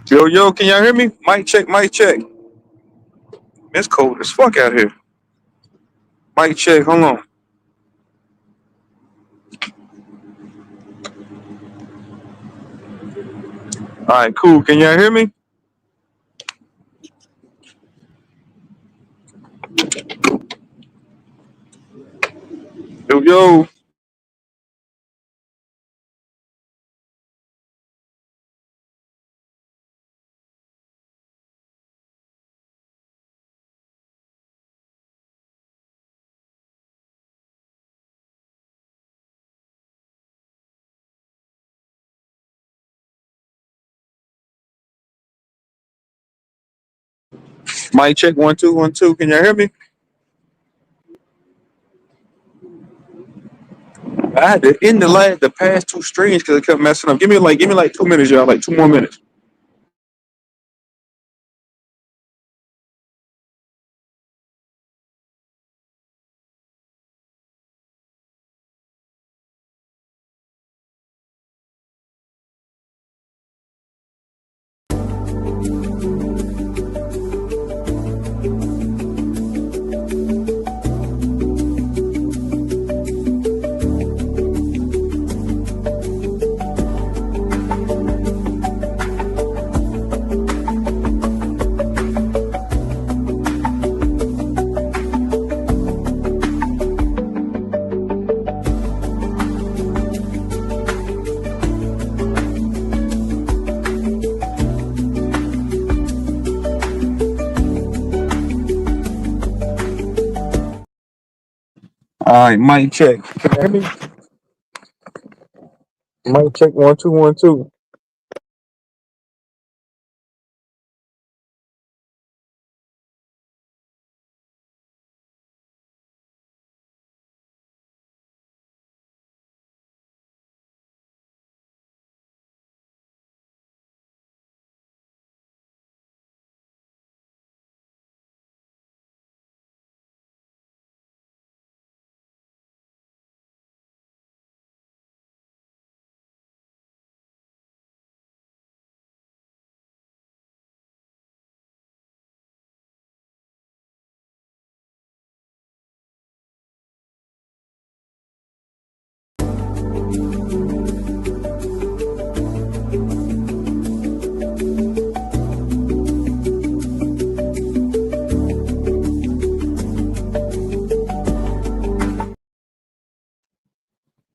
Yo, yo, can y'all hear me? Mic check, mic check. It's cold as fuck out here. Mic check, hold on. All right, cool. Can y'all hear me? Yo, yo. Mic check, 1 2 1 2. Can y'all hear me? I had to end the past two streams because it kept messing up. Give me like 2 minutes, y'all. Like 2 more minutes. All right, mic check. Can you hear me? Mic check, 1 2 1 2.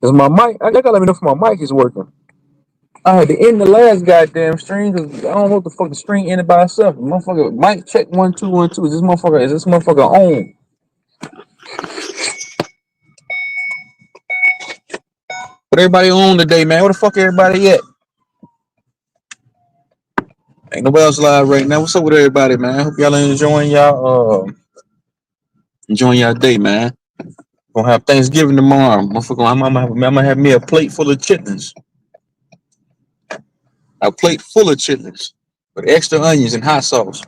Is my mic? I gotta let me know if my mic is working. I had to end the last goddamn stream because I don't know what the fuck the stream ended by itself. Motherfucker, mic check, 1 2 1 2. Is this motherfucker on? But everybody on today, man. Where the fuck everybody at? Ain't nobody else live right now. What's up with everybody, man? Hope y'all enjoying y'all day, man. Gonna have Thanksgiving tomorrow. Motherfucker, I'm gonna have me a plate full of chitlins. A plate full of chitlins with extra onions and hot sauce.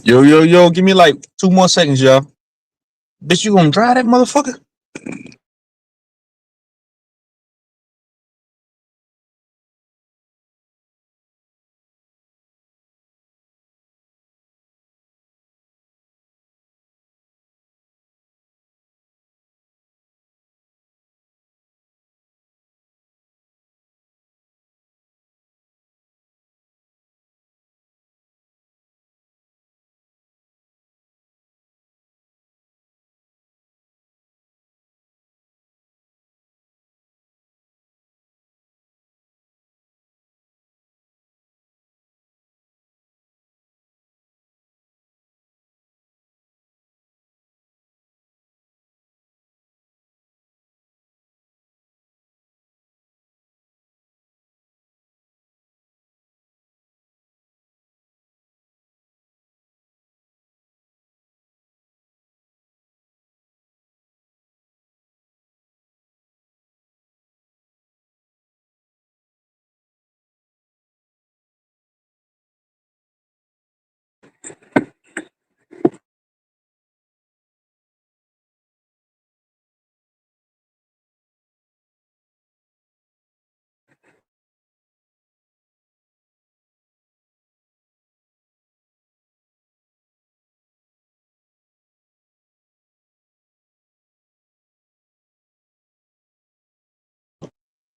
Yo, yo, yo, give me like 2 more seconds, y'all. Bitch, you gonna drive that motherfucker?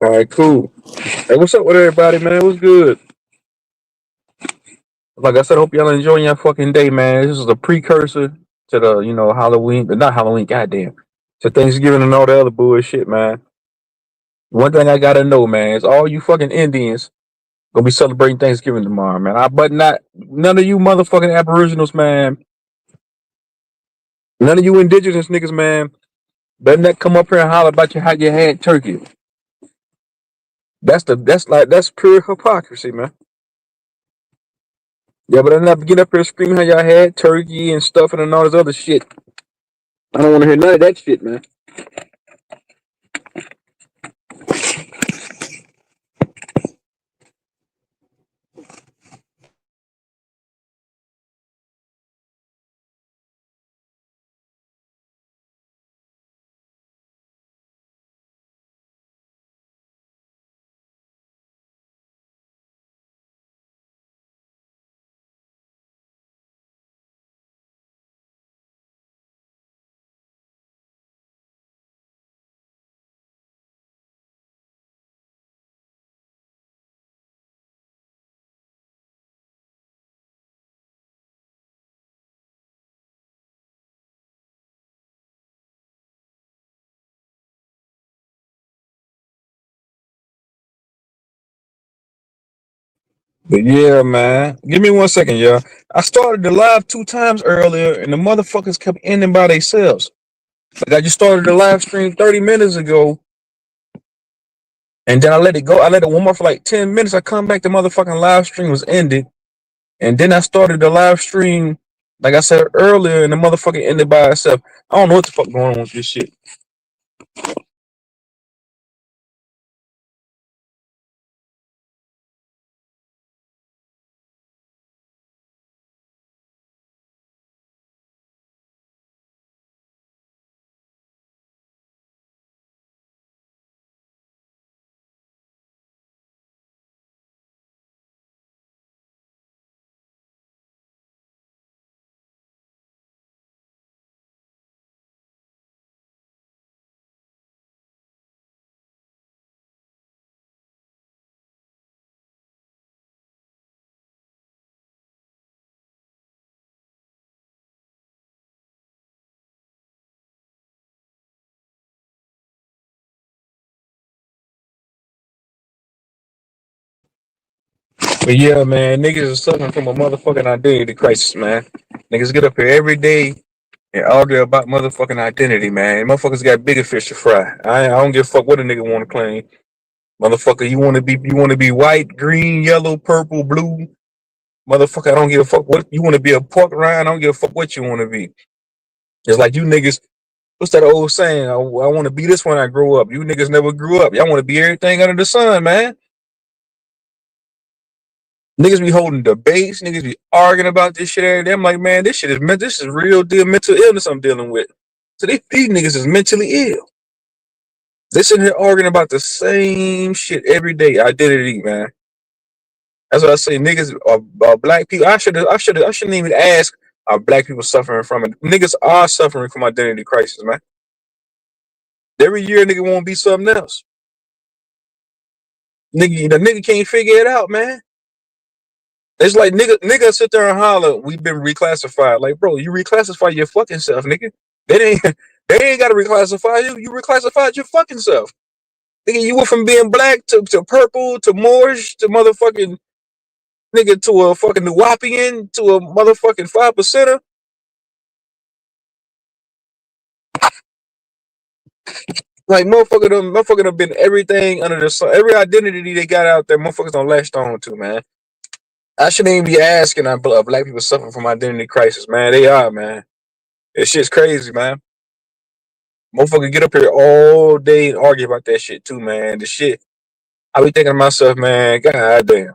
All right, cool. Hey, what's up with everybody, man? What's good? Like I said, hope y'all enjoying your fucking day, man. This is a precursor to the, Halloween, but not Halloween, goddamn. To Thanksgiving and all the other bullshit, man. One thing I gotta know, man, is all you fucking Indians gonna be celebrating Thanksgiving tomorrow, man. But not none of you motherfucking Aboriginals, man. None of you indigenous niggas, man. Better not come up here and holler about how you had turkey. That's pure hypocrisy, man. Yeah, but I'm not get up here screaming how y'all had turkey and stuffing and all this other shit. I don't want to hear none of that shit, man. But yeah, man. Give me 1 second, y'all. I started the live 2 times earlier, and the motherfuckers kept ending by themselves. Like I just started the live stream 30 minutes ago, and then I let it go. I let it warm up for like 10 minutes. I come back, the motherfucking live stream was ended, and then I started the live stream, like I said earlier, and the motherfucker ended by itself. I don't know what the fuck going on with this shit. But yeah, man, niggas are suffering from a motherfucking identity crisis, man. Niggas get up here every day and argue about motherfucking identity, man. Motherfuckers got bigger fish to fry. I don't give a fuck what a nigga want to claim. Motherfucker, you want to be white, green, yellow, purple, blue. Motherfucker, I don't give a fuck what you want to be a pork rind. I don't give a fuck what you want to be. It's like you niggas. What's that old saying? I want to be this when I grow up. You niggas never grew up. Y'all want to be everything under the sun, man. Niggas be holding debates. Niggas be arguing about this shit every day. I'm like, man, this shit is this is real deal mental illness I'm dealing with. So these niggas is mentally ill. They sitting here arguing about the same shit every day. Identity, man. That's what I say. Niggas are black people. I shouldn't even ask. Are black people suffering from it? Niggas are suffering from identity crisis, man. Every year, nigga want to be something else. The nigga can't figure it out, man. It's like nigga sit there and holler. We've been reclassified. Like, bro, you reclassify your fucking self, nigga. They ain't they ain't got to reclassify you. You reclassified your fucking self, nigga. You went from being black to purple to Moorish to motherfucking nigga to a fucking Nuwapian to a motherfucking 5%er. Like motherfucker done been everything under the sun. Every identity they got out there, motherfuckers don't latched on to, man. I shouldn't even be asking black people suffering from identity crisis, man. They are, man. This shit's crazy, man. Motherfucker get up here all day and argue about that shit too, man. The shit. I be thinking to myself, man, god damn.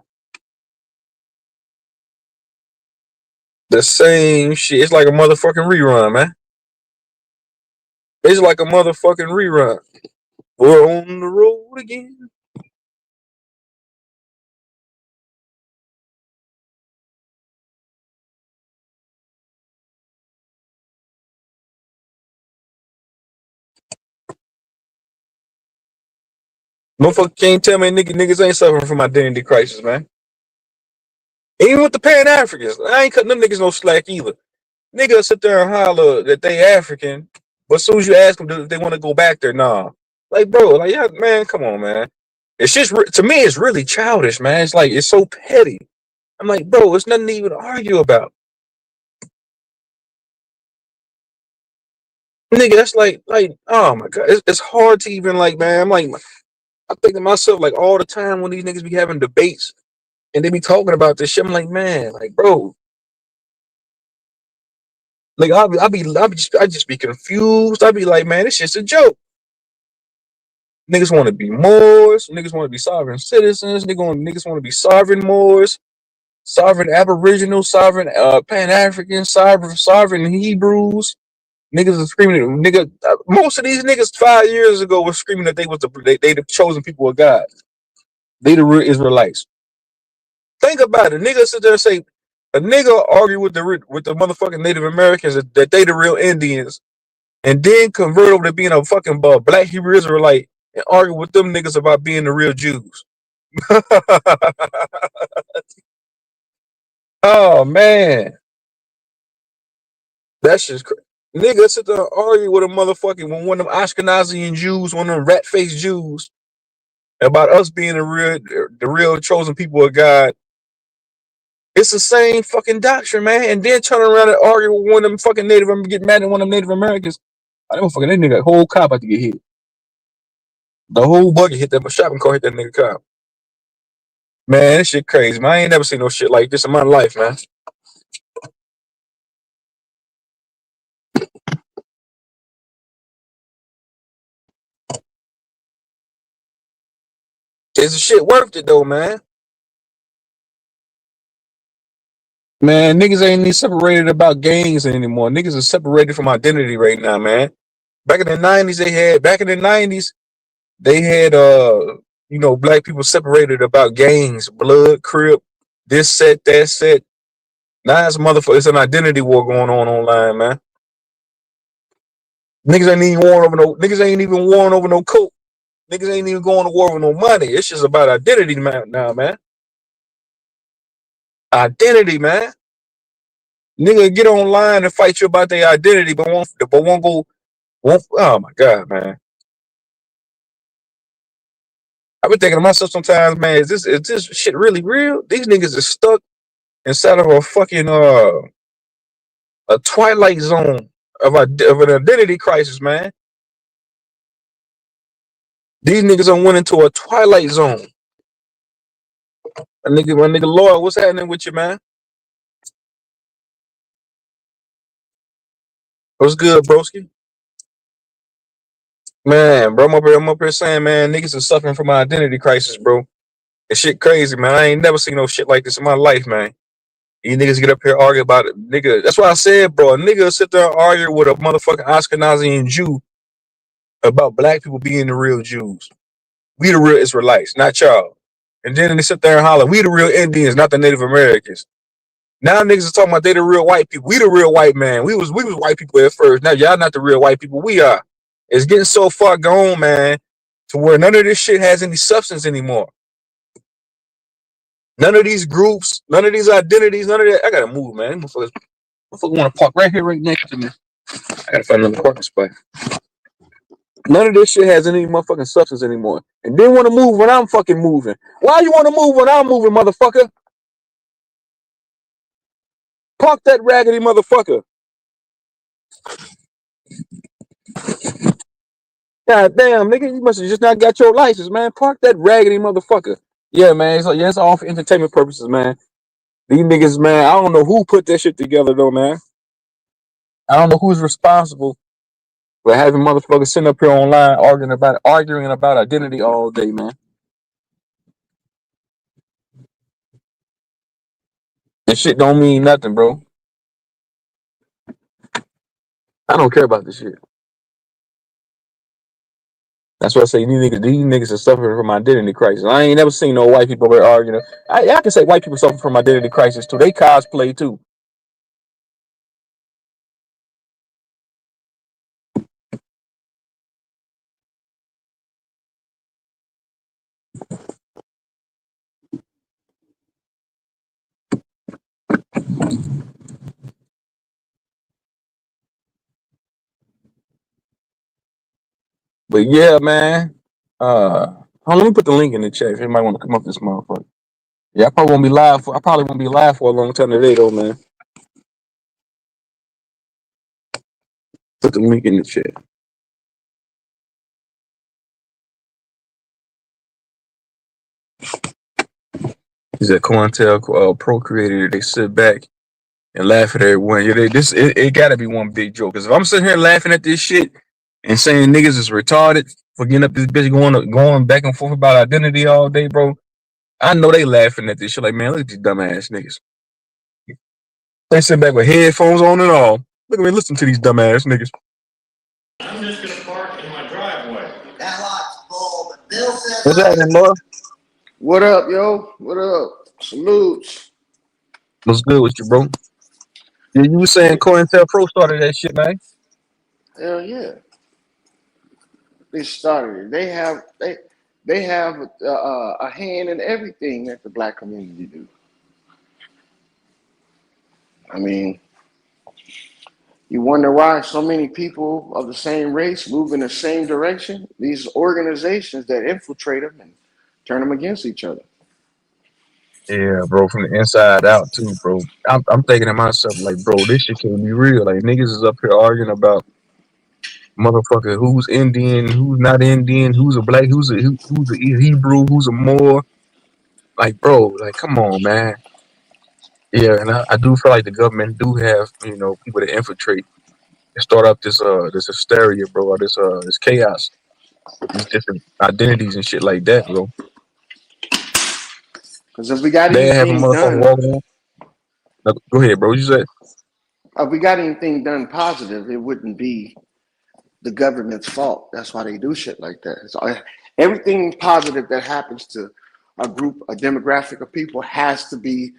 The same shit. It's like a motherfucking rerun, man. It's like a motherfucking rerun. We're on the road again. Motherfucker can't tell me niggas ain't suffering from identity crisis, man. Even with the Pan Africans, I ain't cutting them niggas no slack either. Niggas sit there and holler that they African, but as soon as you ask them do they want to go back there, nah. Like, bro, like, yeah, man, come on, man. It's just to me, it's really childish, man. It's like it's so petty. I'm like, bro, it's nothing to even argue about, nigga. That's like, oh my god, it's hard to even like, man. I'm like, I think to myself like all the time when these niggas be having debates and they be talking about this shit. I'm like, man, like, bro, like I just be confused. I be like, man, this shit's a joke. Niggas want to be Moors. Niggas want to be sovereign citizens. Niggas want to be sovereign Moors, sovereign Aboriginals, sovereign Pan Africans, sovereign Hebrews. Niggas are screaming. Most of these niggas 5 years ago were screaming that they the chosen people of God. They the real Israelites. Think about it. Niggas sit there and say a nigga argue with the motherfucking Native Americans that they the real Indians, and then convert over to being a fucking black Hebrew Israelite and argue with them niggas about being the real Jews. Oh man, that's just crazy. Niggas sit there and argue with a motherfucking one of them Ashkenazi Jews, one of them rat faced Jews, about us being the real chosen people of God. It's the same fucking doctrine, man. And then turn around and argue with one of them fucking get mad at one of them Native Americans. I don't fucking that nigga whole cop about to get hit. The whole buggy hit that shopping cart hit that nigga cop. Man, this shit crazy, man. I ain't never seen no shit like this in my life, man. Is the shit worth it though, man? Man, niggas ain't even separated about gangs anymore. Niggas are separated from identity right now, man. Back in the nineties, they had black people separated about gangs, blood, crip, this set, that set. Now it's an identity war going on online, man. Niggas ain't even warring over no coke. Niggas ain't even going to war with no money. It's just about identity now, man. Identity, man. Nigga get online and fight you about their identity, but won't go. Won't, oh my god, man. I've been thinking to myself sometimes, man. Is this shit really real? These niggas are stuck inside of a fucking a twilight zone of an identity crisis, man. These niggas are went into a twilight zone. My nigga Lloyd, what's happening with you, man? What's good, broski? Man, bro, I'm up here saying, man, niggas are suffering from an identity crisis, bro. It's shit crazy, man. I ain't never seen no shit like this in my life, man. You niggas get up here argue about it, nigga. That's why I said, bro, a nigga sit there and argue with a motherfucking Ashkenazi and Jew about black people being the real Jews. We the real Israelites, not y'all. And then they sit there and holler, we the real Indians, not the Native Americans. Now niggas are talking about they the real white people. We the real white man. We was white people at first. Now y'all not the real white people. We are. It's getting so far gone, man, to where none of this shit has any substance anymore. None of these groups, none of these identities, none of that. I gotta move, man. Motherfuckers want to park right here, right next to me. I gotta find another parking spot. None of this shit has any motherfucking substance anymore. And then want to move when I'm fucking moving. Why you want to move when I'm moving, motherfucker? Park that raggedy motherfucker. God damn, nigga, you must have just not got your license, man. Park that raggedy motherfucker. Yeah, man. So yeah, it's all for entertainment purposes, man. These niggas, man. I don't know who put that shit together though, man. I don't know who's responsible for having motherfuckers sitting up here online arguing about identity all day, man. And shit don't mean nothing, bro. I don't care about this shit. That's why I say these niggas are suffering from identity crisis. I ain't never seen no white people over there arguing. I can say white people suffer from identity crisis too. They cosplay too. But yeah, man. Hold on, let me put the link in the chat if anybody want to come up this motherfucker. Yeah, I probably won't be live for. I probably won't be live for a long time today, though, man. Put the link in the chat. He's at Cointel Procreator. They sit back and laugh at everyone. Yeah, it gotta be one big joke. Cause if I'm sitting here laughing at this shit and saying niggas is retarded for getting up this bitch going back and forth about identity all day, bro, I know they laughing at this shit. Like, man, look at these dumbass niggas. They sit back with headphones on and all. Look at me, listen to these dumbass niggas. I'm just gonna park in my driveway. That lot's full, but Bill says. What's happening, Laura? What up, yo? What up? Salutes. What's good with you, bro? Yeah, you were saying COINTELPRO started that shit, man. Hell yeah. They started it. They have a hand in everything that the black community do. I mean, you wonder why so many people of the same race move in the same direction. These organizations that infiltrate them and turn them against each other. Yeah, bro, from the inside out too, bro. I'm thinking to myself, like, bro, this shit can't be real. Like, niggas is up here arguing about motherfucker who's Indian, who's not Indian, who's a black, who's a Hebrew, who's a Moor. Like, bro, like, come on, man. Yeah, and I do feel like the government do have, people to infiltrate and start up this hysteria, bro, or this chaos, these different identities and shit like that, bro. Because if we got They have a anything motherfucker done, walking on. No, go ahead, bro. What you said? if we got anything done positive, it wouldn't be the government's fault. That's why they do shit like that. So everything positive that happens to a group, a demographic of people, has to be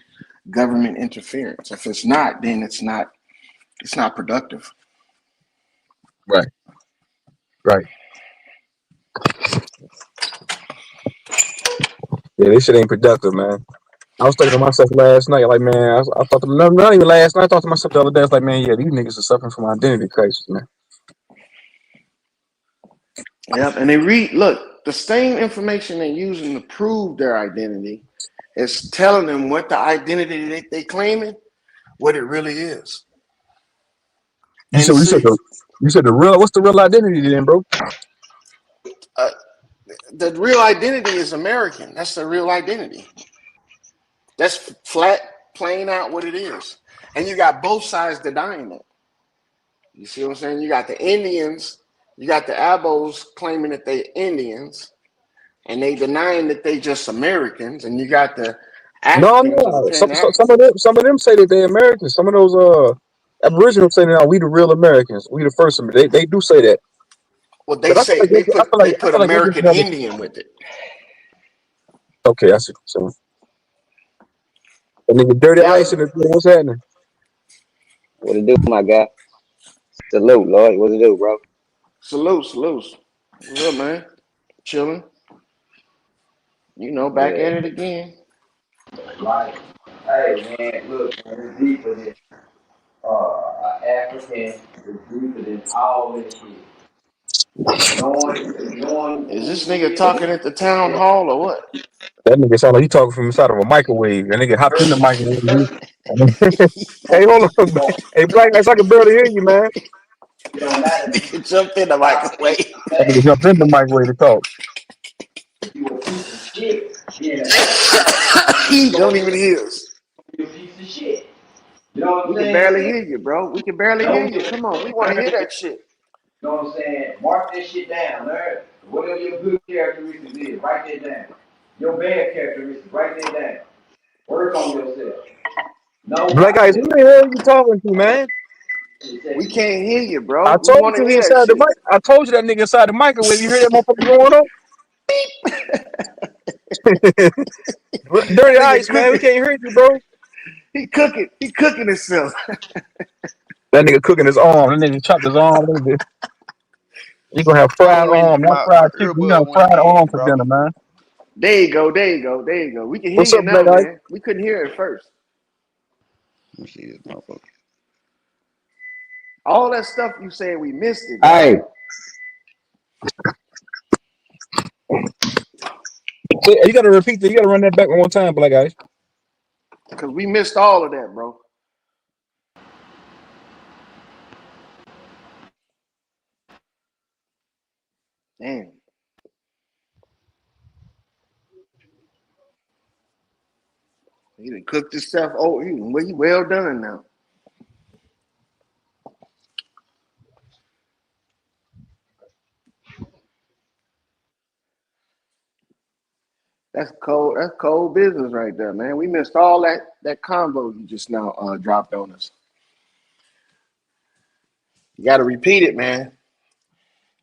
government interference. If it's not, then it's not productive. Right, right. Yeah, this shit ain't productive, man. I was thinking to myself last night, like, man, I thought, not even last night, I thought to myself the other day, I was like, man, yeah, these niggas are suffering from identity crisis, man. Yep, and look, the same information they're using to prove their identity is telling them what the identity they claiming, what it really is. You And said, see, what's the real identity then, bro? uh, the real identity is American. That's the real identity. That's flat, plain out what it is. And you got both sides denying it. You see what I'm saying? You got the Indians, you got the Abos claiming that they Indians, and they denying that they just Americans, and you got the No, Africans or the no. Pan Africans. Some of them say that they're Americans. Some of those Aboriginals say that we the real Americans. We the first. They do say that. Well, they But I feel say like they put they just American never. Indian with it. Okay, I see. So that nigga Dirty Ice in Yep. the what's happening? What it do, my guy? Salute, Lord. What it do, bro? Salute. What's up, man? Chilling. You know, back Yeah. at it again. Right. Hey, man, look, man, it's deeper than African. It's deeper than all this shit. Knowing Is who this we nigga is. talking at the town hall or what? That nigga sound like he talking from inside of a microwave. That nigga hopped in the microwave. Hey, hold on. Hey, Black Ice, I can barely hear you, man. It don't matter. Nigga jumped in the microwave. That nigga jumped in the microwave to talk. You a piece of shit. Being an African, He don't even hear us. you a piece of shit. You know what I'm We can barely saying? hear you, bro. We can barely hear you. Come on, we want to hear that shit. You know what I'm saying? Mark that shit down, nerd. Whatever your good characteristics is, write that down. Your bad characteristics, write that down. Work on yourself. Know Black Ice, who thyself. the hell you talking to, man? We can't hear you, bro. I We told want to you he hear that inside the shit. mic. I told you that nigga inside the microwave. You hear that motherfucker going on? Dirty Nigga Ice, man. We cooking. can't hear you, bro. He cooking. He cooking himself. That nigga cooking his arm. That nigga chopped his arm. You gonna have Hold fried on, arm, not my fried chicken. You gonna earbud have went fried arm dead, for bro. dinner, man. There you go. There you go. There you go. We can hear What's you up, now, Black Ice? man. We couldn't hear it first. Let me see this motherfucker. All that stuff you said, we missed it, Hey, dog. So, you gotta repeat that. You gotta run that back one more time, black guys. Because we missed all of that, bro. Damn. He done cooked himself. Oh, he well done now. That's cold. That's cold business right there, man. We missed all that combo you just now dropped on us. You got to repeat it, man.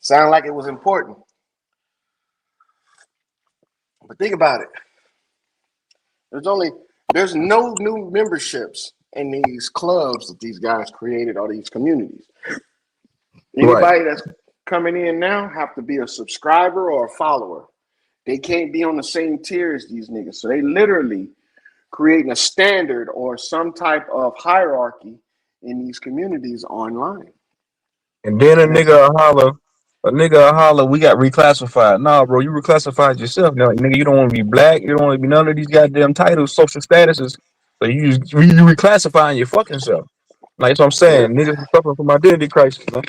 Sound like it was important. But think about it. There's no new memberships in these clubs that these guys created or these communities. Right. Anybody that's coming in now have to be a subscriber or a follower. They can't be on the same tier as these niggas. So they literally creating a standard or some type of hierarchy in these communities online. And then a nigga will holler, we got reclassified. Nah, bro, you reclassified yourself. Now, nigga, you don't want to be black. You don't want to be none of these goddamn titles, social statuses. So you reclassifying your fucking self. Like that's what I'm saying. Yeah. Niggas are suffering from identity crisis, man.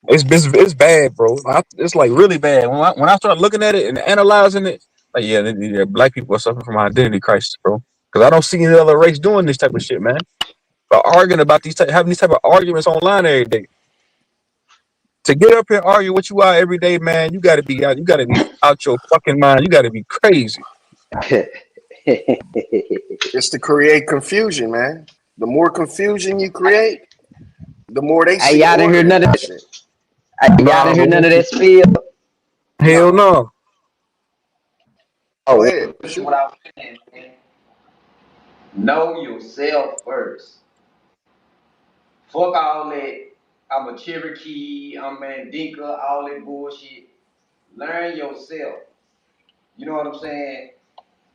It's bad, bro. It's like really bad. When I start looking at it and analyzing it, like yeah, black people are suffering from identity crisis, bro. Because I don't see any other race doing this type of shit, man. But arguing about having these type of arguments online every day. To get up here and argue what you are every day, man, you gotta be out. You gotta be out your fucking mind. You gotta be crazy. It's to create confusion, man. The more confusion you create, the more they Hey, see y'all didn't hear order in none of that that. shit. Hey, y'all Nah, didn't hear bro. none of that spiel. Hell No. no. Go Oh, ahead. This is Shoot. what I was saying, man. Know yourself first. Fuck all that. I'm a Cherokee. I'm Mandinka. All that bullshit. Learn yourself. You know what I'm saying?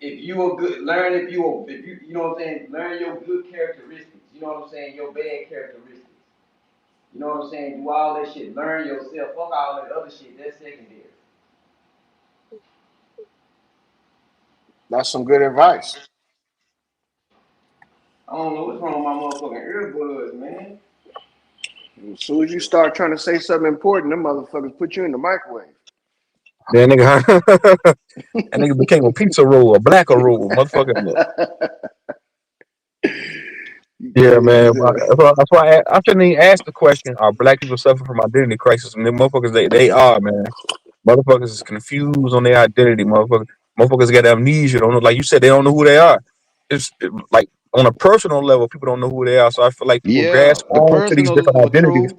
If you a good, learn if you know what I'm saying. Learn your good characteristics. You know what I'm saying. Your bad characteristics. You know what I'm saying. Do all that shit. Learn yourself. Fuck all that other shit. That's secondary. That's some good advice. I don't know what's wrong with my motherfucking earbuds, man. As soon as you start trying to say something important, them motherfuckers put you in the microwave. That nigga, that nigga became a pizza roll, a blacker roll, motherfucker. You Yeah, crazy man. as hell. That's why I shouldn't even ask the question: are black people suffering from identity crisis? And them motherfuckers, they are, man. Motherfuckers is confused on their identity. Motherfuckers got amnesia. Don't know, like you said, they don't know who they are. Like on a personal level, people don't know who they are. So I feel like people yeah, grasp the on to these different personal identities. truth.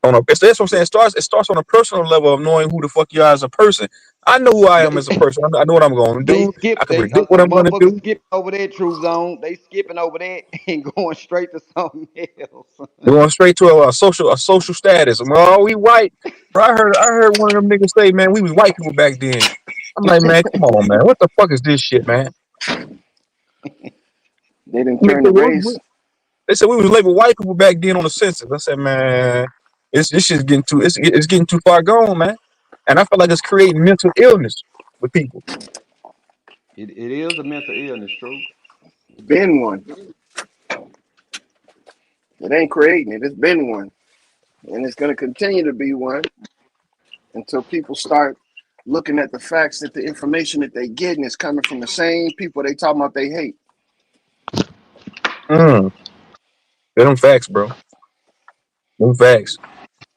That's what I'm saying. It starts on a personal level of knowing who the fuck you are as a person. I know who I am They as a person. I know what I'm going to they do. skip I can they predict what I'm going to motherfuckers do. skipping over that truth zone. They skipping over that and going straight to something else. They're going straight to a social status. Well, we white. Bro, I heard one of them niggas say, man, we was white people back then. I'm like, man, come on, man. What the fuck is this shit, man? They didn't I mean, turn the race. they said we was labeled white people back then on the census. I said, man, this shit's getting it's getting too far gone, man. And I feel like it's creating mental illness with people. It is a mental illness, true. It's been one. It ain't creating it. It's been one. And it's going to continue to be one until people start looking at the facts that the information that they getting is coming from the same people they talking about they hate. Mm, them facts, bro. Them facts.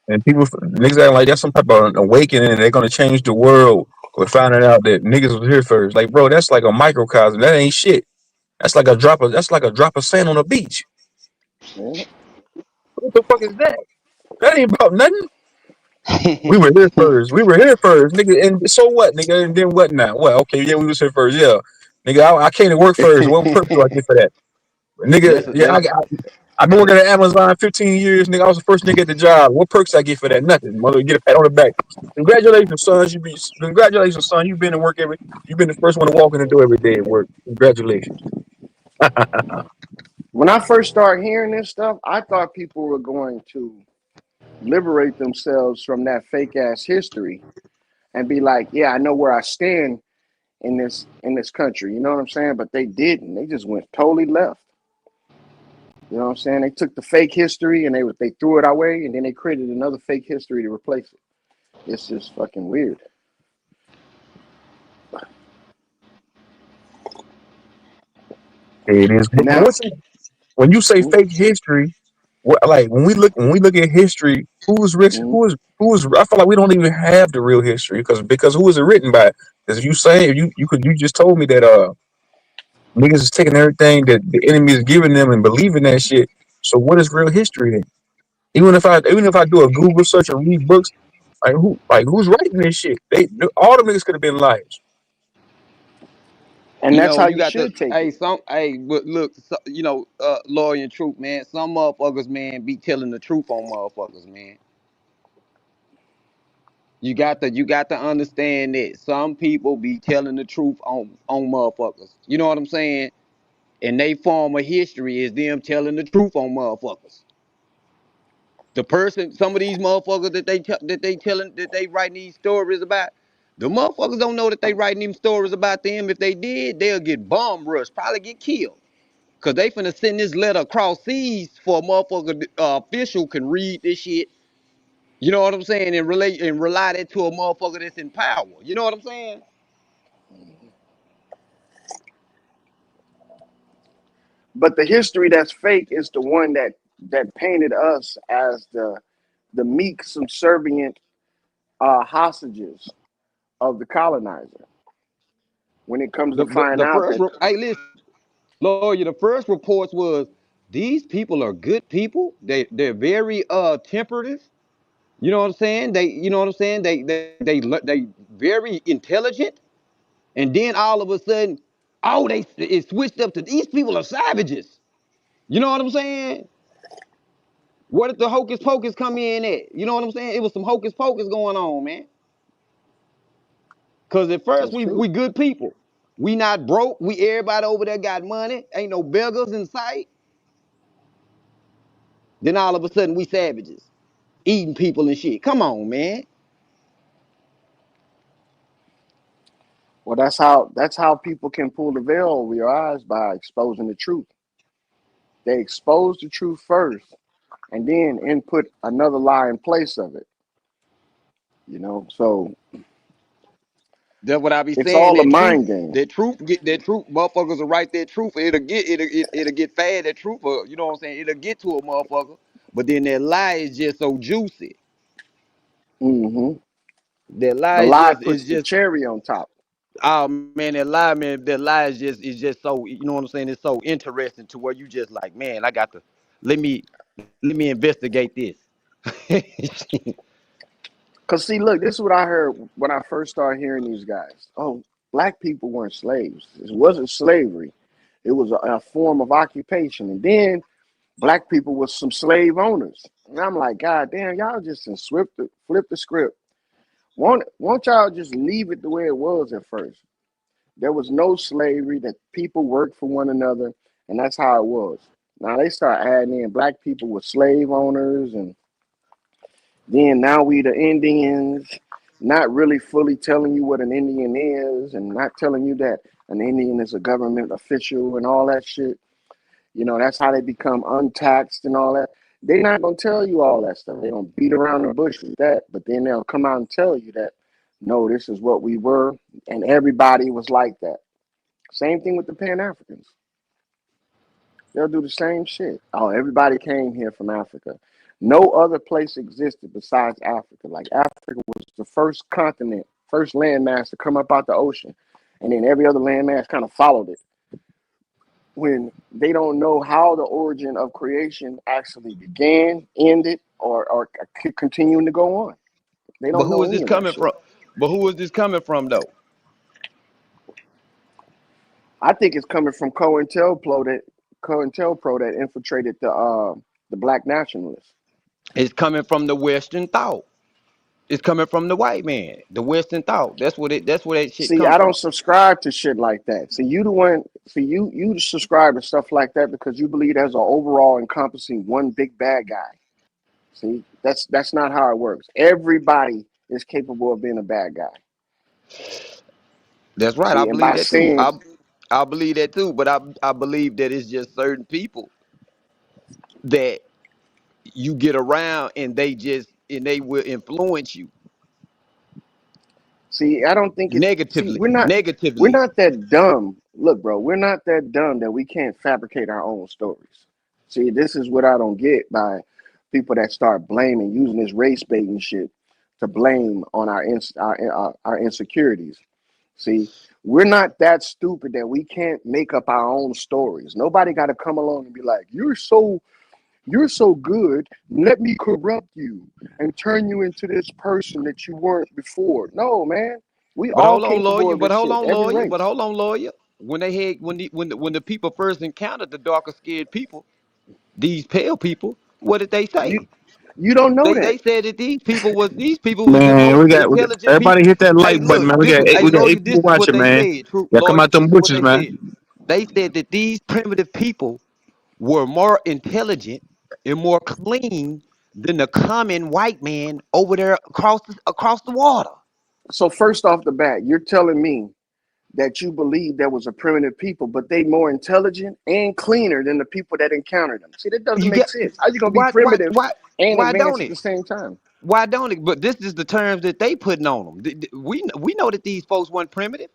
And people niggas acting like that's some type of awakening and they're gonna change the world. We're finding out that niggas was here first. Like, bro, that's like a microcosm. That ain't shit. That's like a drop of sand on a beach. Yeah. What the fuck is that? That ain't about nothing. We were here first. We were here first, nigga. And so what, nigga? And then what now? Well, okay, yeah, we was here first. Yeah, nigga, I came to work first. What perk do I get for that, nigga? Yeah, that's I've been working at Amazon 15 years, nigga. I was the first nigga at the job. What perks I get for that? Nothing. Mother, get a pat on the back. Congratulations, son. Congratulations, son. You've been to work You've been the first one to walk in the door every day at work. Congratulations. When I first started hearing this stuff, I thought people were going to liberate themselves from that fake ass history and be like, yeah, I know where I stand in this country. You know what I'm saying? But they didn't. They just went totally left. You know what I'm saying? They took the fake history and they threw it away, and then they created another fake history to replace it. It's just fucking weird. It is. And Now, when you say fake history, what, like when we look at history, who's rich? mm-hmm. Who is? I feel like we don't even have the real history because who is it written by? Because if you say if you just told me that niggas is taking everything that the enemy is giving them and believing that shit. So what is real history then? Even if I do a Google search and read books, who's writing this shit? All the niggas could have been liars. And You that's know, how you you got the should take it. but look, loyal and truth, man. Some motherfuckers, man, be telling the truth on motherfuckers, man. You got to understand that some people be telling the truth on motherfuckers. You know what I'm saying? And they form a history is them telling the truth on motherfuckers. The person, some of these motherfuckers that they writing these stories about, the motherfuckers don't know that they writing them stories about them. If they did, they'll get bomb rushed, probably get killed. Cause they finna send this letter across seas for a motherfucker official can read this shit. You know what I'm saying? And relate and rely that to a motherfucker that's in power. You know what I'm saying? But the history that's fake is the one that painted us as the meek, subservient hostages of the colonizer. When it comes to find The out first, that, hey, listen, lawyer, the first reports was these people are good people. They're very temperative. You know what I'm saying? You know what I'm saying? They very intelligent. And then all of a sudden, oh, it switched up to these people are savages. You know what I'm saying? Where did the hocus pocus come in at? You know what I'm saying? It was some hocus pocus going on, man. Cause at first that's true. we good people. We not broke. We everybody over there got money. Ain't no beggars in sight. Then all of a sudden we savages, eating people and shit. Come on, man. Well, that's how people can pull the veil over your eyes by exposing the truth. They expose the truth first, and then input another lie in place of it. You know, so That's what I be it's saying. all a mind game. That truth, motherfuckers will write that truth. It'll get fad. That truth, you know what I'm saying? It'll get to a motherfucker. But then that lie is just so juicy. Hmm. That lie The is lie just puts the cherry on top. oh man, that lie is just so you know what I'm saying. It's so interesting to where you just like man, I got to let me investigate this. Cause see, look, this is what I heard when I first started hearing these guys. Oh, black people weren't slaves. It wasn't slavery. It was a form of occupation. And then black people was some slave owners. And I'm like, God damn, y'all just flip the script. Won't y'all just leave it the way it was at first? There was no slavery, that people worked for one another, and that's how it was. Now they start adding in black people were slave owners, and then now we the Indians, not really fully telling you what an Indian is, and not telling you that an Indian is a government official and all that shit. You know, that's how they become untaxed and all that. They're not gonna tell you all that stuff. They're gonna beat around the bush with that, but then they'll come out and tell you that no, this is what we were, and everybody was like that. Same thing with the Pan Africans. They'll do the same shit. Oh, everybody came here from Africa. No other place existed besides Africa. Like Africa was the first continent, first landmass to come up out the ocean, and then every other landmass kind of followed it. When they don't know how the origin of creation actually began, ended, or continuing to go on. They But don't who know is this any of that coming shit. from? But who is this coming from though? I think it's coming from COINTELPRO that infiltrated the black nationalists. It's coming from the Western thought. It's coming from the white man, the Western thought. That's where that shit See, come I don't from. subscribe to shit like that. See, you the one. See, you subscribe to stuff like that because you believe there's an overall encompassing one big bad guy. See, that's not how it works. Everybody is capable of being a bad guy. That's right. I See, and believe by that too. saying, I believe that too. But I believe that it's just certain people that you get around and they will influence you see, I don't think it. See, negatively. we're Negatively. not that dumb. Look, bro, we're not that dumb that we can't fabricate our own stories. See, this is what I don't get by people that start blaming, using this race baiting shit to blame on our insecurities. See, we're not that stupid that we can't make up our own stories. Nobody got to come along and be like, you're so good. Let me corrupt you and turn you into this person that you weren't before. No, man. We But all hold on, capable lawyer. of But this hold shit. on, Every lawyer. But race. hold on, lawyer. When they had when the people first encountered the darker skinned people, these pale people, what did they You say? you don't know that. They said that these people was the Man, most we got intelligent people. everybody hit that Hey, like button, look, man. We got hey, eight lawyer, people this is what watching, they man. said. True Y'all come lawyer, out them this is what bushes, they man. said. They said that these primitive people were more intelligent and more clean than the common white man over there across the water. So first off the bat, you're telling me that you believe there was a primitive people, but they more intelligent and cleaner than the people that encountered them. See, that doesn't You make get sense. How you gonna be why primitive and why advanced don't at the it? same time? Why don't it? But this is the terms that they putting on them. We know that these folks weren't primitive.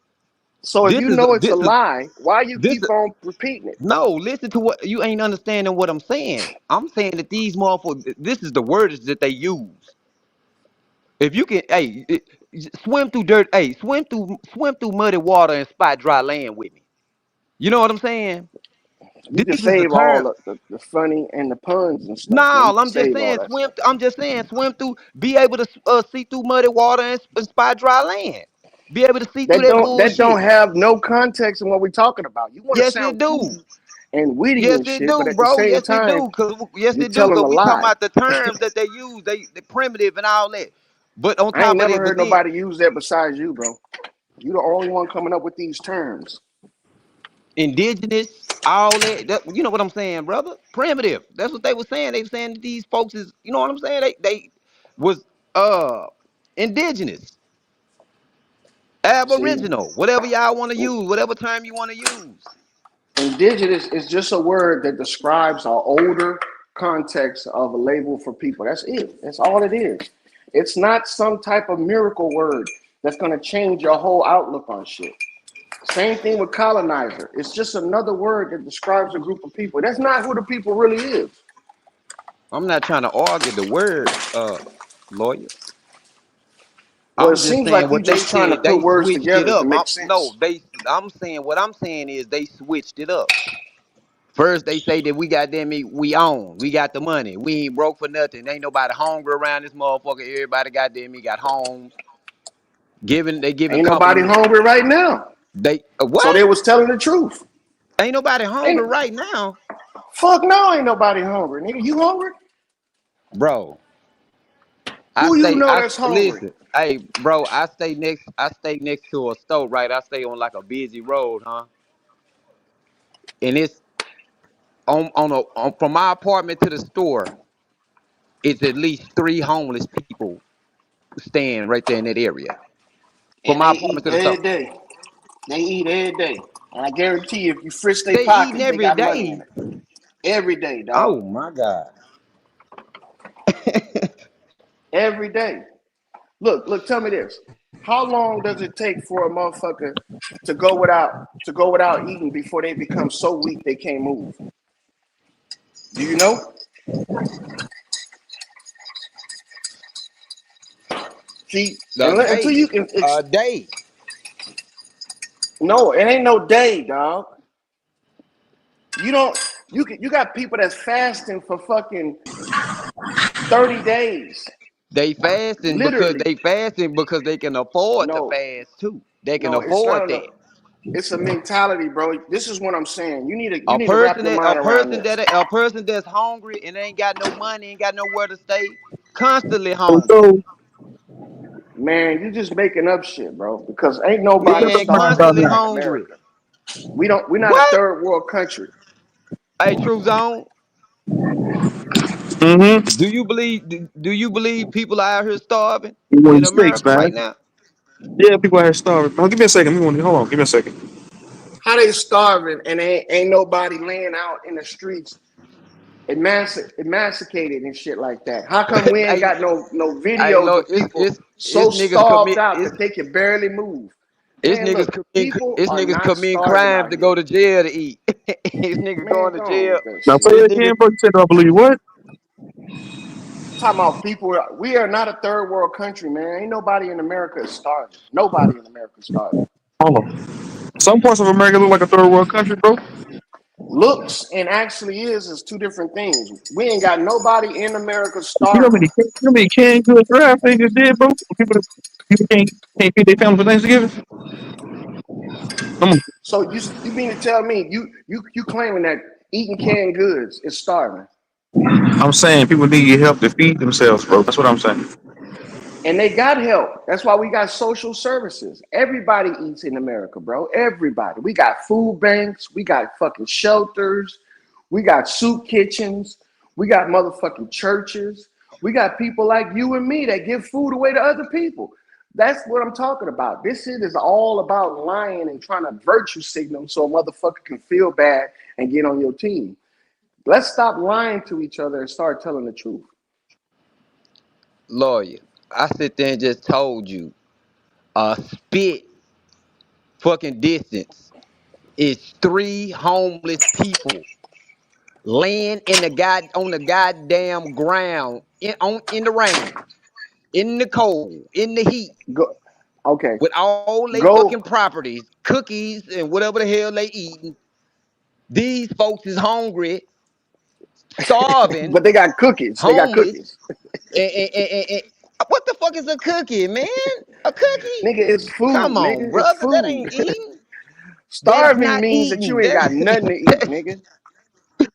So if This you is know it's a this is lie, why you this. keep on repeating it? No, listen to what you ain't understanding what I'm saying. I'm saying that these motherfuckers, this is the words that they use. If you can, swim through dirt, swim through muddy water and spot dry land with me. You know what I'm saying? You can These is the save all term. the funny and the puns and stuff, man. You No, can save all that swim. stuff. I'm just saying, swim through. Be able to see through muddy water and spot dry land. Be able to see through that That don't bullshit. have no context in what we're talking about. You want to Yes, it sound do. cool and witty Yes, and it shit, but do, at the bro. same Yes, it time, do. Yes, you're it do. telling Cause a we talking lie. about the terms that they use. They primitive and all that. But on I ain't top of never that, but heard then nobody use that besides you, bro. You the only one coming up with these terms. indigenous, all that, you know what I'm saying, brother? Primitive. That's what they were saying. They were saying that these folks is, you know what I'm saying? They was uh indigenous, See, aboriginal, whatever y'all want to use, whatever term you want to use. indigenous is just a word that describes an older context of a label for people. That's it. That's all it is. It's not some type of miracle word that's going to change your whole outlook on shit. Same thing with colonizer. It's just another word that describes a group of people. That's not who the people really is. I'm not trying to argue the word, lawyer. Well, it I'm just seems saying like you what they just trying to said. put They words switched it together to up. make sense. I'm saying what I'm saying is they switched it up. First, they say that we got them, we own, we got the money, we ain't broke for nothing. Ain't nobody hungry around this motherfucker. Everybody got them, got homes. They giving Ain't nobody compliments. hungry right now. They So what? they was telling the truth. Ain't nobody hungry Ain't right now, fuck no, ain't nobody hungry. Nigga, you hungry? bro. Who you know that's hungry? Listen, hey, bro. I stay next to a store, right? I stay on like a busy road, huh? And it's from my apartment to the store. It's at least three homeless people staying right there in that area. From And my they apartment eat to the every store. day. They eat every day. And I guarantee you, if you frisk their They eating pockets, they every got money in day. it. Every day, dog. Oh my God. Every day. Look, tell me this. How long does it take for a motherfucker to go without eating before they become so weak they can't move? Do you know? See, A until day. you can A day. no, it ain't no day, dog. You don't you got people that's fasting for fucking 30 days. Literally. They fasting because they can afford to No, fast too. They can no, it's afford not that. it's a mentality, bro. This is what I'm saying. You need to wrap your mind around this. A person that's hungry and ain't got no money, ain't got nowhere to stay, constantly So, hungry. so Man, you just making up shit, bro. Because ain't nobody Man, starving constantly inside hungry. America. We're not a What? third world country. Hey, True Zone. mm-hmm. Do you believe people are out here starving You in want steaks, America man. right now? Yeah, people out here starving. Hold, give me a second. Hold on. Give me a second. How they starving and ain't nobody laying out in the streets emancipated and shit like that? How come we ain't Hey, got no hey, videos look, of people it's so niggas starved commit out that they can barely move? it's Man, niggas look, commit people it's are niggas not commit starving crimes out to go here. to jail to eat. It's niggas Man, going to go on jail. with that Now say shit. It's it niggas again, bro. You said I believe what? Talking about people, we are not a third world country, man. Ain't nobody in America is starving. Nobody in America is starving. Hold on. Some parts of America look like a third world country, bro. Looks and actually is two different things. We ain't got nobody in America You know how starving. many canned goods draft they just did, bro? People can't feed their family for Thanksgiving. Come on. So you mean to tell me you claiming that eating canned goods is starving? I'm saying people need help to feed themselves, bro. That's what I'm saying. And they got help. That's why we got social services. Everybody eats in America, bro. Everybody. We got food banks. We got fucking shelters. We got soup kitchens. We got motherfucking churches. We got people like you and me that give food away to other people. That's what I'm talking about. This shit is all about lying and trying to virtue signal so a motherfucker can feel bad and get on your team. Let's stop lying to each other and start telling the truth. Lawyer. I sit there and just told you a spit fucking distance is 3 homeless people laying in the on the goddamn ground in the rain, in the cold, in the heat, Go, okay, with all they fucking go. properties, cookies and whatever the hell they eating. These folks is hungry, starving, But they got cookies. They got homeless. cookies. And what the fuck is a cookie, man? A cookie? Nigga, it's Come food, on, nigga. It's brother. That food. ain't eating. That's Starving not means that you eating. ain't got nothing to eat, nigga.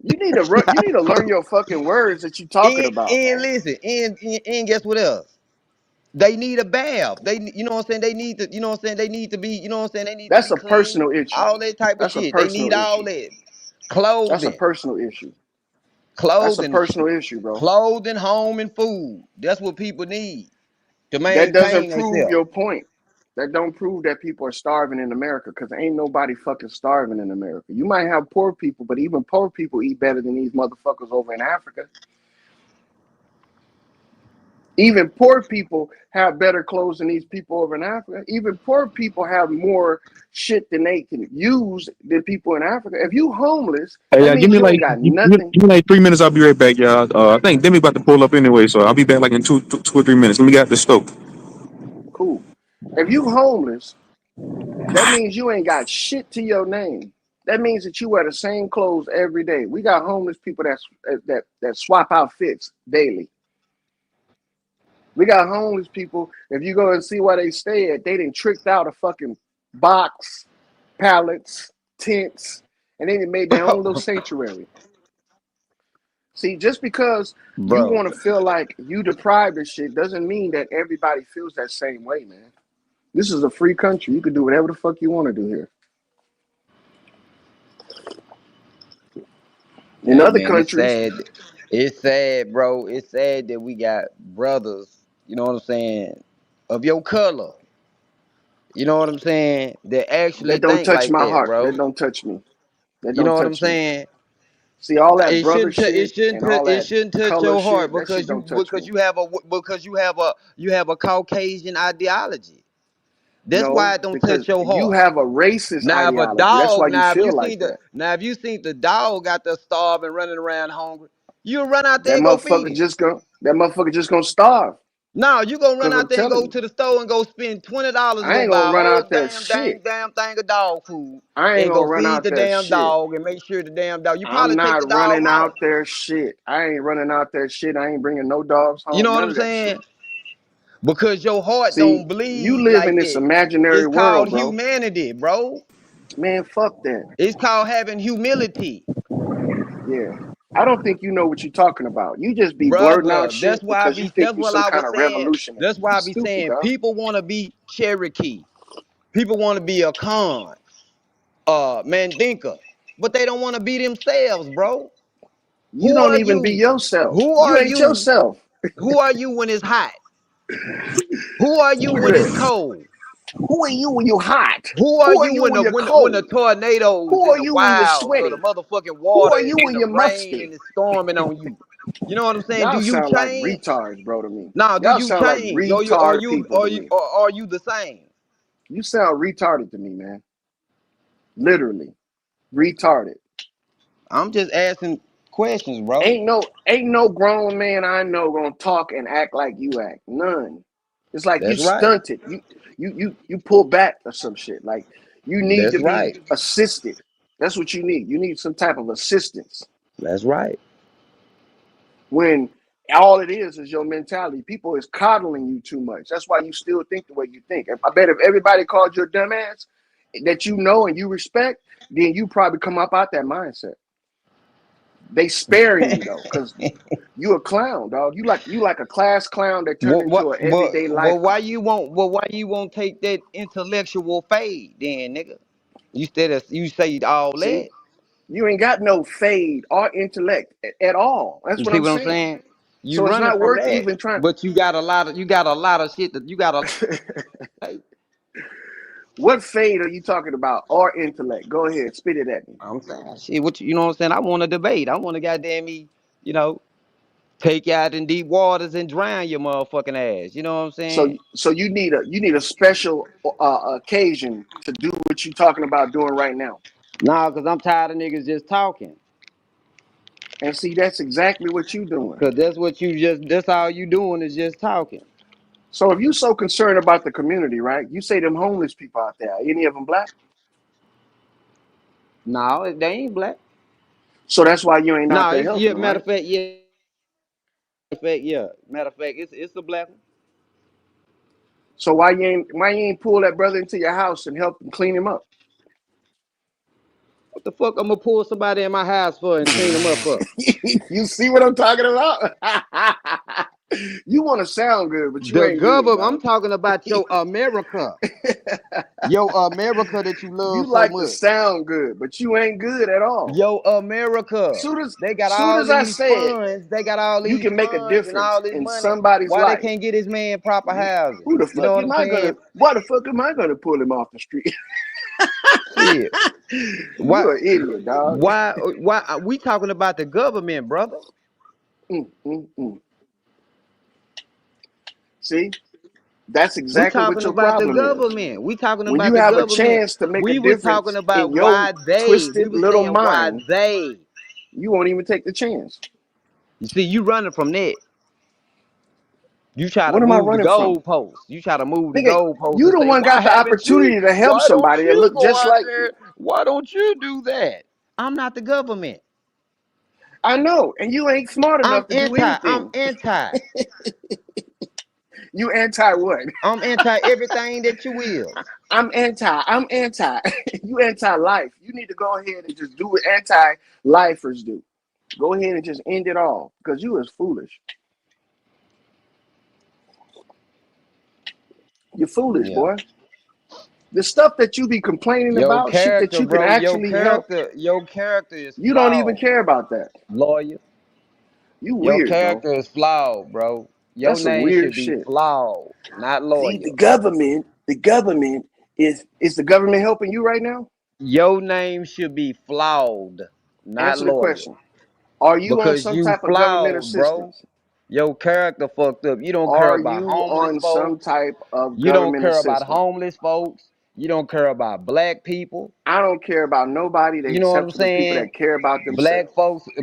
You need to learn your fucking words that you talking about, And man. listen, and guess what else? They need a bath. You know what I'm saying? They need to, you know what I'm saying? They need to be, you know what I'm saying? They need to That's be a clean. personal issue. All that type of That's a shit. They need personal all issue. that. That's a Clothing. personal issue. That's a Clothing. personal issue, bro. Clothing, home, and food. That's what people need to That doesn't maintain prove themselves. your point. That don't prove that people are starving in America because ain't nobody fucking starving in America. You might have poor people, but even poor people eat better than these motherfuckers over in Africa. Even poor people have better clothes than these people over in Africa. Even poor people have more shit than they can use than people in Africa. If you homeless, Hey, that means you ain't got nothing. give me like 3 minutes. I'll be right back, y'all. I think Demi about to pull up anyway, so I'll be back like in two or 3 minutes. Let me get the stove. Cool. If you homeless, that means you ain't got shit to your name. That means that you wear the same clothes every day. We got homeless people that swap outfits daily. We got homeless people. If you go and see where they stay at, they done tricked out a fucking box, pallets, tents, and they done made their own little sanctuary. See, just because you Bro. want to feel like you deprived of shit doesn't mean that everybody feels that same way, man. This is a free country. You can do whatever the fuck you want to do here. In Hey other man, it's countries, sad. It's sad, bro. It's sad that we got brothers, you know what I'm saying, of your color. You know what I'm saying? That actually that don't think touch like my that, heart. bro. That don't touch me. That You don't know what I'm touch me. saying? See, all that It brother shouldn't. It shit shouldn't. and all It that shouldn't touch color your heart shit, that shit don't touch me. because you have a Caucasian ideology. That's why No, it don't touch because your you heart. have a racist Now if a ideology. That's why dog, you feel like that. now if you seen the dog got there starving, running around hungry, you run out there That and go feed motherfucker him. just go. That motherfucker just gonna starve. No, you gonna run Cause out I'm there and telling go you, to the store and go spend $20 to I go ain't gonna buy a run whole out there shit. damn thing of dog food I ain't and gonna go run feed out the there damn shit. dog and make sure the damn dog. You I'm probably take the not dog running home. out there shit. I ain't running out there shit. I ain't bringing no dogs You know home. what None I'm of that saying? shit. Because your heart See, don't you bleed live in like this that. imaginary It's called world, bro. humanity, bro. Man, fuck that. It's called having humility. Yeah. I don't think you know what you're talking about. You just be blurting out Brother, shit because you think that's you're what some I kind was of saying. revolutionary. That's why You I be stupid, saying dog. people want to be Cherokee. People want to be a Khan, Mandinka, but they don't want to be themselves, bro. You Who don't are even be you? yourself. Who You are ain't you? yourself. Who are you when it's hot? Who are you when it's Yeah. cold? Who are you when you hot? Who are Who are you you when when you're the cold? tornadoes Who and are the you when you're wilds or the sweaty? motherfucking Who water are you and when the you're rain and musty? the storming on you? You know what I'm saying? Do Y'all you sound like change? retards, bro, to me. Nah, do Y'all you sound like change? Or you are retard you people to me. are you the same? You sound retarded to me, man. Literally. Retarded. I'm just asking questions, bro. Ain't no grown man I know gonna talk and act like you act. None. It's like you That's right. stunted. You pull back or some shit. Like you need That's to be right. assisted. That's what you need. You need some type of assistance. That's right. When all it is your mentality. People is coddling you too much. That's why you still think the way you think. I bet if everybody called you a dumbass that you know and you respect, then you probably come up out that mindset. They sparing you though, because you a clown, dog. You like a class clown that turned into an everyday life clown. Why you won't take that intellectual fade then, nigga? Instead of you say all See, that. you ain't got no fade or intellect at all. That's You what see I'm what I'm saying. saying? You So it's running not from worth that, even trying. but you got a lot of shit that you got a. What fade are you talking about or intellect? Go ahead, spit it at me. I'm saying shit. You know what I'm saying? I want to debate. I want to goddamn me. You know, take you out in deep waters and drown your motherfucking ass. You know what I'm saying? So you need a special occasion to do what you're talking about doing right now. Nah, cause I'm tired of niggas just talking. And see, that's exactly what you're doing. Cause that's what you just. That's all you doing is just talking. So if you're so concerned about the community, right? You say them homeless people out there, any of them black? No, they ain't black. So that's why you ain't out No, there it's yeah. helping, Matter right? of fact, yeah. Yeah. Matter of fact, it's a black one. So why you ain't pull that brother into your house and help him clean him up? What the fuck I'm gonna pull somebody in my house for and clean them up for? You see what I'm talking about? You want to sound good, but you The ain't good, government. I'm dog. talking about your America. Your America that you You love so like to much. sound good, but you ain't good at all. Your America. Soon as They got soon all as I these said funds. They got all you these can make a funds and difference all this in money. somebody's Why they life, can't get this man proper housing? who the You know fuck what am I'm I gonna? saying? Why the fuck am I gonna pull him off the street? Shit. You Why? an idiot, dog. Why? We talking about the government, brother. Mm, mm, mm. See, that's We exactly what talking your about the problem is. government. We talking When about you the have a government. chance to make a We was talking difference about in your why they. We twisted was little saying why mind, they. you won't even take the chance. You see, you running from that. You try to What am I move the running from? goalposts. You try to move the Nigga, goalposts you and the say, one "Why got the haven't you? opportunity to help Why don't somebody that you look go just out like you. there? Why don't you do that?" I'm not the government. I know, and you ain't smart I'm enough to do anti. I'm anything. anti. You anti what? I'm anti everything that you will. I'm anti. I'm anti. You anti life. You need to go ahead and just do what anti lifers do. Go ahead and just end it all because you is foolish. You're foolish, Yeah. boy. The stuff that you be complaining Your about, shit that character, you can bro. actually help, Your character is you don't even flawed, care about that. lawyer. You Your weird, bro. character is flawed, bro. Your That's some name weird should be shit. flawed, not See, lawyer. the government is the government helping you right now? Your name should be flawed, not Answer the lawyer. question. Are you on Because some you type of government flawed, bro. assistance? Your character fucked up. You don't care Are about you homeless on some folks. type of You don't government care about assistance? homeless folks. You don't care about black people. I don't care about nobody You know what I'm except for the people saying? that care about themselves.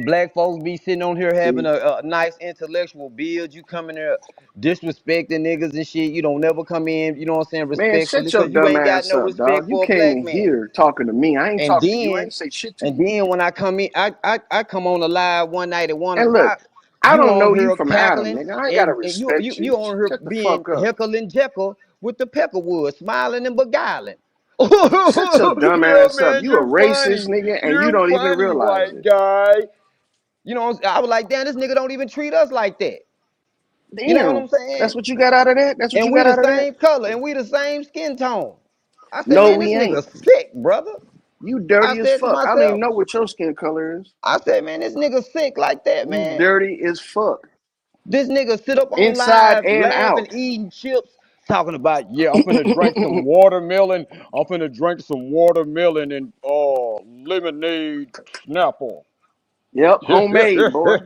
Black folks be sitting on here having See, a nice intellectual build. You come in there disrespecting niggas and shit. You don't never come in, you know what I'm saying, man, respectfully shut your because you dumb ain't got ass no up, dog. respect You for a came black in man. here talking to me. I ain't And talking to you. I then ain't say shit to and you. then when I come in, I come on the live one night at one And look, o'clock. I You don't on know you here from Adam, cackling nigga. I ain't gotta and you respect you you. you on here Shut the being fuck up. heckle and jekyll with the peckerwood, smiling and beguiling. Shut your dumb Yeah, ass up. man, You a you're racist, funny. nigga, and you You're don't even funny, realize white it. guy. You know, I was like, damn, this nigga don't even treat us like that. You know what Damn. I'm saying? That's what you got out of that? That's what And you we got the out of that? same color and we the same skin tone. I said, No, man, this we nigga ain't. sick, brother. You I dirty as said to fuck. I don't even myself, know what your skin color is. I said, man, this nigga sick like that, You man. dirty as fuck. This nigga sit up on Inside live and laughing, out. eating chips, talking about, yeah, I'm finna drink some watermelon. I'm finna drink some watermelon and lemonade snapple. Yep, homemade, boy.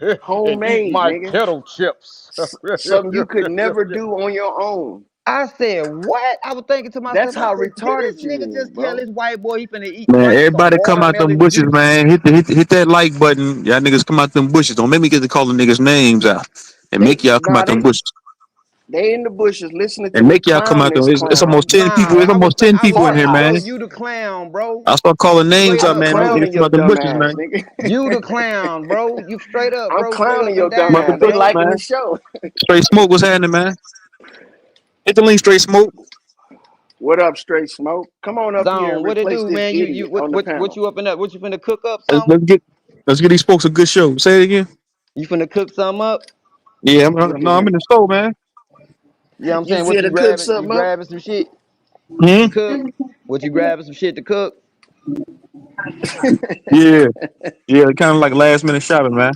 And eat Homemade, my nigga. kettle chips. Something you could never do on your own. I said, what? I was thinking to That's myself, I how said, did this retarded you nigga is, just tell bro. his white boy he finna Man, drink some everybody come out them watermelon bushes, juice? man. Hit that like button. Y'all niggas come out them bushes. Don't make me get to calling niggas names out. And make y'all come out them bushes. They in the bushes listening to And me make y'all come clown out them. this It's almost clown. 10 people. Nah, It's almost 10 I was people in Fart here, thinking, bro, man. house. you the clown, bro. I'll start calling names Straight out, I'm up, man. Make bro. clowning niggas come your out them dumb bushes, ass, man. nigga. You the clown, bro. You straight up, I'm bro. Straight clowning up and your dumb Come out them down, ass. They bushes, bro. liking man. the show. Straight smoke, what's happening, man? Hit the link, straight smoke. What up, Straight Smoke? Come on up here and Zone, what it replace do, this man? idiot on the What panel. you up in that? What you finna cook up Let's, something? let's get let's get these folks a good show. Say it again. You finna cook something up? Yeah, Look at no, I'm him. in the store, man. Yeah, I'm You saying, what feel you to cook grabbing? You something up? grabbing some shit Hmm? to cook? What you grabbing some shit to cook? Yeah, yeah, kind of like last minute shopping, man.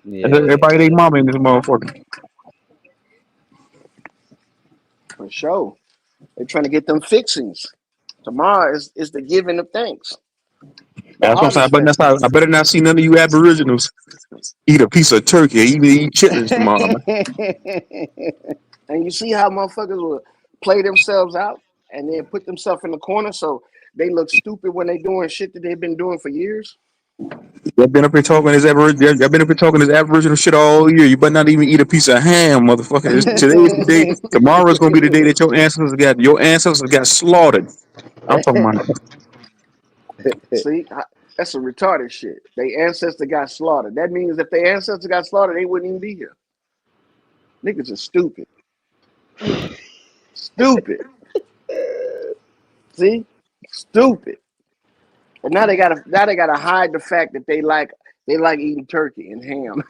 Yeah, Everybody, they mama in this motherfucker. For sure. They're trying to get them fixings. Tomorrow is the giving of thanks, the That's what I'm saying. harvest But that's how, festival. I better not see none of you Aboriginals eat a piece of turkey or even eat chitlins tomorrow, man. And you see how motherfuckers will play themselves out and then put themselves in the corner so they look stupid when they doing shit that they've been doing for years. Y'all been up here talking this Y'all been up here talking this Aboriginal shit all year. You better not even eat a piece of ham, motherfucker. Today's the day. Tomorrow's gonna be the day that your ancestors got slaughtered. I'm talking about. See, that's a retarded shit. Their ancestor got slaughtered. That means if their ancestor got slaughtered, they wouldn't even be here. Niggas are stupid. Stupid. See? Stupid. And now they gotta hide the fact that they like eating turkey and ham.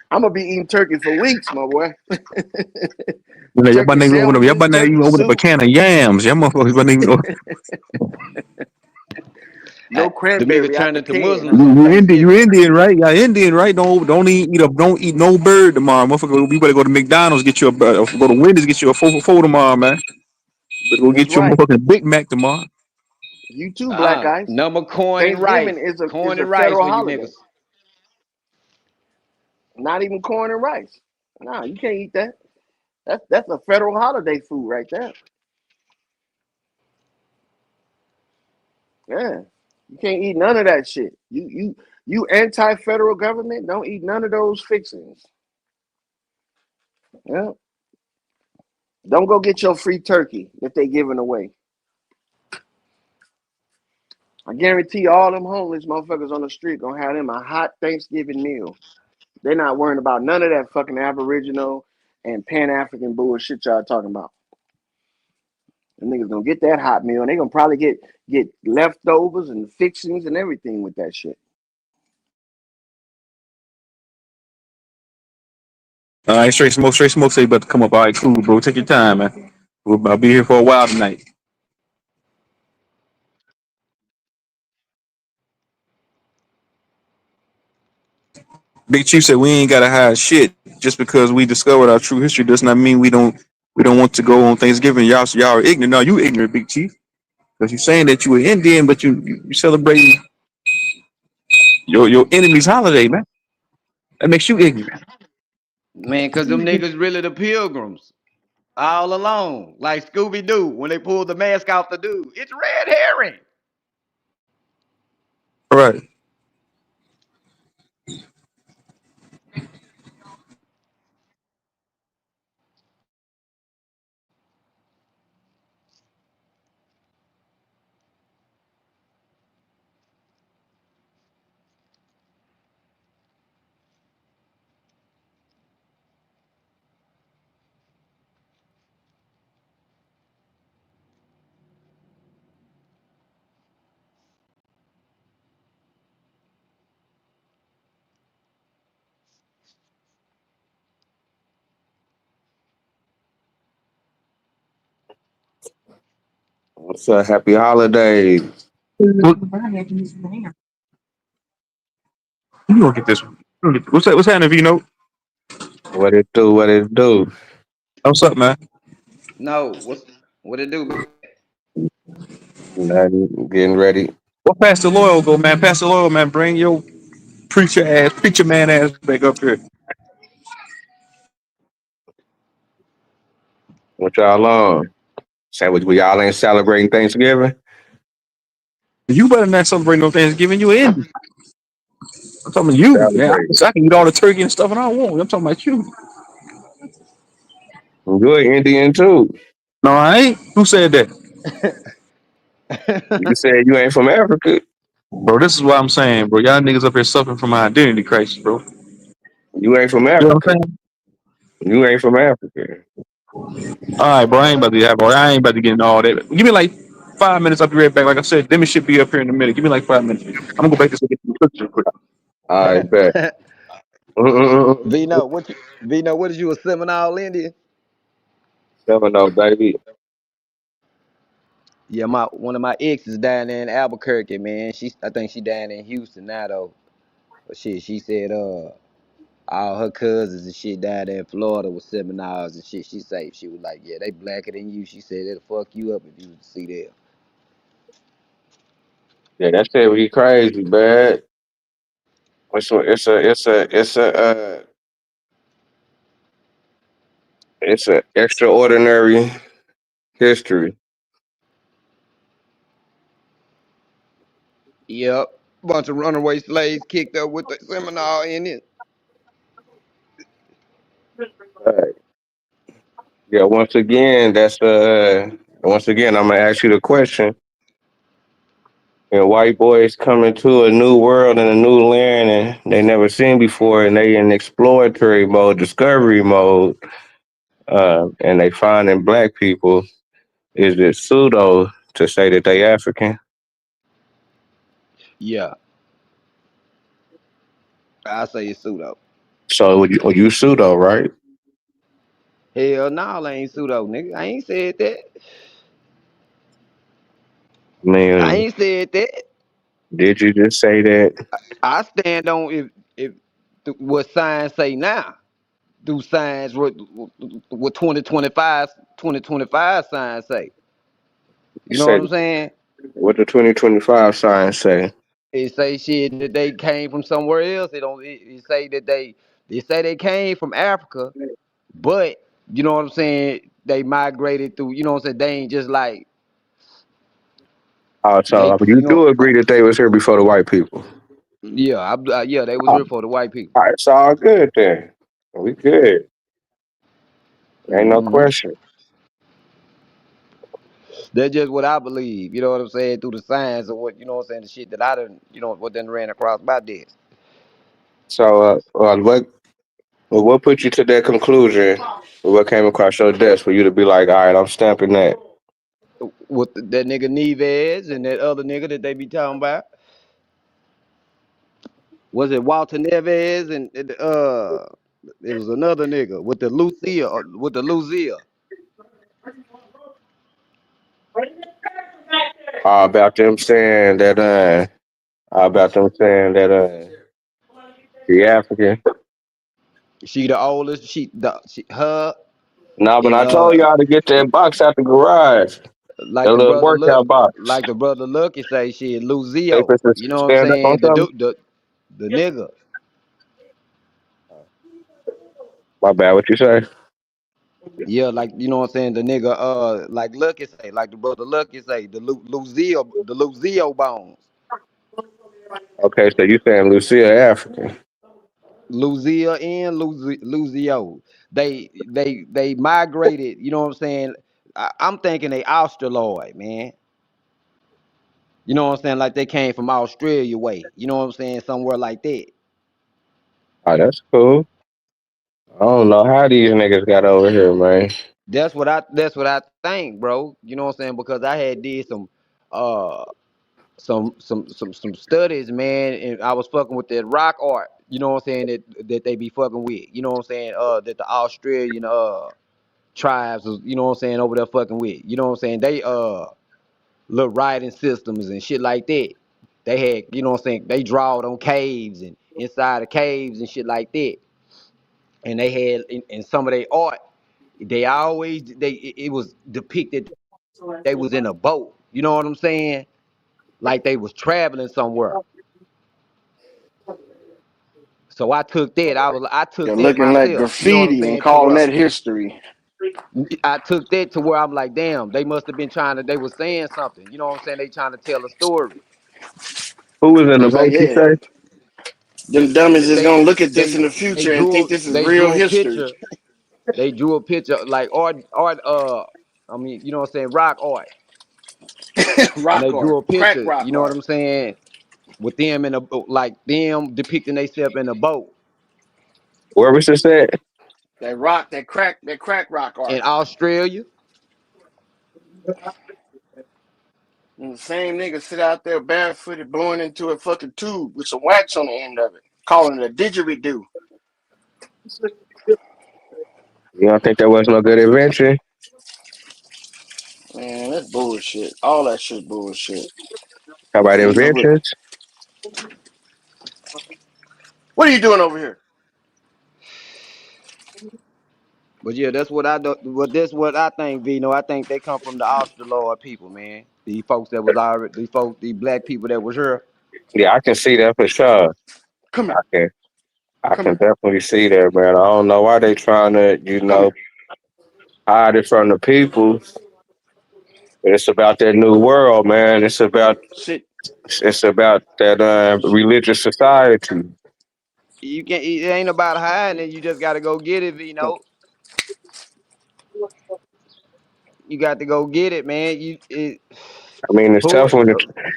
I'm gonna be eating turkey for weeks, my boy. You know, Turkey y'all sandwiches, better not even turkey open up a soup, can of yams. Y'all motherfuckers better even. no the nigga cranberry out turned the into can, Muslims huh? on You Thanksgiving. Indian, right? Y'all Indian, right? Don't eat no bird tomorrow, motherfucker. We better go to McDonald's, get you go to Wendy's, get you a 4 for 4 tomorrow, man. Better go That's get you a right. motherfucking Big Mac tomorrow. You too, black guys. Number corn and rice. Thanksgiving is a Corn is a and rice federal for you holiday. niggas. Not even corn and rice. Nah, you can't eat that. That's a federal holiday food right there. Yeah. You can't eat none of that shit. You anti-federal government, don't eat none of those fixings. Yeah. Don't go get your free turkey that they giving away. I guarantee all them homeless motherfuckers on the street gonna have them a hot Thanksgiving meal. They're not worrying about none of that fucking Aboriginal and Pan-African bullshit y'all talking about. The niggas gonna get that hot meal and they gonna probably get leftovers and fixings and everything with that shit. All right, straight smoke. Say you about to come up. All right, cool, bro. Take your time, man. I'll be here for a while tonight. Big Chief said we ain't gotta hide shit. Just because we discovered our true history does not mean we don't want to go on Thanksgiving. Y'all are ignorant. No, you ignorant, Big Chief. Because you're saying that you were Indian, but you celebrating your enemy's holiday, man. That makes you ignorant. Man, cause them niggas really the pilgrims. All along. Like Scooby Doo when they pulled the mask off the dude. It's red herring. All right. What's up? Happy holidays. You gonna get this one. What's that? What's happening, Vino? What it do? What it do? What's up, man? No, what it do? Nothing. Getting ready. Well, Pastor Loyal go, man. Pastor Loyal, man. Bring your preacher man ass back up here. What y'all on? Say we y'all ain't celebrating Thanksgiving. You better not celebrate no Thanksgiving. You in? I'm talking about you, man. Celebrating. I can eat all the turkey and stuff, and I won't. I'm talking about you. You're Indian too. No, I ain't. Who said that, You said you ain't from Africa. bro? This is what I'm saying, bro. Y'all niggas up here suffering from my identity crisis, bro. You You ain't from know what Africa. I'm saying? You ain't from Africa. All right, bro. I ain't about to have. I ain't about to get into all that. Give me like 5 minutes. I'll be right back. Like I said, Demi should be up here in a minute. Give me like 5 minutes. I'm gonna go back to get some cookies real quick. I bet. Vino, Vino, what is you, a Seminole Indian? Seminole, baby. Yeah, my one of my exes down there in Albuquerque, man. I think she down in Houston now though. But shit, she said all her cousins and shit down there in Florida was Seminoles and shit. She was like, yeah, they blacker than you. She said it'll fuck you up if you was to see them. Yeah, that shit be crazy, bad. It's a extraordinary history. Yep. Bunch of runaway slaves kicked up with the Seminole in it. Right. Yeah, once again I'm gonna ask you the question. White boys coming to a new world and a new land and they never seen before, and they in exploratory mode, discovery mode, and they finding black people. Is it pseudo to say that they African? Yeah. I say it's pseudo. So would you pseudo, right? Hell no, I ain't pseudo, nigga. I ain't said that. I I mean, ain't said that. did you just say that? I stand on if what science say now. Do science what 2025 science say? You You know what said I'm saying? what the 2025 science say? It say shit that they came from somewhere else. It don't. It say that they say they came from Africa, but you know what I'm saying. They migrated through. You know what I'm saying. They ain't just like Oh, so they. you You know. do agree that they was here before the white people? Yeah, yeah. They was Oh, here for the white people. all right, it's all good then. We good. Ain't no Hmm. question. That's just what I believe. You know what I'm saying through the science of what you know what I'm saying. The shit that I done. You know what done ran across my desk. So, what put you to that conclusion? What came across your desk for you to be like, all right, I'm stamping that? With that nigga Neves and that other nigga that they be talking about. Was it Walter Neves and it was another nigga with the Lucia. About them saying that, the African. She the oldest. Her No, but and I told y'all to get that box out the garage. That like the little brother look workout box. Lucky say shit They Lucio. supposed to You know what I'm stand up on saying? something. The nigga. My bad. What you say? Yeah, like you know what I'm saying. The nigga like Lucky say like the brother Lucky say the Lucio bones. Okay, so you saying Lucia African? Lucia and Luzio. They migrated, you know what I'm saying? I'm thinking they Australoid, man. You know what I'm saying? Like they came from Australia way. You know what I'm saying? Somewhere like that. Oh, that's cool. I don't know how these niggas got over here, man. That's what I think, bro. You know what I'm saying? Because I had did uh some studies, man, and I was fucking with that rock art, you know what I'm saying, that they be fucking with. You know what I'm saying? That the Australian tribes was, you know what I'm saying, over there fucking with. You know what I'm saying? They little writing systems and shit like that. They had, you know what I'm saying, they drawed on caves and inside of caves and shit like that. and they had in some of their art, they always it was depicted they was in a boat. You know what I'm saying? Like they was traveling somewhere. So I took that. I took They're that looking like myself. You know what I'm graffiti and saying? To calling where that history. I took that to where I'm like, damn, they must have been trying to. They was saying something. You know what I'm saying? They trying to tell a story. Who was in the It's like, boat? You yeah, say? them dummies is They gonna look at this they in the they future and think drew this is they real drew a history. picture. They drew a picture like art. I mean, you know what I'm saying? Rock art, and Rock they drew art, a crack picture. You rock know what art. I'm saying? With them in a boat, like them depicting themselves in a boat Where was this at? That rock, that crack rock in art. Australia. And the same nigga sit out there barefooted blowing into a fucking tube with some wax on the end of it, calling it a didgeridoo. You don't think there was no good invention? Man, that's bullshit. All that shit bullshit. How about Even with inventions? what are you doing over here? But yeah, that's what I do. But that's what I think, Vino. I think they come from the Australoid people, man. These folks that was already, these black people that was here. Yeah, I can see that for sure. Come I here. can. I Come can here. definitely see that, man. I don't know why they trying to, Come here. hide it from the people. But it's about that new world, man. Sit. It's about that religious society. You can't. It ain't about hiding it. You just got to go get it, Vino. You got to go get it, man. I mean, it's Who? tough when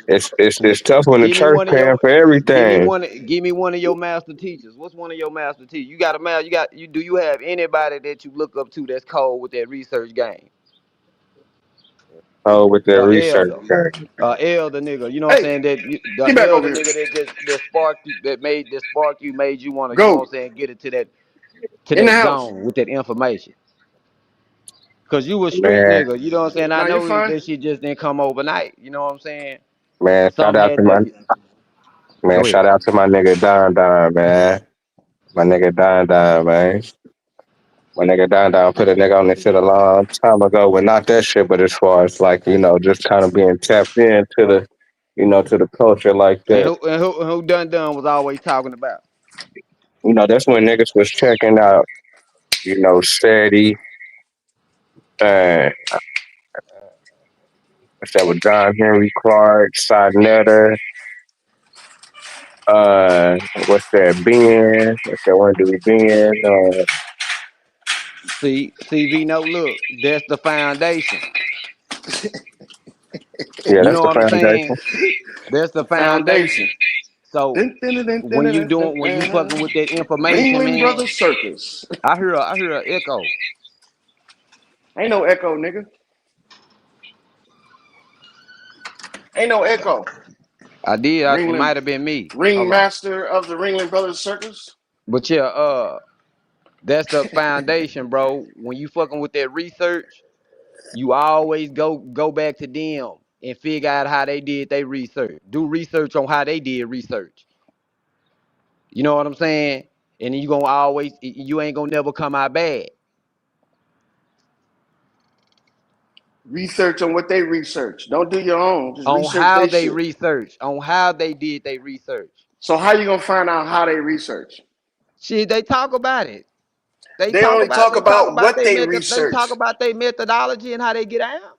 it's tough when the Give me church one of paying your. for Give me everything. one. Give me one of your master teachers. What's one of your master teachers? You got a man. You got you. Do you have anybody that you look up to that's cold with that research game? Oh, with their research. Elder. Elder nigga. You know what I'm Hey, saying? The get back over elder here. nigga that sparked you, that sparked you, made you wanna. You know what Go I'm saying? Get it to in the that house. zone with that information. Cause you a street Man, nigga. You know what I'm saying? I Now you know fine. that shit just didn't come overnight. You know what I'm saying? man, Some had to. Go shout ahead. out to my nigga Don, man. My nigga Don, man. My nigga Don put a nigga on this shit a long time ago. Well, not that shit, but as far as like, just kind of being tapped into to the culture like And that. who done was always talking about. That's when niggas was checking out, Steady, uh, what's that with John Henry Clark, Sonetta, what's that, Ben, what's that one dude, Ben, See, Vino, look, that's the foundation. yeah, You that's know the what I'm saying? foundation. That's the Foundation. foundation. So Dun, dun, dun, dun, dun, when dun, dun, you fucking dun. with that information, Ringling man, Brothers Circus. I hear an echo. Ain't no echo, nigga. Ain't no echo. It Ringling might have been me. Hold on. Ringmaster of the Ringling Brothers Circus. But yeah, that's the foundation, bro. When you fucking with that research, you always go back to them and figure out how they did their research. Do research on how they did research. You know what I'm saying? And you gonna always you ain't gonna never come out bad Research on what they research. Don't do your own. Just on research how they they shit. research, on how they did their research. So how you gonna find out how they research? Shit, they talk about it. They only talk They talk about about what their they method. They talk research. about their methodology and how they get out.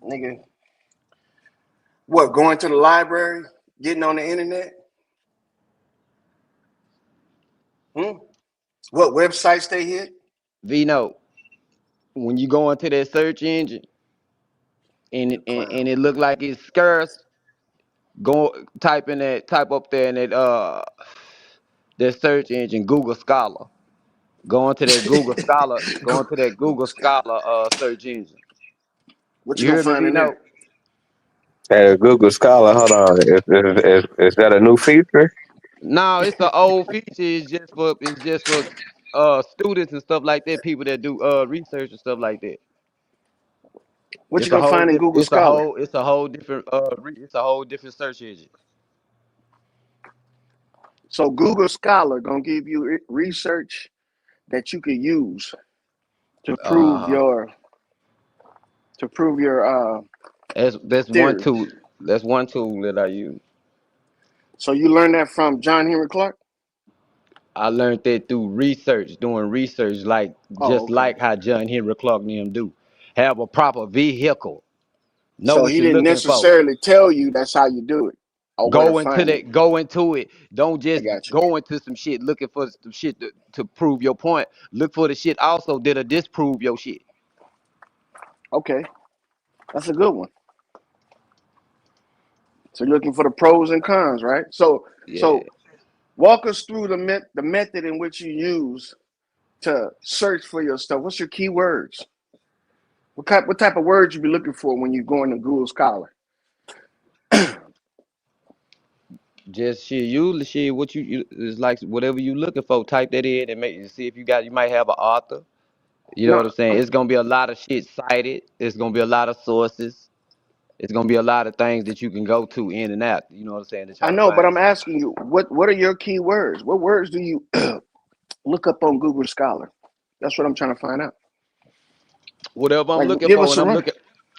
Nigga, what, going to the library? Getting on the internet? Hmm? What websites they hit? Vino, when you go into that search engine Clown. and it look like it's scarce, go type up there in that search engine, Google Scholar. Go into that Google Scholar search engine. What You you gonna hear me, find in Vino? there? Hey, Google Scholar, hold on, is that a new feature? No, it's an old feature. It's just for students and stuff like that, people that do research and stuff like that. What you gonna find in Google Scholar? It's a whole different search engine. So Google Scholar gonna give you research that you could use to prove Uh-huh. your That's one theory. tool. That's one tool that I use. So you learned that from John Henry Clark? I learned that through research, doing research, like Oh, just okay. like how John Henry Clark and them do. Have a proper vehicle. Know So what he you're didn't looking for. necessarily tell you that's how you do it or where to Go into find it. that. Go into it. Don't I just got you. go into some shit looking for some shit to prove your point. Look for the shit also that'll disprove your shit. Okay, that's a good one. So you're looking for the pros and cons, right? So Yeah. so walk us through the method in which you use to search for your stuff. What's your keywords? What type of words you be looking for when you go into Google Scholar? Just shit. You shit. What you it's like whatever you looking for. Type that in and make see if you got. You might have an author. You know No, what I'm saying? It's gonna be a lot of shit cited. It's gonna be a lot of sources. It's gonna be a lot of things that you can go to in and out. You know what I'm saying? To I try to know, but find I'm something. asking you, what are your keywords? What words do you look up on Google Scholar? That's what I'm trying to find out. Whatever I'm Like, looking give for, us and a I'm run. looking,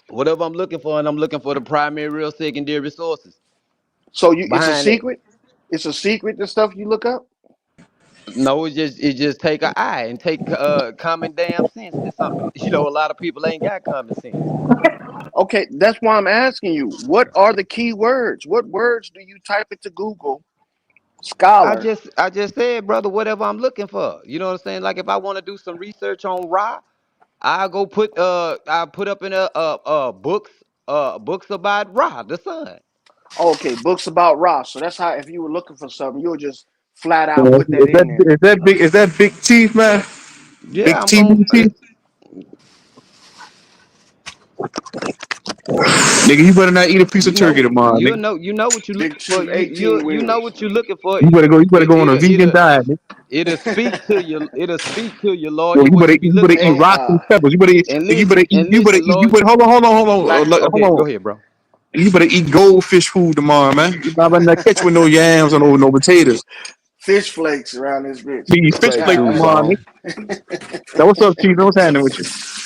whatever I'm looking for, and I'm looking for the primary, real secondary sources So it's a behind it. secret. It's a secret. The stuff you look up. No, it just take an eye and take common damn sense to something. You know, a lot of people ain't got common sense. Okay, that's why I'm asking you. What are the keywords? What words do you type into Google Scholar? I just said, brother, whatever I'm looking for. You know what I'm saying? Like if I want to do some research on Ra, I put up in books about Ra, the sun. Okay, books about Ross. So that's how if you were looking for something, you'll just flat out Is put that in there. that big? Is that Big Chief, man? Yeah, Big I'm gonna. TV Chief? Nigga, you better not eat a piece of You turkey know, tomorrow, nigga. you know what you're Big looking for. Chief 18 You know wheels. what you're looking for. You better go on a vegan diet, nigga. It'll speak to you. It'll speak to you, Yo, lawyer. What you be you better looking eat for. Hey, rocks and peppers. And listen, You lawyer. better like hold Okay, on. go ahead, bro. You better eat goldfish food tomorrow, man. You better not catch with no yams or no potatoes. fish flakes around this bitch. You eat fish Say flakes juice God, tomorrow, nigga. on. Now, what's up, Chief? What's happening with you?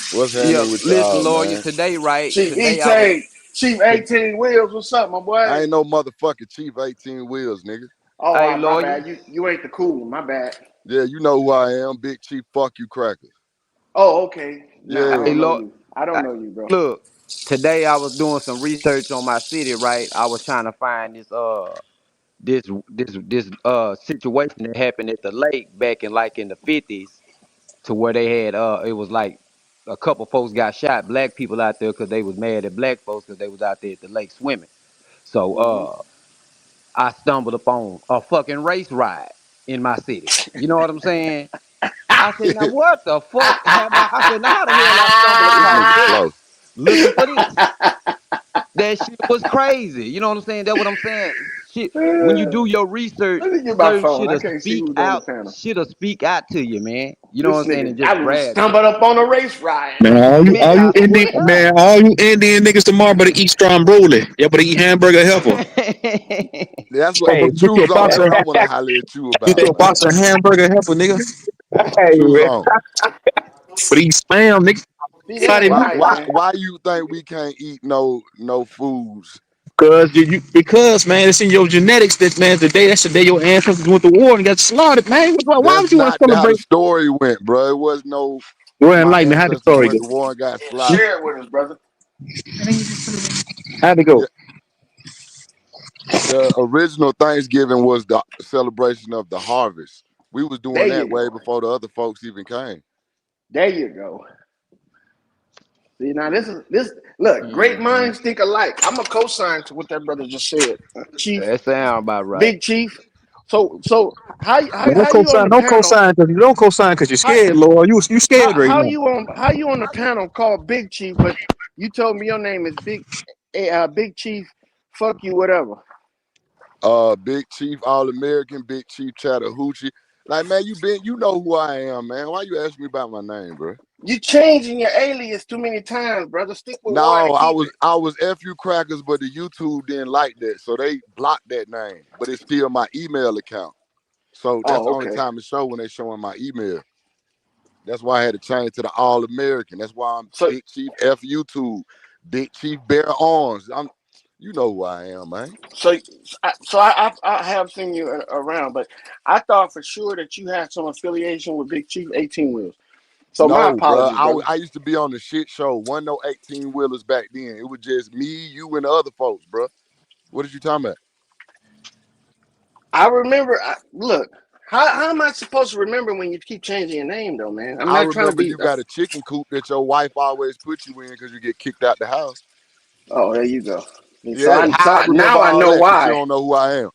What's Yeah, happening with listen, y'all, lawyer. man? Today, right? Chief Today, I was. Chief To, 18 wheels. What's up, my I boy? ain't no motherfucking Chief 18 wheels, nigga. Oh, hey, my lawyer. bad. You ain't the cool one. My bad. Yeah, you know who I am, Big Chief. Fuck you, crackers. Oh, okay. Nah, I Hey, Yeah. don't know Lord. you. I don't know you, bro. Look, today I was doing some research on my city. Right, I was trying to find this situation that happened at the lake back in the 50s to where they had it was like a couple folks got shot, black people out there because they was mad at black folks because they was out there at the lake swimming. So Hmm. I stumbled upon a fucking race ride in my city. You know what I'm saying? I said, now what the fuck have I said, now how the hell I stumble This across nigga this slow. looking for this? That shit was crazy. You know what I'm saying? That's what I'm saying. Shit, when you do your research, Let me get my certain phone. I can't see who's on the panel. shit'll speak out to you, man. You know what This I'm saying? nigga, And I just was grab shit. stumbled up on a race ride. Man, Man, I swear. All you Indian niggas tomorrow better eat stromboli. Y'all better eat hamburger helper. That's what Hey, Choose on. That's what I want to holler at you get about, you a box man. of hamburger helper, nigga. Hey, Choose man. on. But eat spam, nigga. See, that Friday ain't Why night. right, why man. why you think we can't eat no foods? Because man, it's in your genetics that man that's the day your ancestors went to war and got slaughtered, man. Why That's would you want not to how the celebrate? story went, bro. It was no Well, my enlighten me. How'd the ancestors story went go? to war and got slaughtered. Share it with us, brother. How'd it Yeah, go? the original Thanksgiving was the celebration of the harvest. We was There doing you that way go. before the other folks even came. There you go. See, now this. Look, great Mhm. minds think alike. I'm a co-sign to what that brother just said, Chief, That sound about right. Big Chief. So Man, how you on the don't panel? co-sign because you don't co-sign because you're How scared, Lord. You scared right now. how you on the panel called Big Chief, but you told me your name is Big Chief. Fuck you, whatever. Big Chief All American, Big Chief Chattahoochee. Like man, you know who I am, man. Why you ask me about my name, bro? You changing your alias too many times, brother. Stick with one No, and keep it. I was FU Crackers, but the YouTube didn't like that, so they blocked that name. But it's still my email account. So that's the Oh, only okay. time it show when they showing my email. That's why I had to change to the All American. That's why I'm So Big Chief F YouTube, Big Chief Bear Arms. You know who I am, man. so I have seen you around, but I thought for sure that you had some affiliation with Big Chief 18 Wheels. So my No, bro. apologies, brother. I used to be on the shit show. Wasn't no 18 wheelers back then. It was just me, you, and the other folks, bro. What are you talking about? I remember. Look, how am I supposed to remember when you keep changing your name, though, man? I'm I not trying to remember be. you got a chicken coop that your wife always put you in because you get kicked out the house. Oh, there you go. Yeah, how I remember Now I all know that, but you why. don't know who I am.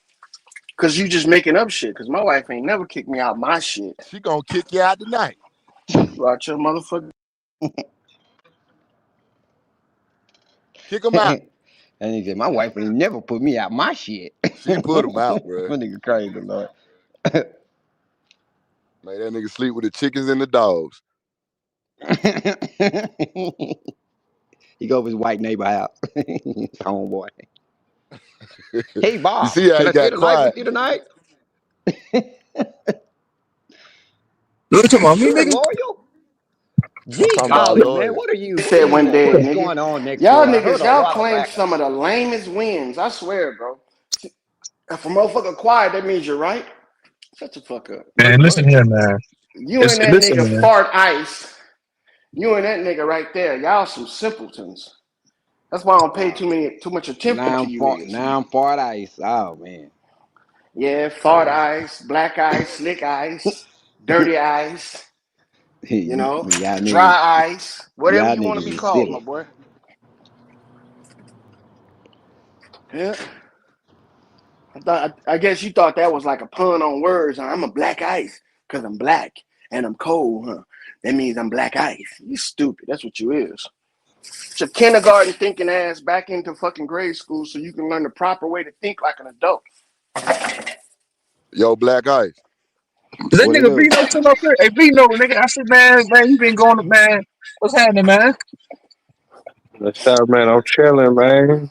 Cause you just making up shit. Cause my wife ain't never kicked me out my shit. She gonna kick you out tonight. Watch your motherfucker. Kick him out. And he said, my wife ain't never put me out my shit. She put him out, bro. My nigga crazy, Lord. Made that nigga sleep with the chickens and the dogs. He go over his white neighbor house. His homeboy. Hey, You Bob, see how can he I stay got the night quiet? with you tonight? You talking about me, Sure, nigga? loyal. I'm Gee, talking about golly, man, lawyer. what are you? He What are said you? one day, What is nigga. going on next Y'all door? I heard niggas, a y'all lot of claim racket. some of the lamest wins. I swear, bro. If a motherfucker quiet, that means you're right. Shut the fuck up. Man, Go listen ahead. here, man. You and that Listen, nigga man. fart ice. You and that nigga right there. Y'all some simpletons. That's why I don't pay too much attention to you niggas. Now I'm far ice. Oh man. Yeah, fart ice, black ice, slick ice, dirty ice, you know, Y'all niggas, dry ice, whatever y'all you want to niggas be is called, my silly. boy. Yeah. I guess you thought that was like a pun on words. Huh? I'm a black ice because I'm black and I'm cold, huh? That means I'm black ice. You stupid. That's what you is. It's your kindergarten thinking ass back into fucking grade school so you can learn the proper way to think like an adult. Yo, Black Ice. Is that What it nigga do? Vino still up there? Hey, Vino, nigga. I said, man, you been going to, man. What's happening, man? What's up, man? I'm chilling, man.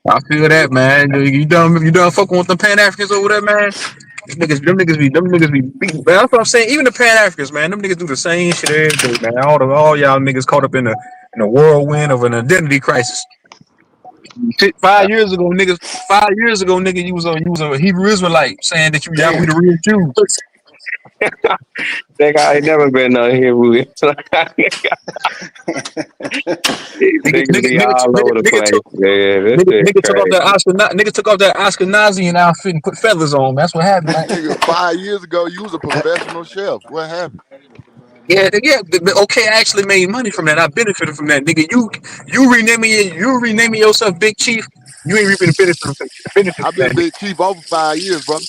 I feel that, man. You done fucking with the Pan Africans over there, man? Them niggas be beating. Man, that's what I'm saying. Even the Pan Africans, man, them niggas do the same shit every day, man. All y'all niggas caught up in the whirlwind of an identity crisis. Shit, 5 years ago, niggas. 5 years ago, nigga, you was a Hebrew Israelite saying that we Damn. the real Jews. That guy ain't never been on here with Nigga, Niggas nigga, be nigga, all nigga, over the nigga place. took Yeah, this shit nigga took off that crazy. Nigga took off that Ashkenazi outfit and put feathers on. That's what happened, man. Nigga, 5 years ago, you was a professional chef. What happened? Yeah, okay, I actually made money from that. I benefited from that, nigga. You renaming yourself Big Chief. You ain't reaping the benefit I've from been that, nigga. Big Chief over 5 years, brother.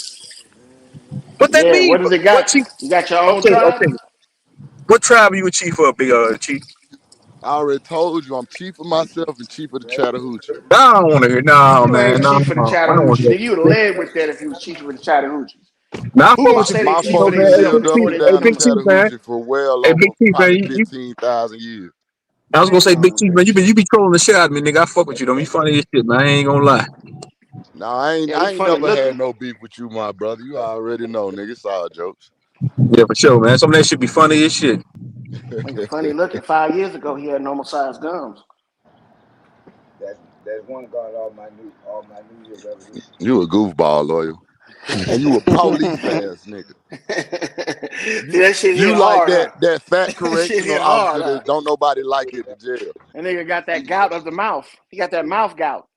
What that Yeah, mean? what does it What got? chief? You got your own Okay, tribe? okay. What tribe are you a chief of, big chief? I already told you I'm chief of myself and chief of the Chattahoochee. No, I don't want to hear. No, You man. ain't No, chief of the I don't want Chattahoochees. to Nigga, you'd have hear. led with that if you was chief of the Chattahoochees. Now I Who fuck would with your say Big they My Chief, chief though, of folks man. done Hey, themselves Big lived up Chief, before and they hey, down become the Big a Chief, chief? man. Chattahoochee for well Hey, over Big Chief, man. probably 15,000 years. I was gonna say Big Chief, Damn, man. Big You Chief. be trolling the shit out of me, nigga. I fuck with you, though. You funny as shit, man. I ain't gonna lie. No, Yeah, he I ain't funny never had looking. no beef with you, my brother. You already know, nigga. It's all jokes. Yeah, for sure, man. Some of that shit be funny as shit. Nigga, funny looking. 5 years ago, he had normal sized gums. That's one God. All my New Year's resolution. You a goofball, loyal. And you a police ass nigga. See, that shit hit You like hard, huh? that fat That shit correctional hit hard, officer huh? that don't nobody like at the jail. That nigga got that gout of the mouth. He got that mouth gout.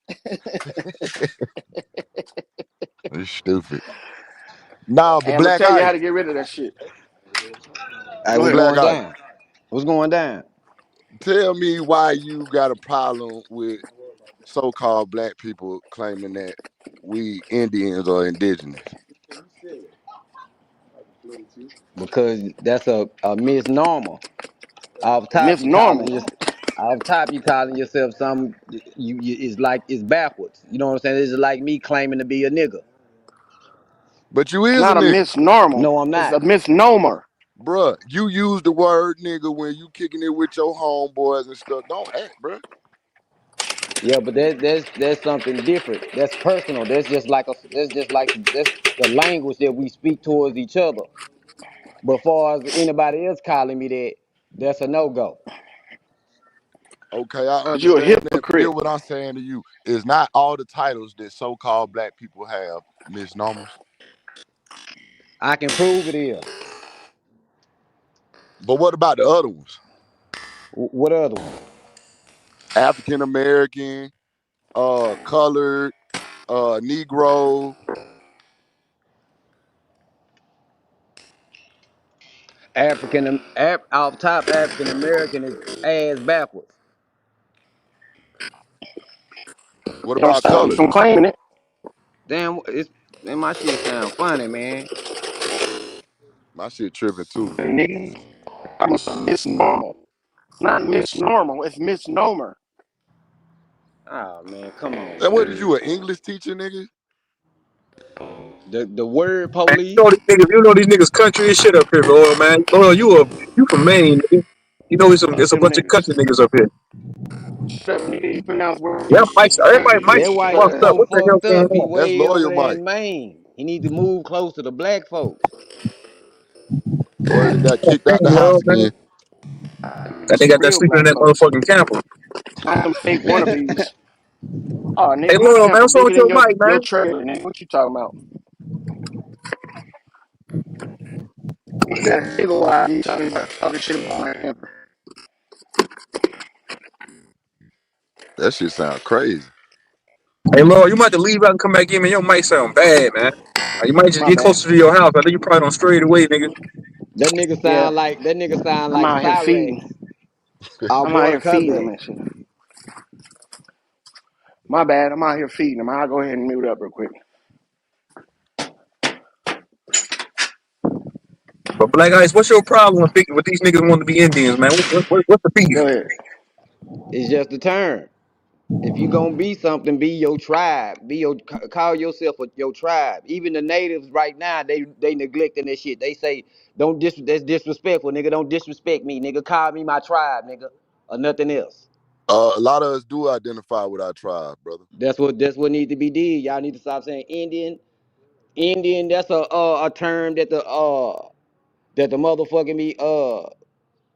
You stupid. Nah, Hey, but I'm gonna Black tell you how to Ice. get rid of that shit. Hey, Go what's ahead. Black going Ice. down? What's going down? Tell me why you got a problem with so-called black people claiming that we Indians or indigenous. Because that's a misnomer. Off top, Miss you calling Normal. your, off top, you calling yourself something. It's like it's backwards. You know what I'm saying? This is like me claiming to be a nigga. But you It's is a not a nigga. misnormal. No, I'm It's not. a misnomer. Bruh, you use the word nigga when you kicking it with your homeboys and stuff. Don't act, bruh. Yeah, but that's something different. That's personal. That's the language that we speak towards each other. But far as anybody else calling me that, That's a no-go. Okay, I Cause you're a understand that, but hypocrite. then what I'm saying to you is not all the titles that so-called black people have misnomers. I can prove it is. But what about the other ones? What other one? African American, colored, Negro. Off top African American is ass backwards. What It don't about stop you colored? from claiming it. Damn, man, my shit sound funny, man. My shit tripping too. Nigga, I'm a misnormal. Not misnormal, it's misnomer. Oh man, come on, And what is man. you, an English teacher, nigga? The word Man, police. you know these niggas country as shit up here, Loyal, man. Loyal, you from Maine, nigga. You know it's Fuck a them bunch of niggas. country niggas up here. Shut nigga, you pronounce Yeah, words. Mike's everybody Mike's That's why he's fucked up. so What the hell fucked going up. He on? That's way over Lawyer there Mike. in Maine. He need to move closer to black folks. Or he got kicked out Dang, the house Loyal, man. again. That they Some got that real sleeping in black that folks. motherfucking camper. Not them fake wannabes. Oh Hey, nigga, my Loyal, man, camper what's wrong bigger with than your your mic, man? your trailer, nigga. What you talking about? That big old eye, you talking shit about my camper. That shit sound crazy. Hey, Loyal, you might have to leave out and come back in, man. Your mic sound bad, man. You might just My get bad. closer to your house. I think you probably don't straight away, nigga. Yeah, That nigga sound I'm like out here feeding. Pyrex. Our I'm out border here feeding them Cutlass. and shit. My bad. I'm out here feeding them. I'll go ahead and mute up real quick. But Black Ice, what's your problem with these niggas wanting to be Indians, man? What's the beef? Go ahead. It's just a term. If you gonna be something, be your tribe. Call yourself your tribe. Even the natives right now, they neglecting that shit. They say that's disrespectful, nigga. Don't disrespect me, nigga. Call me my tribe, nigga, or nothing else. A lot of us do identify with our tribe, brother. That's what need to be did. Y'all need to stop saying Indian. Indian. That's a term that the motherfucking me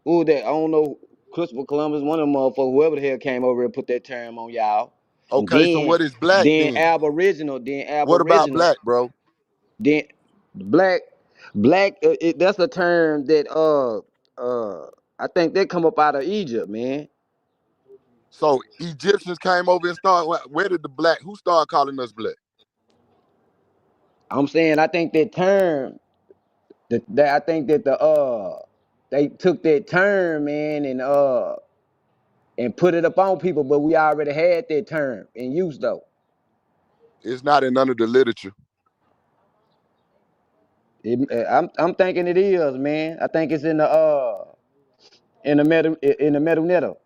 who that I don't know. Christopher Columbus, one of them motherfuckers, whoever the hell came over and put that term on y'all. And Okay, so what is black then then? aboriginal, What about black, bro? then black, black. That's a term that I think they come up out of Egypt, man. So Egyptians came over and started. Where did the black? Who started calling us black? I'm saying I think that term that I think that they took that term, man, and put it up on people, but we already had that term in use though. It's not in none of the literature. I'm thinking it is, man. I think it's in the metal netto.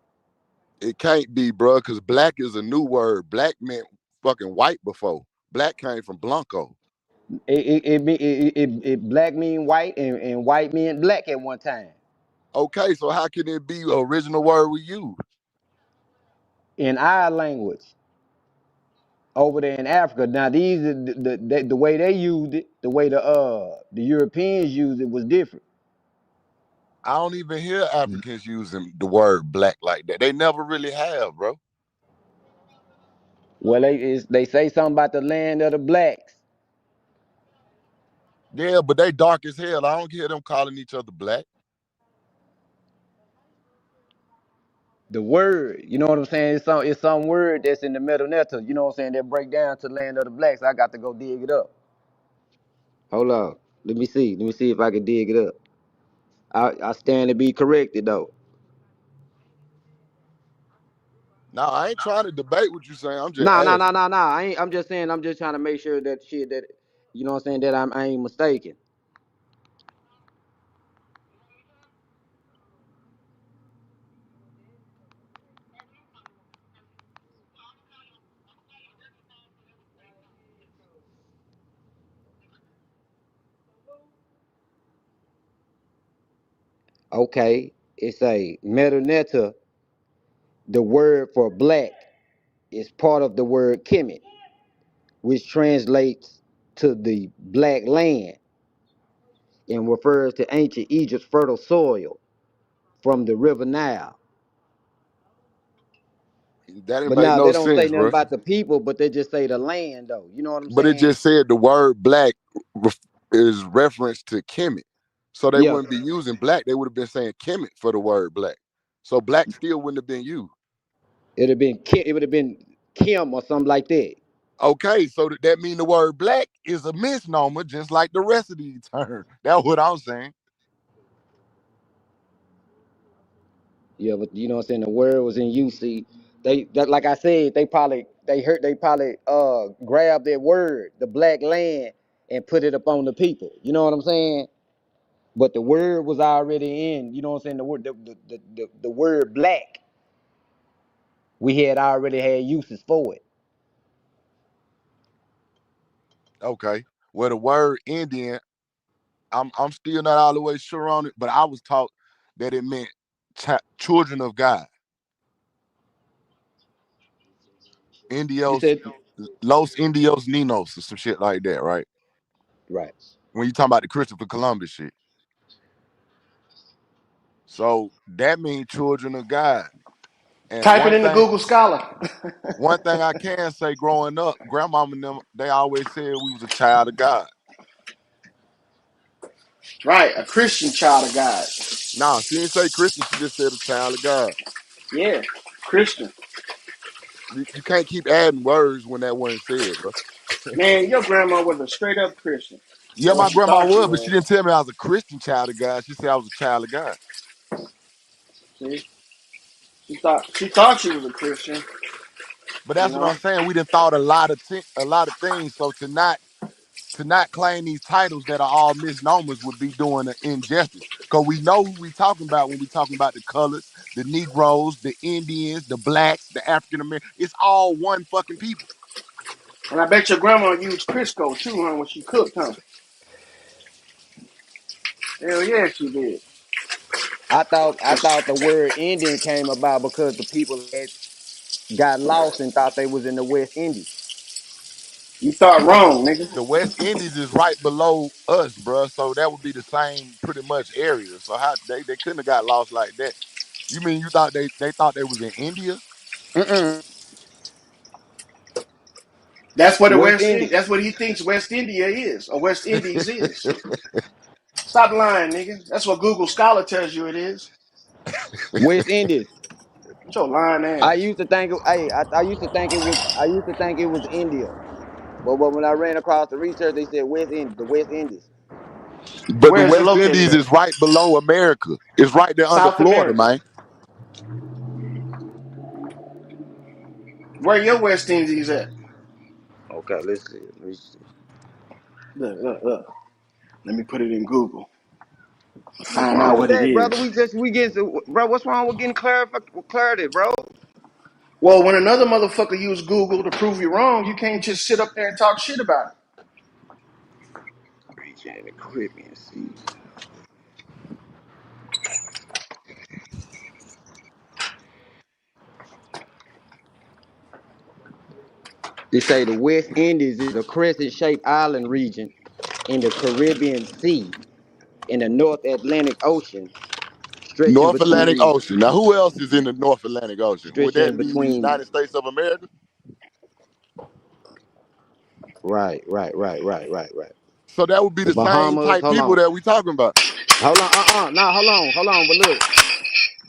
It can't be, bro, because black is a new word. Black meant fucking white before. Black came from Blanco. It black mean white and white mean black at one time Okay, so how can it be the original word we use? in our language over there in Africa. Now these are the way they used it, the way the Europeans used it was different. I don't even hear Africans using the word black like that. They never really have, bro. Well, they say something about the land of the blacks. Yeah, but they dark as hell. I don't hear them calling each other black. The word, you know what I'm saying? It's some word that's in the metal netto. You know what I'm saying? That break down to land of the blacks. I got to go dig it up. Hold on. Let me see. Let me see if I can dig it up. I stand to be corrected though. Now, I ain't trying to debate what you saying. I'm just Nah, nah, asking. nah, nah, nah. I'm just saying. I'm just trying to make sure that shit that you know what I'm saying that I ain't mistaken. Okay, it's a metaneta. The word for black is part of the word Kemet, which translates to the black land and refers to ancient Egypt's fertile soil. from the River Nile. That didn't But make now no they don't say sense, nothing bro. about the people, but they just say the land, though. You know what I'm But it saying? just said the word black is reference to Kemet. So they Yeah, wouldn't be using black. They would have been saying Kemet for the word black. So black still wouldn't have been used. it would have been Kim or something like that. Okay, so that mean the word black is a misnomer, just like the rest of these terms. That's what I'm saying. Yeah, but you know what I'm saying? The word was in use. See, like I said, they probably grabbed that word, the black land, and put it up on the people. You know what I'm saying? But the word was already in, you know what I'm saying? The word black, we had already had uses for it. Okay. Well, the word Indian, I'm still not all the way sure on it, but I was taught that it meant children of God. You Indios, said Los Indios Ninos, or some shit like that, right? right. When you talking about the Christopher Columbus shit. So that means children of God. And Type it into Google Scholar. one thing I can say growing up, grandmama and them, they always said we was a child of God. Right, a Christian child of God. Nah, she didn't say Christian, she just said a child of God. Yeah, Christian. You can't keep adding words when that wasn't said, bro. Man, your grandma was a straight up Christian. Yeah, Or my she grandma thought she was, but she was. didn't tell me I was a Christian child of God. She said I was a child of God. See? She thought she was a Christian, But you that's what know. I'm saying. We done thought a lot of things. So to not claim these titles that are all misnomers would be doing an injustice. Because we know who we talking about when we talking about the colors, the Negroes, the Indians, the blacks, the African Americans. It's all one fucking people. And I bet your grandma used Crisco too, huh, when she cooked, huh? Hell yeah, she did. I thought the word Indian came about because the people had got lost and thought they was in the West Indies. You thought wrong, nigga. The West Indies is right below us, bruh. So that would be the same pretty much area. So how they couldn't have got lost like that. You mean you thought they thought they was in India? Mm-mm. That's what West Indies. That's what he thinks West India is, or West Indies is. Stop lying, nigga. That's what Google Scholar tells you it is. West Indies. It's your lying I ass. used to think I used to think it was India. But when I ran across the research, they said the West Indies. But the Where is it West located Indies at? is right below America. It's right there under South Florida, America. man. Where your West Indies at? Okay, let's see. Look. Let me put it in Google. What's Find wrong out with what it that, brother? is. We getting bro. What's wrong with getting clarity, bro? Well, when another motherfucker use Google to prove you wrong, you can't just sit up there and talk shit about it. Region in the Caribbean Sea. They say the West Indies is a crescent-shaped island region in the Caribbean Sea in the North Atlantic Ocean, stretching North Atlantic between Ocean. Now, who else is in the North Atlantic Ocean? Would that stretching be the between United States of America? right. So that would be The the same Bahamas. type Hold people on, that we talking about. hold on, no, hold on. But look,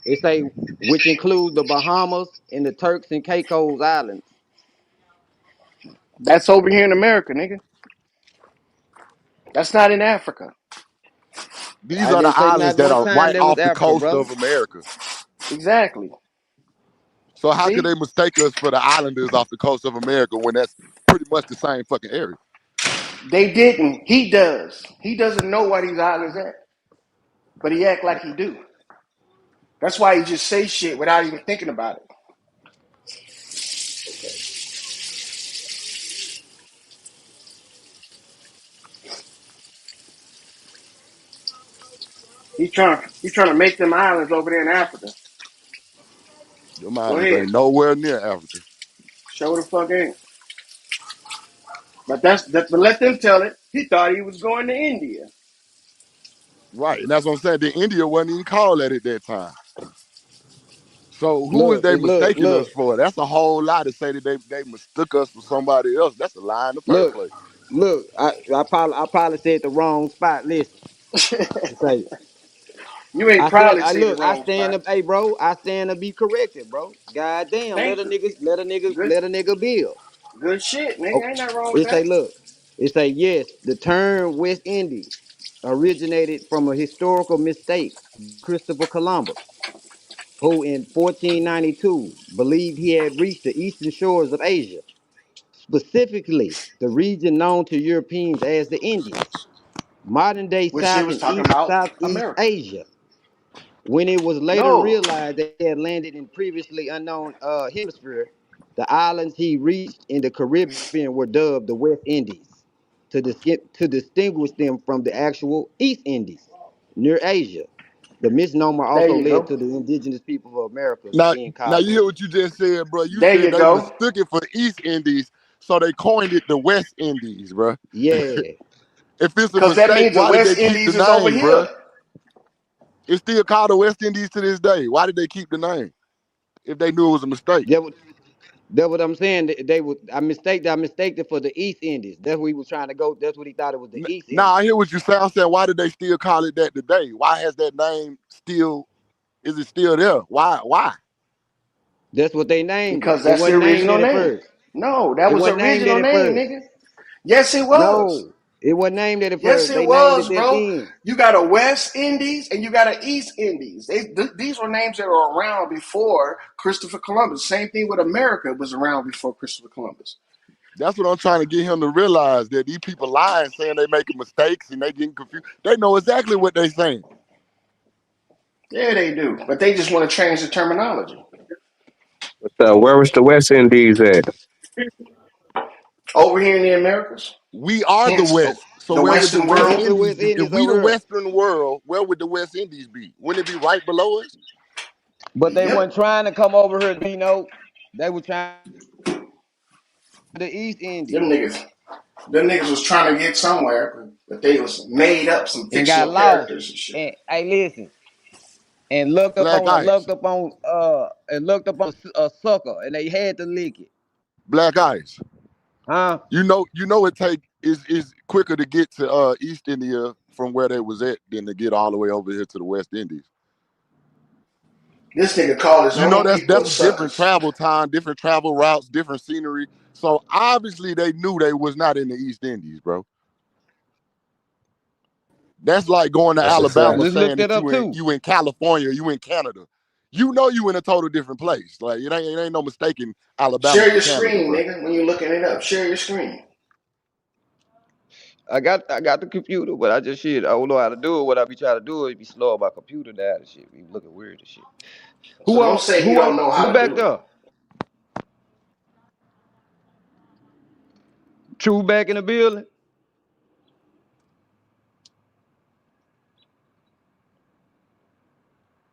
it say which include the Bahamas and the Turks and Caicos Islands. That's over here in America, nigga. That's not in Africa. These I are the didn't say islands not that one are time right that was off the Africa, coast brother. of America. Exactly. So how could See? they mistake us for the islanders off the coast of America when that's pretty much the same fucking area? They didn't. He does. He doesn't know where these islands at, but he act like he do. That's why he just say shit without even thinking about it. He's trying to make them islands over there in Africa. Them Go islands ahead. ain't nowhere near Africa. Show the fuck ain't. But let them tell it. He thought he was going to India. Right, and that's what I'm saying. The India wasn't even called that at that time. So who is Look, they look, mistaking us look, for? That's a whole lot to say that they mistook us for somebody else. That's a lie in the first look, place. look. I probably said the wrong spot. Listen, to say You ain't I said probably I say the look. I wrong stand spot. up. Hey, bro. I stand to be corrected, bro. God damn. Let Thank a you. nigga. Let a nigga. Good Let a nigga build. good shit, nigga. Oh, Ain't nothing wrong with it say that. look. It say yes. The term West Indies originated from a historical mistake. Christopher Columbus, who in 1492 believed he had reached the eastern shores of Asia, specifically the region known to Europeans as the Indies, modern day Which they South was and talking East about Southeast America. Asia. When it was later No. realized that he had landed in previously unknown hemisphere, the islands he reached in the Caribbean were dubbed the West Indies to distinguish them from the actual East Indies near Asia. The misnomer There also you led go. to the indigenous people of Americas Now, being now called you the hear what you just said, bro. You There said you they go. mistook it for East Indies, so they coined it the West Indies, bro. yeah. If it's a Because that mistake, means the why did they West keep the Indies is over name, here. bro? It's still called the West Indies to this day. Why did they keep the name if they knew it was a mistake? That's what I'm saying. They would. I mistaked it for the East Indies. That's what he was trying to go. That's what he thought it was, the East Now I Indies. hear what you say. I'm saying, why did they still call it that today? Why has that name still? Is it still there? Why? Why? That's what they named it. Because It that's the wasn't named original that at name. first. No, that It was the wasn't named that original at name, first. nigga. Yes, it was. No, it wasn't named that at Yes, first. it They named it was, that bro. then. You got a West Indies and you got an East Indies. These were names that were around before Christopher Columbus. Same thing with America was around before Christopher Columbus. That's what I'm trying to get him to realize, that these people lying, saying they making mistakes and they getting confused. They know exactly what they saying. Yeah, they do. But they just want to change the terminology. So where was the West Indies at? Over here in the Americas, We are the hence West. So the where would the Western West It's world. the Indies West be? If Indies we the over here. Western world, where would the West Indies be? Wouldn't it be right below us? But they weren't Yep. trying to come over here, no. They were trying to the East Them Indies niggas. Them niggas was trying to get somewhere, but they was made up some and got fictional lost. characters and shit. And hey, listen, and looked up Black on ice. a sucker, and they had to lick it, Black ice. huh? You know it take is quicker to get to East India from where they was at than to get all the way over here to the West Indies. This nigga called his You know own that's people that's different suckers. travel time, different travel routes, different scenery. So obviously they knew they was not in the East Indies, bro. That's like going to That's a Alabama fact. Let's look saying that that up too. you in California, you in Canada. You know you in a total different place. Like it ain't no mistaking Alabama Share for your Canada, screen, bro. nigga, when you're looking it up. Share your screen. I got the computer, but I just shit. I don't know how to do it. What I be trying to do is be slow on my computer now and shit. Be looking weird and shit. So don't say he don't know Who how to back do it. there? True back in the building.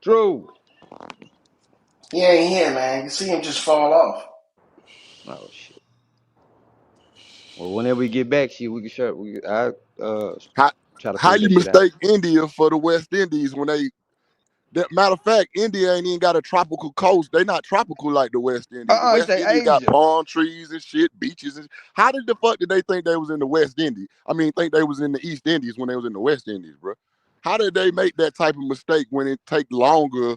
True. He ain't here, man. You see him just fall off. Oh shit. Well, whenever we get back, shit, we can share. I How try to how figure you that shit out. mistake India for the West Indies when they that matter of fact, India ain't even got a tropical coast. They not tropical like the West Indies. The He West say Indies got Asia. palm trees and shit, beaches and how did the fuck did they think they was in the West Indies? I mean, think they was in the East Indies when they was in the West Indies, bro. How did they make that type of mistake when it take longer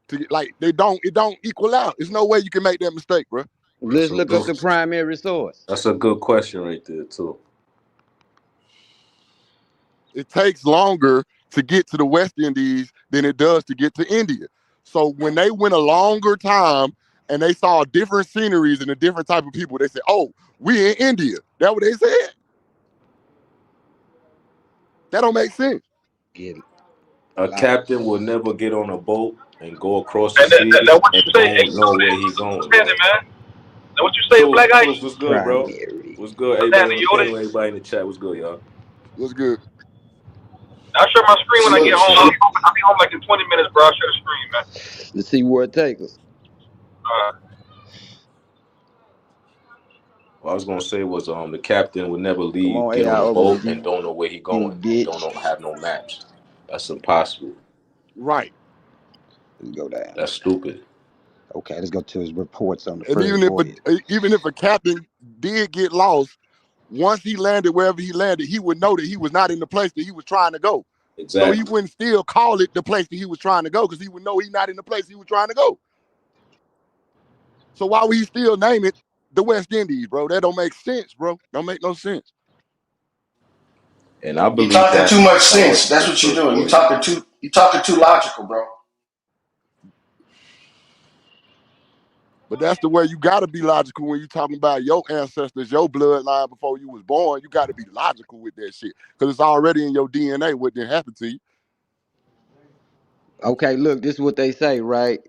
to get like it don't equal out? There's no way you can make that mistake, bro. That's Let's a look up good. the primary source. That's a good question right there too. It takes longer to get to the West Indies than it does to get to India. So when they went a longer time and they saw different sceneries and a different type of people, they said, "Oh, we in India." That what they said. That don't make sense. Get A captain will lost. never get on a boat and go across the And that sea what and you say, don't know where he going, understanding, bro. man. That what you say, Black Truth, Ice? truth, what's good, bro? Primary. What's good? Everybody Understanding, on the Yoda. panel, everybody in the chat, what's good, y'all? What's good? I'll share my screen when I get Salute, home. salute. I'll be home like in 20 minutes, bro. I'll share the screen, man. Let's see where it takes us. Uh, What I was gonna say was the captain would never Come leave, on, get AI on a boat overview. and don't know where he You going and don't bitch. know, have no maps. That's impossible. Right. Let's go down. That's stupid. Okay, let's go to his reports on the And first voyage. even if a captain did get lost, once he landed wherever he landed, he would know that he was not in the place that he was trying to go. So he Exactly. wouldn't still call it the place that he was trying to go because he would know he's not in the place he was trying to go. So why would he still name it the West Indies, bro? That don't make sense, bro. Don't make no sense. And I You believe talking that too much that sense. was That's his what you're first doing. voyage. You talking too logical, bro. But that's the way you got to be logical when you talking about your ancestors, your bloodline before you was born. You got to be logical with that shit because it's already in your DNA what didn't happen to you. Okay, look, this is what they say, right?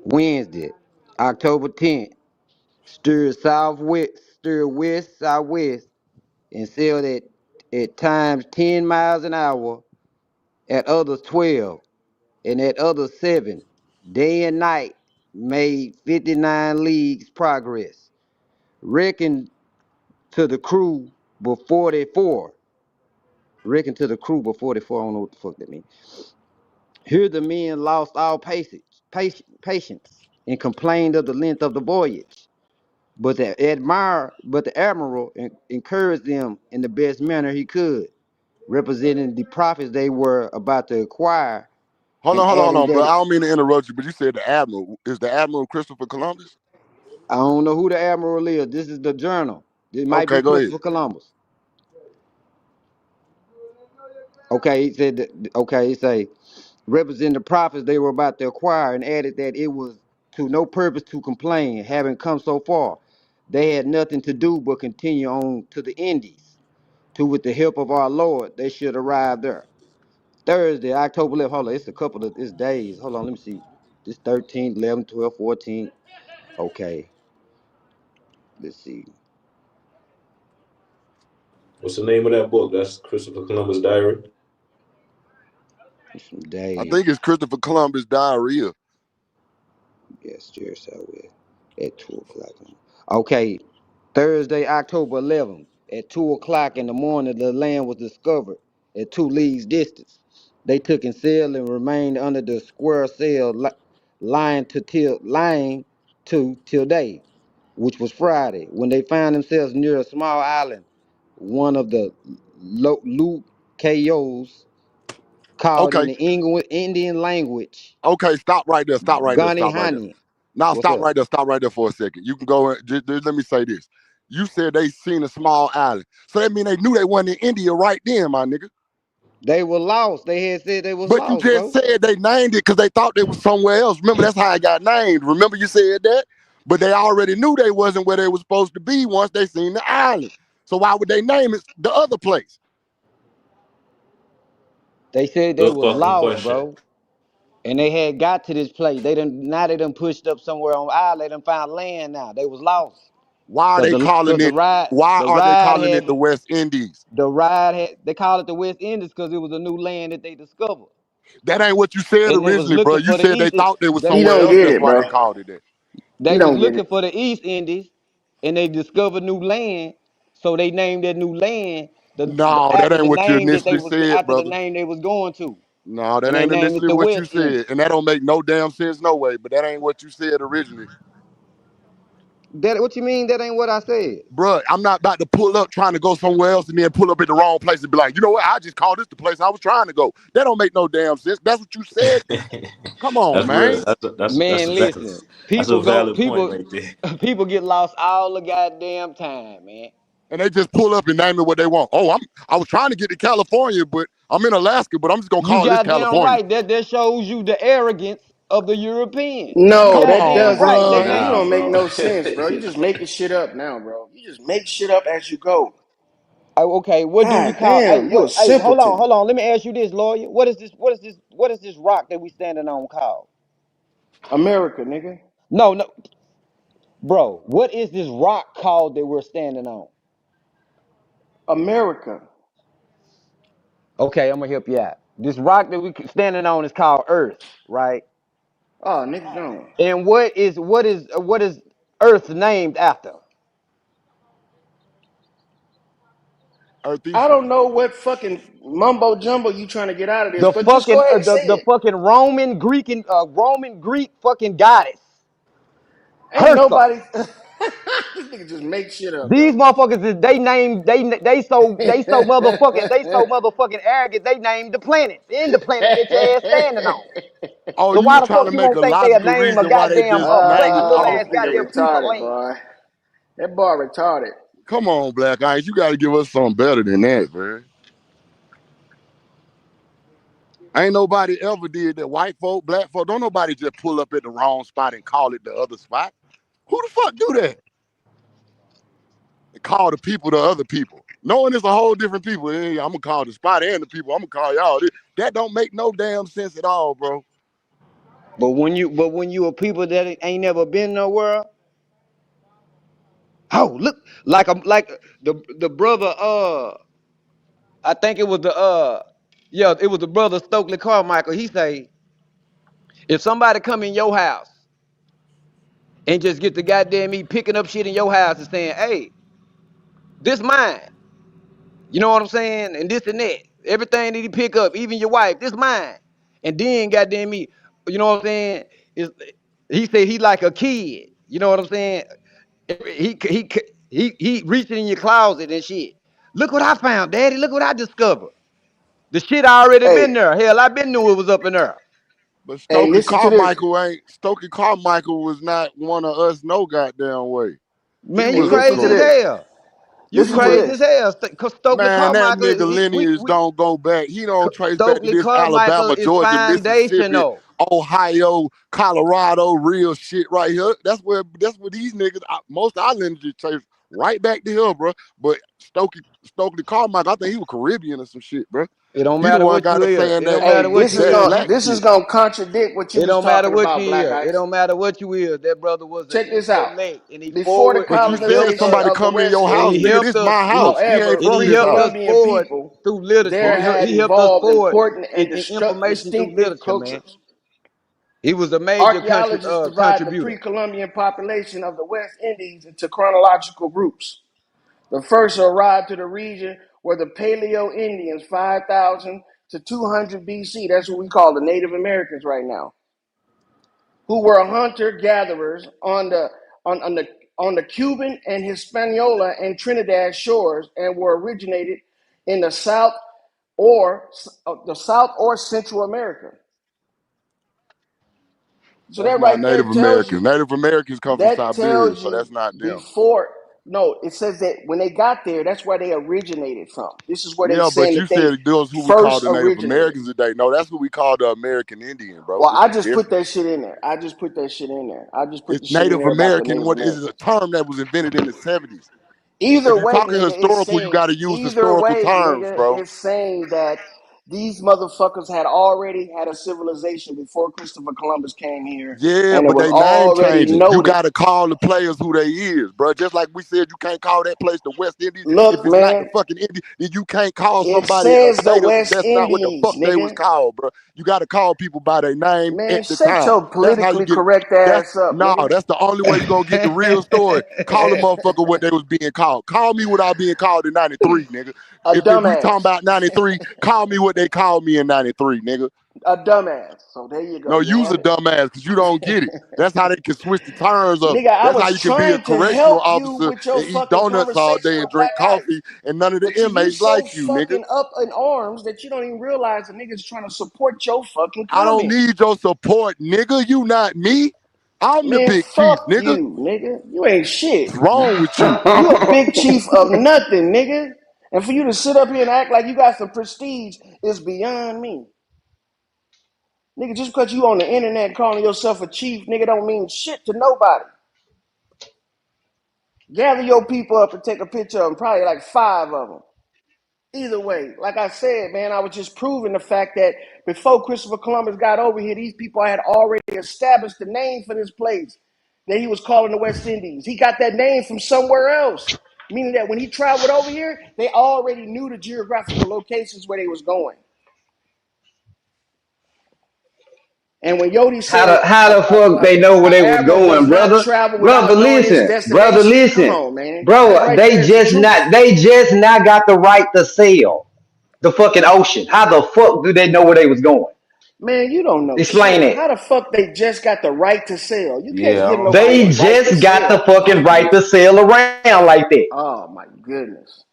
Wednesday, October 10th, steer west, southwest, and sailed at times 10 miles an hour, at others 12, and at others 7. Day and night made 59 leagues progress. Reckoned to the crew but 44. Reckoned to the crew but 44. I don't know what the fuck that means. Here the men lost all patience and complained of the length of the voyage. But the admiral encouraged them in the best manner he could, representing the profits they were about to acquire, and Hold adding on, bro. that I don't mean to interrupt you, but you said the admiral is the admiral Christopher Columbus? I don't know who the admiral is. This is the journal. It might be Okay, go ahead. Christopher Columbus. Okay, he said. Okay, he say representing the profits they were about to acquire, and added that it was to no purpose to complain, having come so far. They had nothing to do but continue on to the Indies, to with the help of our Lord, they should arrive there. Thursday, October 11th. Hold on, it's a couple of it's days. Hold on, let me see. This 13th, 11, 12, 14. Okay, let's see. What's the name of that book? That's Christopher Columbus' Diary. Some I days. think it's Christopher Columbus diarrhea. Yes, steer southwest at 2 o'clock. Okay, Thursday, October 11th, at 2 o'clock in the morning, the land was discovered at 2 leagues distance. They took and sailed and remained under the square sail lying to till day, which was Friday, when they found themselves near a small island, one of the Lucayos, called in Okay, the Indian language okay, stop right there. Stop right there. Gunny Stop right there. Honey. Now What's stop up? right there. Stop right there for a second. You can go. Let me say this. You said they seen a small island, so that mean they knew they wasn't in India right then, my nigga. They were lost. They had said they was But you lost, just bro. said they named it because they thought they was somewhere else. Remember, that's how it got named. Remember, you said that. But they already knew they wasn't where they was supposed to be once they seen the island. So why would they name it the other place? They said they Good was fucking lost, question. bro. And they had got to this place. They done pushed up somewhere on the island. They done found land now. They was lost. Why are Cause they calling it? Why the are they ride calling had it the West Indies? they call it the West Indies because it was a new land that they discovered. That ain't what you said And they was originally, bro. looking You for the said they East. thought they was He somewhere don't else. get That's it, why bro. they called it that. He They was don't get looking it. for the East Indies, and they discovered new land. So they named that new land No, that after ain't the what you name that they initially was said, after the brother. name they was going to. No, that And they ain't named it initially the what you West said. Indies. And that don't make no damn sense, no way. But that ain't what you said originally. That what you mean? That ain't what I said. Bruh, I'm not about to pull up trying to go somewhere else and then pull up at the wrong place and be like, you know what? I just called this the place I was trying to go. That don't make no damn sense. That's what you said. Come on, That's real. man. That's Man, listen. a People go valid point people right there. people get lost all the goddamn time, man. And they just pull up and name it what they want. Oh, I was trying to get to California, but I'm in Alaska, but I'm just gonna You call this goddamn California. right. That shows you the arrogance of the European. You No, Come that on, goddamn right. They doesn't. bruh. You named Nah, don't make bro. no sense, bro. You just making shit up now, bro. You just make shit up as you go. oh, okay, what do we God call damn, you a hey, simpleton. hold on. Let me ask you this, lawyer. What is this rock that we standing on called? America, nigga. No, no, bro. What is this rock called that we're standing on? America. Okay, I'm gonna help you out. This rock that we standing on is called Earth, right? Oh, nigga gone. And what is Earth named after? I Earthesia. don't know what fucking mumbo jumbo you trying to get out of this, The but just fucking go ahead and say the it. fucking Roman Greek fucking goddess. Ain't Hersa. nobody. This nigga just make shit up, These bro. motherfuckers is they named they so motherfucking arrogant they named the planets and the planet that your ass standing on. Oh, So you why were the trying fuck to you make won't a think they'll logical name a reason why they goddamn just named it little off, This ass nigga goddamn nigga. piece of retarded, land? boy. That boy retarded. Come on, Black Ice. You got to give us something better than that, man. Ain't nobody ever did that. White folk, black folk, don't nobody just pull up at the wrong spot and call it the other spot. Who the fuck do that? And call the people the other people. Knowing it's a whole different people. Hey, I'm gonna call the spot and the people. I'm gonna call y'all this. That don't make no damn sense at all, bro. But when you a people that ain't never been nowhere, oh look like the brother I think it was it was the brother Stokely Carmichael. He say if somebody come in your house and just get the goddamn me picking up shit in your house and saying, hey, this mine. You know what I'm saying? And this and that. Everything that he pick up, even your wife, this mine. And then goddamn me, you know what I'm saying? Is he said he like a kid. You know what I'm saying? He he reaching in your closet and shit. Look what I found, Daddy. Look what I discovered. The shit already Hey, been there. Hell, I been knew it was up in there. But hey, listen to this. Stokely Carmichael was not one of us no goddamn way. He Man, Hey, you was a listen to crazy as this. hell. You Listen to crazy as this. hell. Cause Stokely man, that Carmichael, nigga lineage don't go back. He don't trace back to Stokely this Carmichael Alabama, is Georgia, Mississippi, foundational. Ohio, Colorado, real shit right here. That's where these niggas, most of our lineage trace right back to him, bro. But Stokely Carmichael, I think he was Caribbean or some shit, bro. It don't He the matter one what got you us is. saying It that don't matter Hey, what you is. black this is shit. gonna contradict what you It was don't matter talking what you about, Black is. It Ice. don't matter what you is. That brother was an Check this out. intellect, and he Before the forward, But and you he said helped colonization us, somebody of the come in West your and house, he nigga. Indies, helped This us my through, house. He ain't however, and from he this helped house. us pre-Columbian forward people, through literature. there had He helped us evolved forward important and in information through distinctive literature, man. cultures. He was a major Archaeologists divide the contributor. pre-Columbian population of the West Indies into chronological groups. The first arrived to the region were the Paleo Indians, 5,000 to 200 BC. That's what we call the Native Americans right now, who were hunter-gatherers on the Cuban and Hispaniola and Trinidad shores and were originated in or the South or Central America. So That's that not right there Native tells Americans. you Native Americans come from That Siberia, tells so you that's not them. before. No, it says that when they got there, that's where they originated from. This is where they Yeah, but saying you that they said those who we call first the Native originated. Americans today. No, that's who we call the American Indian, bro. Well, It's I a just put difference. that shit in there. I just put that shit in there. I just put It's the shit in Native there about the American. Native What is a Americans. term that was invented in the 70s? Either If you're way, talking nigga, it's historical, you saying got to use either historical way, terms, nigga, bro. it's saying that these motherfuckers had already had a civilization before Christopher Columbus came here, Yeah, and it but was they name already changing. You noted. got to call the players who they is, bro. Just like we said, you can't call that place the West Indies if Look, it's not the man, fucking Indies. Then you can't call it somebody says the native. West That's not what the Indies, fuck they was nigga. called, bro. You got to call people by their name Man, at the shut time. your That's how you politically get. correct That's ass up, no. nigga. That's the only way you're gonna get the real story. Call the motherfucker what they was being called. Call me without being called in '93, nigga. A If we talking dumbass. about '93, call me what they called me in '93, nigga. A dumbass. So there you go. No, You use had a it. dumbass because you don't get it. That's how they can switch the terms of it. Nigga, I That's how was you can be a trying to correctional help you officer with your and eat fucking donuts all conversation day and with Black drink Ice. coffee, and none of the But you inmates so like you, nigga. fucking up in arms that you don't even realize the nigga's trying to support your fucking I don't comment. need your support, nigga. You not me. I'm the Man, big chief, fuck nigga. you, nigga. You ain't shit. What's wrong with you? You a big chief of nothing, nigga. And for you to sit up here and act like you got some prestige is beyond me. Nigga, just because you on the internet calling yourself a chief, nigga, don't mean shit to nobody. Gather your people up and take a picture of them, probably like 5 of them. Either way, like I said, man, I was just proving the fact that before Christopher Columbus got over here, these people had already established the name for this place that he was calling the West Indies. He got that name from somewhere else, meaning that when he traveled over here, they already knew the geographical locations where they was going. And when Yodi said How the fuck they know where a they was Arab does going, not brother? travel Brother, without knowing its listen, brother, destination, come listen, on, man. That bro. right there is the truth. They just not got the right to sail the fucking ocean. How the fuck do they know where they was going? Man, you don't know Explain shit. it. How the fuck they just got the right to sell? You can't Yeah, I give don't nobody They the right to just got the sell. fucking right to sail around like that. Oh my goodness.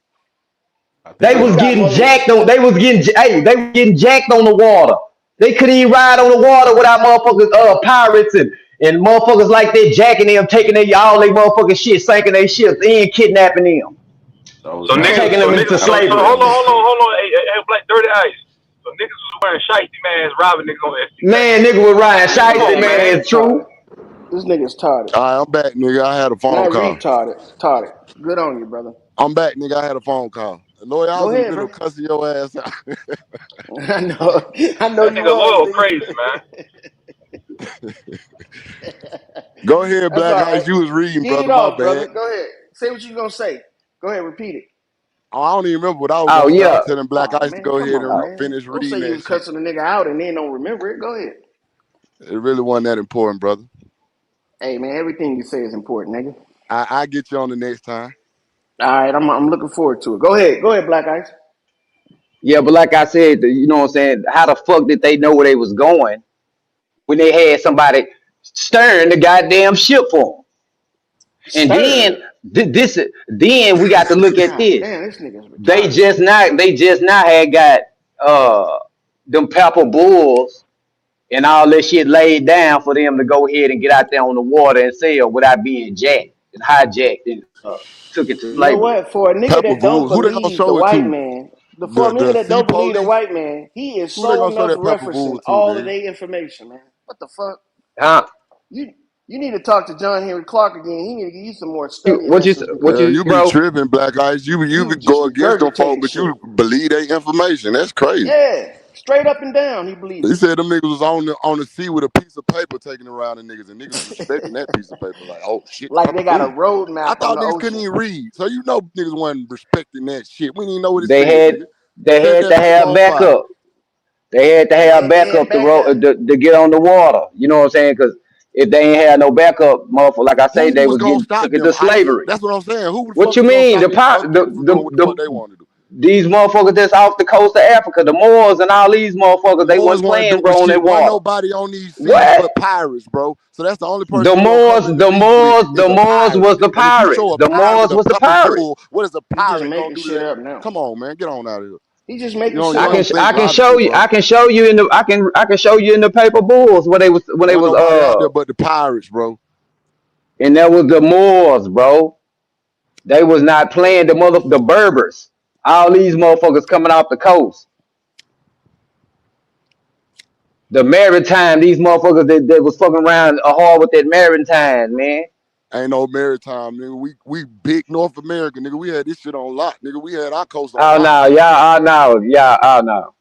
I think They So they you was don't got getting know. mother. jacked on. They was getting. Hey, they was getting jacked on the water. They couldn't even ride on the water without motherfuckers, pirates and motherfuckers like that jacking them, taking their all they motherfucking shit, sinking their ships, and kidnapping them, So So niggas, taking niggas, them so into niggas, so slavery. hold on. Hey, Black Dirty Ice. So niggas was wearing shiesty masks, robbing niggas on STK. Man, nigga was riding Man, come shiesty, on, man. man. It's true. This nigga's retarded. All right, I'm back, nigga. I had a phone Not call. retarded. Retarded. Good on you, brother. I'm back, nigga. I had a phone call. Lord, I Go was in the ahead, middle of bro. cussing your ass out. I know. I know That you nigga was, loyal crazy, man. nigga. Go ahead, That's Black all Ice. right. You was reading, Get brother. it My off, bad. brother. Go ahead. Say what you gonna say. Go ahead, repeat it. Oh, I don't even remember what I was Oh gonna say. I yeah. was telling Black Oh Ice to man, go come ahead on, and Oh, man. finish Don't say reading you that was shit. cussing a nigga out and then don't remember it. Go ahead. It really wasn't that important, brother. Hey man, everything you say is important, nigga. I get you on the next time. All right, I'm looking forward to it. Go ahead, Black Ice. yeah, but like I said, you know what I'm saying? How the fuck did they know where they was going when they had somebody steering the goddamn ship for them? And then Stern. then we got to look at God this. damn, this nigga's They retarded. just not they just not had got uh them pepper bulls and all that shit laid down for them to go ahead and get out there on the water and sail without being jacked and hijacked and took it to You know slavery. what? For a nigga Pepper that don't Rules. Who they gonna believe the show it white to? man, for a nigga The that sea don't believe the police? white man, he is Who they so gonna show enough that Pepper referencing Rules to, all of man? their information, man. What the fuck? Huh? You you need to talk to John Henry Clark again. He need to give you some more study lessons What because you You be bro? tripping, Black Ice. You you could just go against them folk, regurgitating but you shit. believe their information. That's crazy. Yeah, straight up and down, he believed He it. said them niggas was on the sea with a piece of paper taking around the niggas, and niggas was respecting that piece of paper. Like, oh shit, Like they Pepper got a Food. road I map on thought the niggas couldn't ocean. even read, so you know niggas wasn't respecting that shit. We didn't even know what it They said, had nigga. they Set had that to paper have on fire. backup. They had to have They had backup to backup. to get on the water. You know what I'm saying? Because if they ain't had no backup, motherfucker, like I say, Who they was was gonna getting stop took them? into Ice. slavery. That's what I'm saying. Who the What fuck you was gonna mean? stop these other people from doing what the fuck they want to do? These motherfuckers that's off the coast of Africa, the Moors and all these The motherfuckers, they Moors wasn't weren't playing, doing bro, on that shit. Wasn't water. nobody on these seas What? but pirates, bro. So that's the only The person you gonna come Moors, into the beef with Moors, is the a Moors pirate. was the And if you show pirates. a The pirate Moors with a was the pepper pirates. bull, what is a He just pirate gonna making do to shit that? up now. Come on, man, get on out of here. He just You making know shit you I can up. don't think I can logically, show you bro. I can show you in the I can show you in the paper bulls where they Wasn't was nobody out there but the pirates, bro. and that was the Moors, bro. They was not playing the Berbers. All these motherfuckers coming off the coast. The maritime, these motherfuckers that was fucking around hard with that maritime, man. Ain't no maritime, nigga. We big North America, nigga. We had this shit on lock, nigga. We had our coast on Oh lock. no, y'all, oh no, yeah, oh no.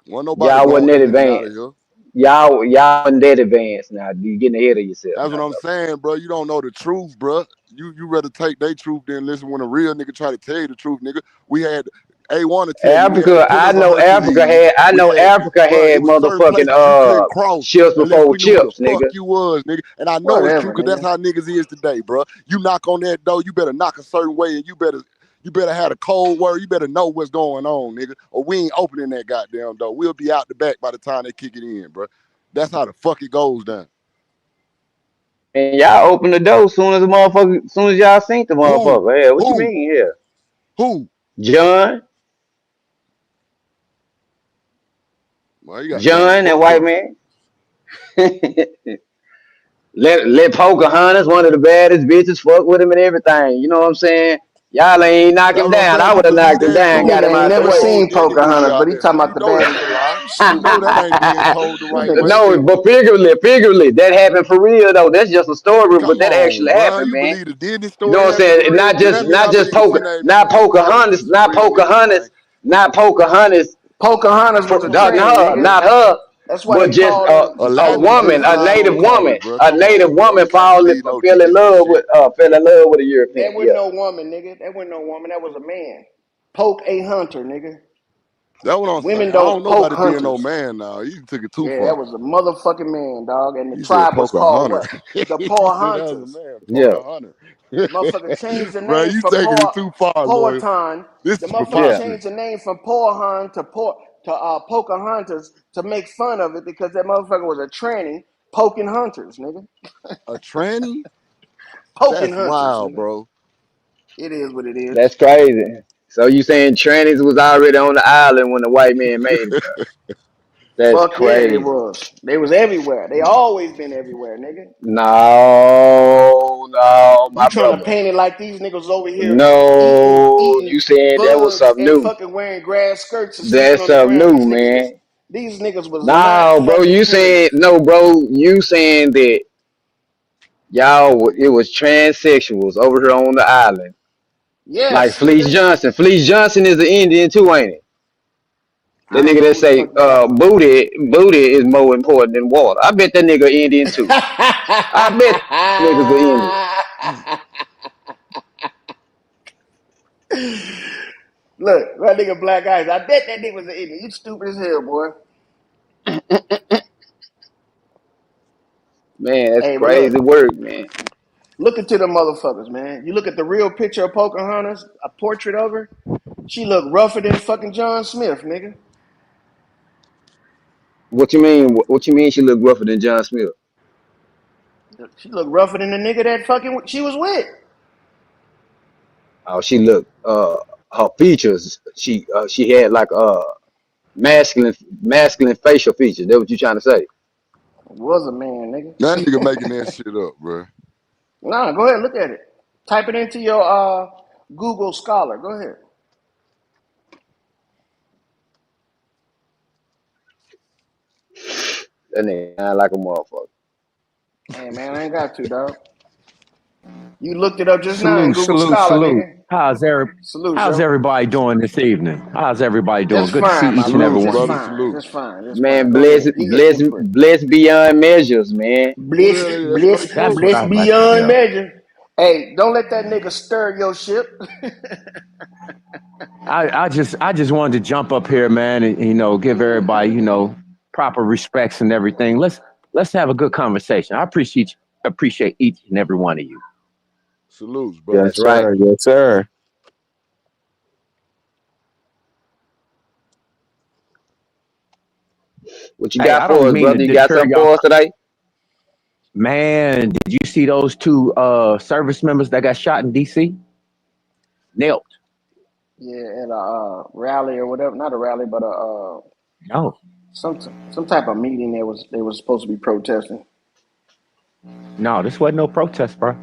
Wasn't nobody Y'all wasn't blowing that them niggas out of advanced. here. Y'all wasn't that advanced now. You getting ahead of yourself That's what now, I'm brother. saying, bro. You don't know the truth, bro. You rather take their truth than listen when a real nigga try to tell you the truth, nigga. We had A1 to tell you we had the Africa, pillars of Hercules. I We know had, Africa bro, it had was certain motherfucking places you couldn't cross chips unless before we knew who the chips, fuck nigga. you was, nigga. And I know it's true Whatever, because that's nigga. how niggas is today, bro. You knock on that door, you better knock a certain way, and you better have a cold word. You better know what's going on, nigga. Or we ain't opening that goddamn door. We'll be out the back by the time they kick it in, bro. That's how the fuck it goes down. And y'all open the door soon as y'all seen the Who? motherfucker. Yeah, what you Who? mean here? Who? John, Well, you got the name John, that fucked white up. man. Let Pocahontas, one of the baddest bitches, fuck with him and everything. You know what I'm saying? Y'all ain't knock That's him what I'm down. saying. I You would have believe knocked him that This down, too. got nigga him ain't out the never They way. seen told that nigga we Pocahontas, out but he there. talking So about you the know that's baddest. a lie. You Stupid. know that ain't being told the This right nigga way. No, stupid. but figuratively, that happened for real though. That's just a story, but Come that on, actually bro. happened, You man. believe the Disney You know story what I'm happened for saying? real? Then that mean I believe Not Pocahontas, some real niggas, man. not Pocahontas, Pocahontas was a not tranny, her, nigga. not her, That's why but they just called her a Aladdin woman, just Pocahontas. lied on colors, bro. Come on, bro. You can't believe no fell in Disney love shit. with a European. That Yeah. wasn't no woman, nigga. That wasn't no woman. That was a man. Poke a hunter, nigga. That's what I'm saying. Women I don't don't know poke about it being no hunters. man now. You took it too Yeah, that far. was a motherfucking man, dog. And the You said tribe was poke a called hunter. what? The You said that was a Pocahontas. man. Poke Yeah. a hunter. Motherfucker changed the Bro, name you from taking it too far, lawyer. Powhatan. This The is motherfucker Yeah. preposterous. changed the name from Powhatan to Pocahontas to make fun of it because that motherfucker was a tranny poking hunters, nigga. A tranny? Poking That's hunters, wild, nigga. bro. It is what it is. That's crazy. So you saying trannies was already on the island when the white man made it there? That's Fuck yeah, they crazy. was. They was everywhere. They always been everywhere, nigga. No, no, You my trying to brother. paint it like these niggas over here No, eating you said that was bugs something and new. fucking wearing grass skirts and sleeping That's on the something ground. new, man. These niggas was not No, bro, fucking you saying primitive. no, bro. You saying that it was transsexuals over here on the island, like Yes, Fleece nigga. Johnson. Fleece Johnson is an Indian too, ain't it? The I don't nigga know that who the say fuck you talking about. booty is more important than water. I bet that nigga Indian too. I bet niggas are Indian. Look, that nigga black eyes. I bet that nigga was an idiot. You stupid as hell, boy. Man, that's Hey, but crazy look, work, man. look into the motherfuckers, man. You look at the real picture of Pocahontas, a portrait of her. She look rougher than fucking John Smith, nigga. What you mean? What you mean? She look rougher than John Smith? She look rougher than the nigga that fucking she was with. Oh, she look. Her features. She had like masculine facial features. That what you trying to say? Was a man, nigga. That nigga making that shit up, bro. Nah, go ahead, look at it. Type it into your Google Scholar. Go ahead. That nigga sound like a motherfucker. Hey man, I ain't got to, dog. You looked it up just now in Salute, Google salute, Scholar, salute. nigga. Salute, How's yo. everybody doing this evening? How's everybody doing? Just Good to see fine, my each and every lord. Salutes, one Just of brother. you. fine. Salutes. Just fine. Just fine. Man, Go ahead. Give your bless, input. bless beyond measures, man. Who the Bliss, hell is that? bliss, Straight That's Coke? what bliss I like to beyond hear. measure. Hey, don't let that nigga stir your ship. I just wanted to jump up here, man, and give everybody, proper respects and everything. Let's have a good conversation. I appreciate each and every one of you. Salutes, brother. That's Yes, right. sir. Yes, sir. What you Hey, got I for don't us, mean to brother? You got deter something y'all. for us today? Man, did you see those two service members that got shot in DC? Nailed. Yeah, at a rally or whatever. Not a rally, but a No, some type of meeting they was supposed to be protesting. no, this wasn't no protest, bro.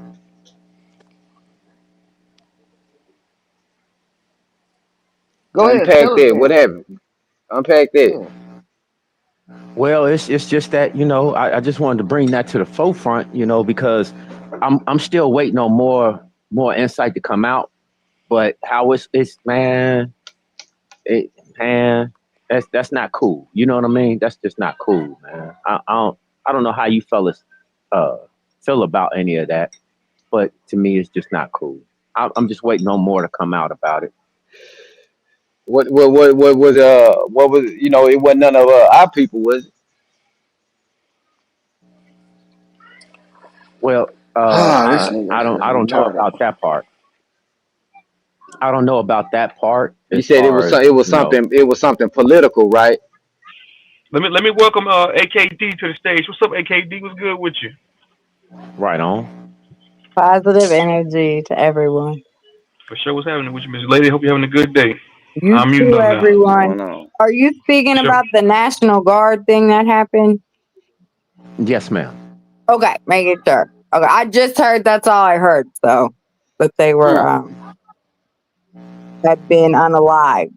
Go ahead, Unpack tell us that. What then. happened? Unpack that. Yeah. Well, it's just that I just wanted to bring that to the forefront, because I'm still waiting on more insight to come out. But how it's man, it man, that's not cool. You know what I mean? That's just not cool, man. I don't know how you fellas uh feel about any of that, but to me, it's just not cool. I'm just waiting on more to come out about it. What was it wasn't none of our people, was it? Well, This I nigga don't is I don't know retarded. about that part. I don't know about that part You as said far as it was something political, right? Let me welcome AKD to the stage. What's up, AKD? What's good with you? right on. Positive energy to everyone. For sure, what's happening with you, Miss Lady? Hope you're having a good day. You I'm muting too, up now. What's everyone. going on? Are you For speaking sure. about the National Guard thing that happened? Yes, ma'am. Okay, make it sure. Okay, I just heard. That's all I heard. So, that they were Hmm. had been unalive.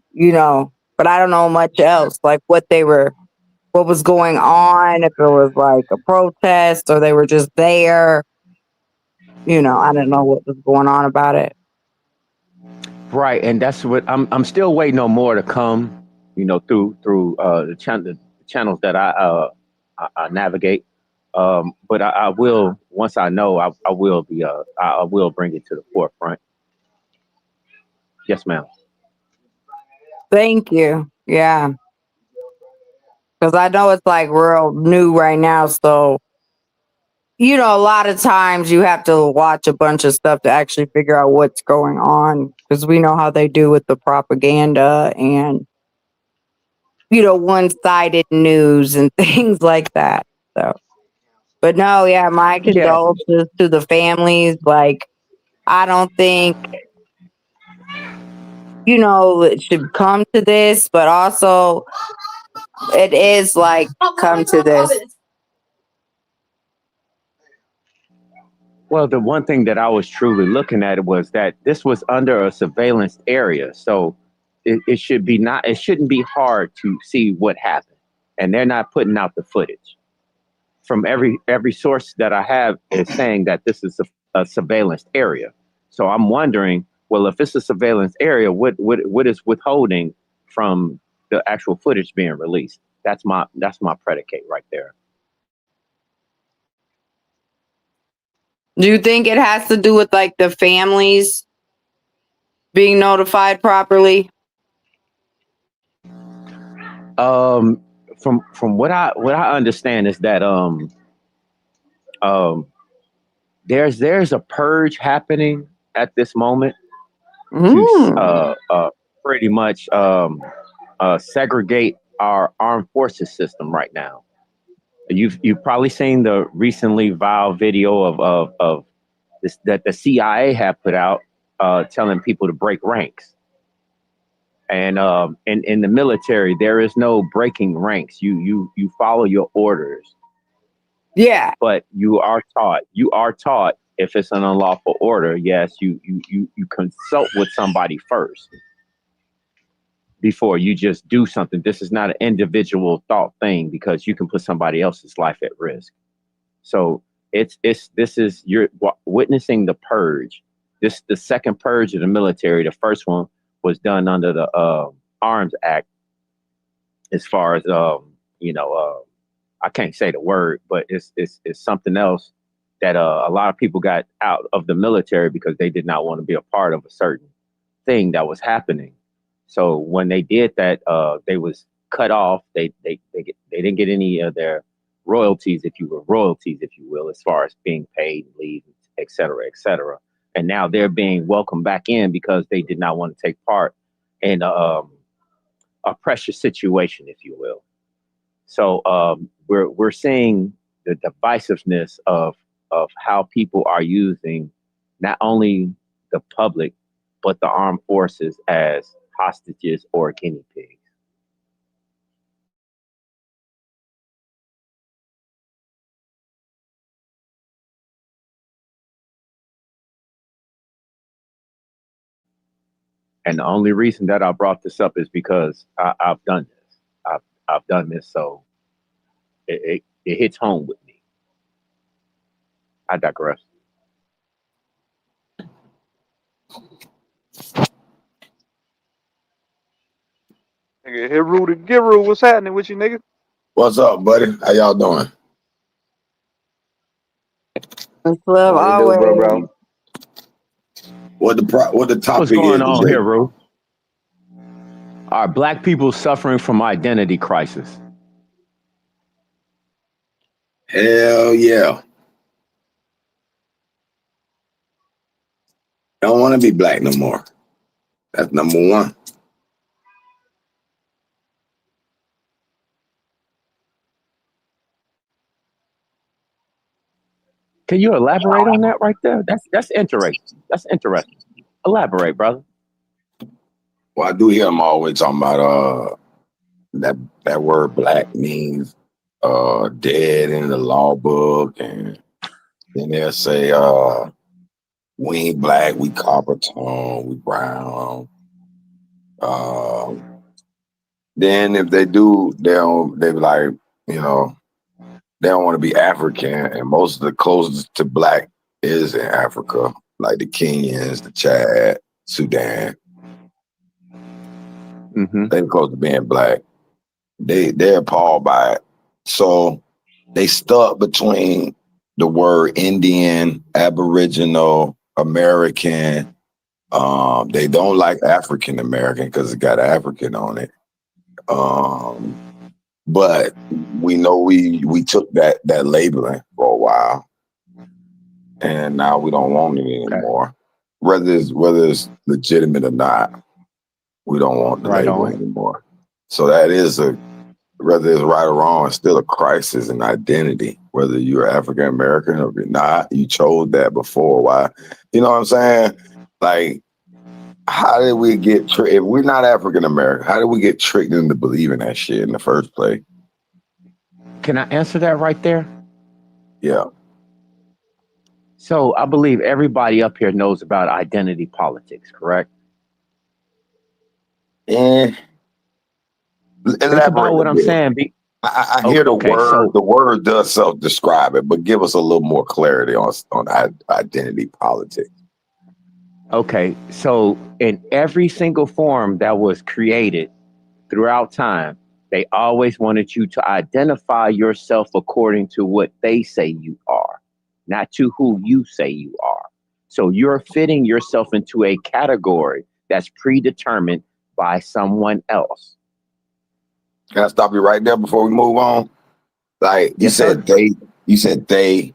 But I don't know much else. Like what was going on. If it was like a protest or they were just there. I don't know what was going on about it. Right, and that's what I'm still waiting on more to come. Through the channels that I navigate. But I will once I know I will be I will bring it to the forefront. Yes, ma'am. Thank you. Yeah, because I know it's like real new right now. So you know, a lot of times you have to watch a bunch of stuff to actually figure out what's going on, because we know how they do with the propaganda and, you know, one-sided news and things like that. So, but no, yeah, my Yeah. condolences to the families. Like, I don't think, you know, it should come to this, but also it is like come to this. Well, the one thing that I was truly looking at was that this was under a surveillance area, so it should be not. It shouldn't be hard to see what happened, and they're not putting out the footage. From every source that I have is saying that this is a surveillance area. So I'm wondering, well, if it's a surveillance area, what is withholding from the actual footage being released? That's my predicate right there. Do you think it has to do with like the families being notified properly? From what I understand is that um there's a purge happening at this moment to pretty much segregate our armed forces system right now. You've probably seen the recently viral video of this that the CIA have put out, telling people to break ranks. And in the military, there is no breaking ranks. You follow your orders. Yeah. But you are taught if it's an unlawful order, yes, you consult with somebody first before you just do something. This is not an individual thought thing, because you can put somebody else's life at risk. So you're witnessing the purge. This the second purge of the military. The first one was done under the Arms Act. As far as I can't say the word, but it's something else that a lot of people got out of the military because they did not want to be a part of a certain thing that was happening. So when they did that, they was cut off. They didn't get any of their royalties, if you will, as far as being paid, leave, et cetera, et cetera. And now they're being welcomed back in because they did not want to take part in a pressure situation, if you will. So we're seeing the divisiveness of how people are using not only the public but the armed forces as hostages or guinea pigs. And the only reason that I brought this up is because I've done this. I've done this, so it hits home with me. I digress. Nigga, hit Rudy Giru, what's happening with you, nigga? What's up, buddy? How y'all doing? Love What it do, bro, always. bro? What the What's topic going is on today? here, Ru? Are black people suffering from identity crisis? Hell yeah. Don't want to be black no more. That's number one. Can you elaborate on that right there? That's interesting. That's interesting. Elaborate, brother. Well, I do hear them always talking about that word black means dead in the law book, and then they'll say we ain't black, we copper tone, we brown. Then if they do, they be like, you know, they don't want to be African, and most of the closest to black is in Africa, like the Kenyans, the Chad, Sudan. Mm-hmm. They close to being black. They're appalled by it. So they stuck between the word Indian, Aboriginal, American. They don't like African American because it got African on it. But we know we took that labeling for a while. and now we don't want it Okay. anymore. Whether it's legitimate or not, we don't want the Right label on. anymore. So that is whether it's right or wrong, it's still a crisis in identity. Whether you're African American or you're not, you chose that before. Why? You know what I'm saying? Like, how did we get tricked? If we're not African American, how did we get tricked into believing that shit in the first place? Can I answer that right there? Yeah. So I believe everybody up here knows about identity politics, correct? And Think about elaborate a what I'm bit. saying. I hear the Okay, word. so The word does self-describe it, but give us a little more clarity on identity politics. okay, so in every single form that was created throughout time, they always wanted you to identify yourself according to what they say you are, not to who you say you are. So you're fitting yourself into a category that's predetermined by someone else. Can I stop you right there before we move on? Like Yes, sir. you said they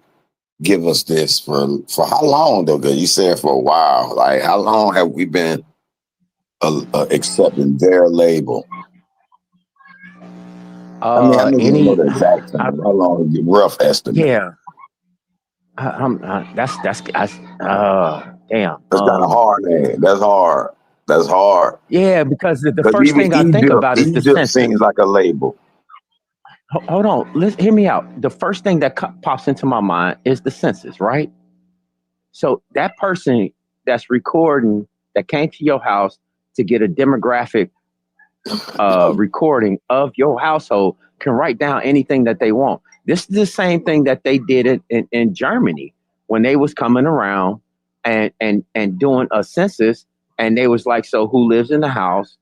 give us this for how long though? Because you said for a while. Like how long have we been accepting their label? I mean, I know you don't know Any, the exact I, time. How long is your rough estimate? yeah, damn. That's kind of hard, man. That's hard. That's hard. Yeah, because the Because first even thing I think about is the Egypt census. seems like a label. Hold on, hear me out. The first thing that pops into my mind is the census, right? So that person that's recording that came to your house to get a demographic recording of your household can write down anything that they want. This is the same thing that they did in Germany when they was coming around and doing a census, and they was like, so who lives in the house,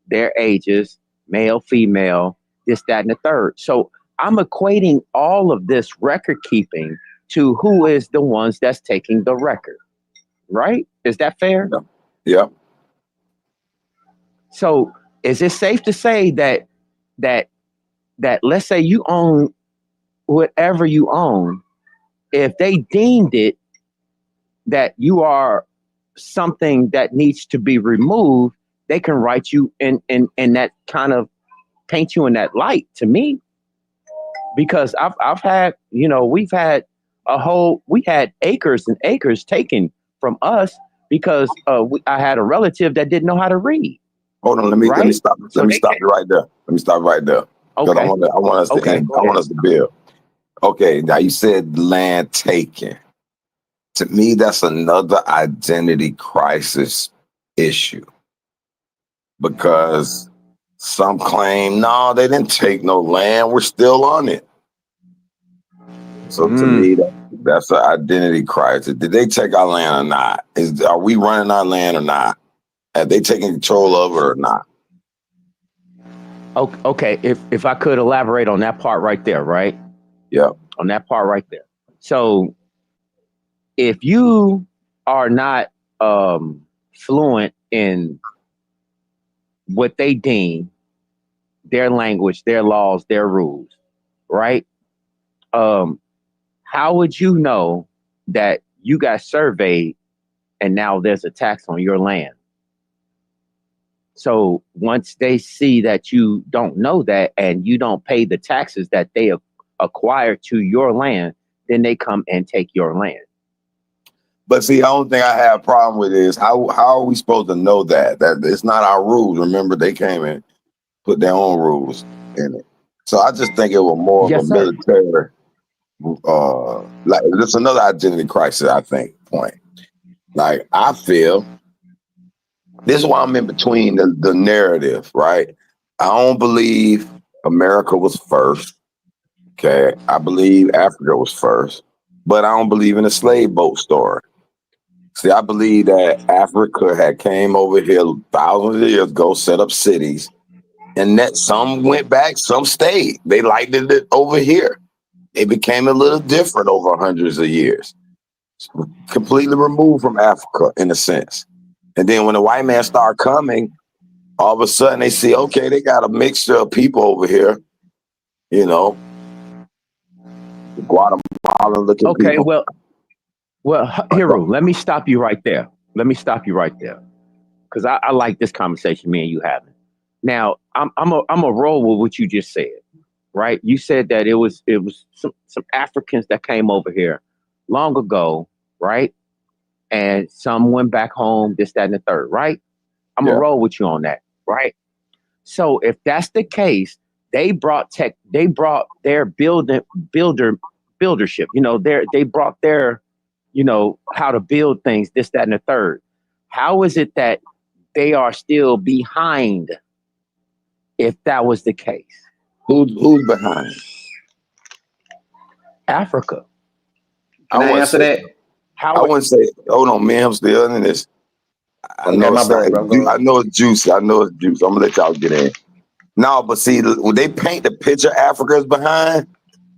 their ages, male, female, this, that, and the third. So I'm equating all of this record keeping to who is the ones that's taking the record, right? Is that fair? Yeah. Yeah. So is it safe to say that let's say you own whatever you own, if they deemed it that you are something that needs to be removed, they can write you in that kind of paint you in that light to me. Because I've had, we had acres and acres taken from us because I had a relative that didn't know how to read. Hold on, let me Right? stop. So Let me they stop can. you right there. Let me stop right there. Because Okay. I want us to Okay. end. Go I ahead. want us to build. Okay, now you said land taken. To me, that's another identity crisis issue because some claim, no, they didn't take no land. We're still on it. So to me, that's an identity crisis. Did they take our land or not? Are we running our land or not? Have they taken control of it or not? Okay. If I could elaborate on that part right there, right? Yeah. On that part right there. So if you are not fluent in what they deem their language, their laws, their rules, right? How would you know that you got surveyed and now there's a tax on your land? So once they see that you don't know that and you don't pay the taxes that they acquire to your land, then they come and take your land. But see, the only thing I have a problem with is how are we supposed to know that it's not our rules? Remember, they came and put their own rules in it. So I just think it was more of a Yes, sir. military, like it's another identity crisis. I think point. Like I feel this is why I'm in between the narrative, right? I don't believe America was first. Okay, I believe Africa was first, but I don't believe in the slave boat story. See, I believe that Africa had came over here thousands of years ago, set up cities, and that some went back, some stayed. They liked it over here. It became a little different over hundreds of years, completely removed from Africa in a sense. And then when the white man started coming, all of a sudden they see, okay, they got a mixture of people over here, you know, Guatemalan looking Okay, people. well, Well, I Hero, don't- let me stop you right there. Let me stop you right there, because I like this conversation me and you having. Now, I'm a roll with what you just said, right? You said that it was some Africans that came over here long ago, right? And some went back home, this, that, and the third, right? I'm gonna Yeah, roll with you on that, right? So if that's the case, they brought their buildership, they brought their, how to build things, this, that, and the third. How is it that they are still behind if that was the case? who's behind? Africa. I Can I wouldn't answer say. that? I How it wouldn't say. Hold on, man. I'm still in this. I Okay, know my it's bad, bro. Go I ahead. know it's juicy. I know it's juicy. I'm gonna let y'all get in. No, but see, when they paint the picture Africa's behind,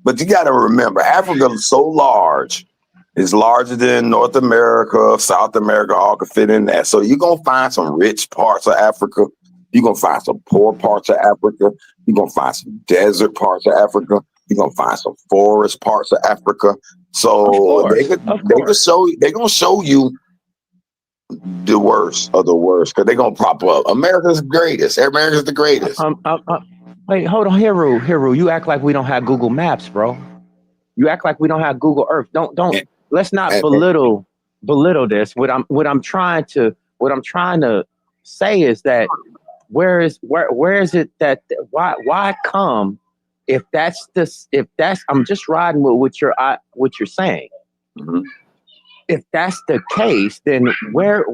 but you got to remember, Africa is so large. It's larger than North America, South America, all can fit in that. So you're gonna find some rich parts of Africa. You're gonna find some poor parts of Africa. You're gonna find some desert parts of Africa. You're gonna find some forest parts of Africa. Of So course, of they could course. show you, they're gonna show you the worst of the worst because they're gonna pop up. America's greatest. America's the greatest. Um, um, um, Wait, hold on, Hero. You act like we don't have Google Maps, bro. You act like we don't have Google Earth. Don't. And, Let's not and, belittle this. What I'm trying to say is that where is it that why come if that's this if that's I'm just riding with what you're saying. mhm. If that's the case, then where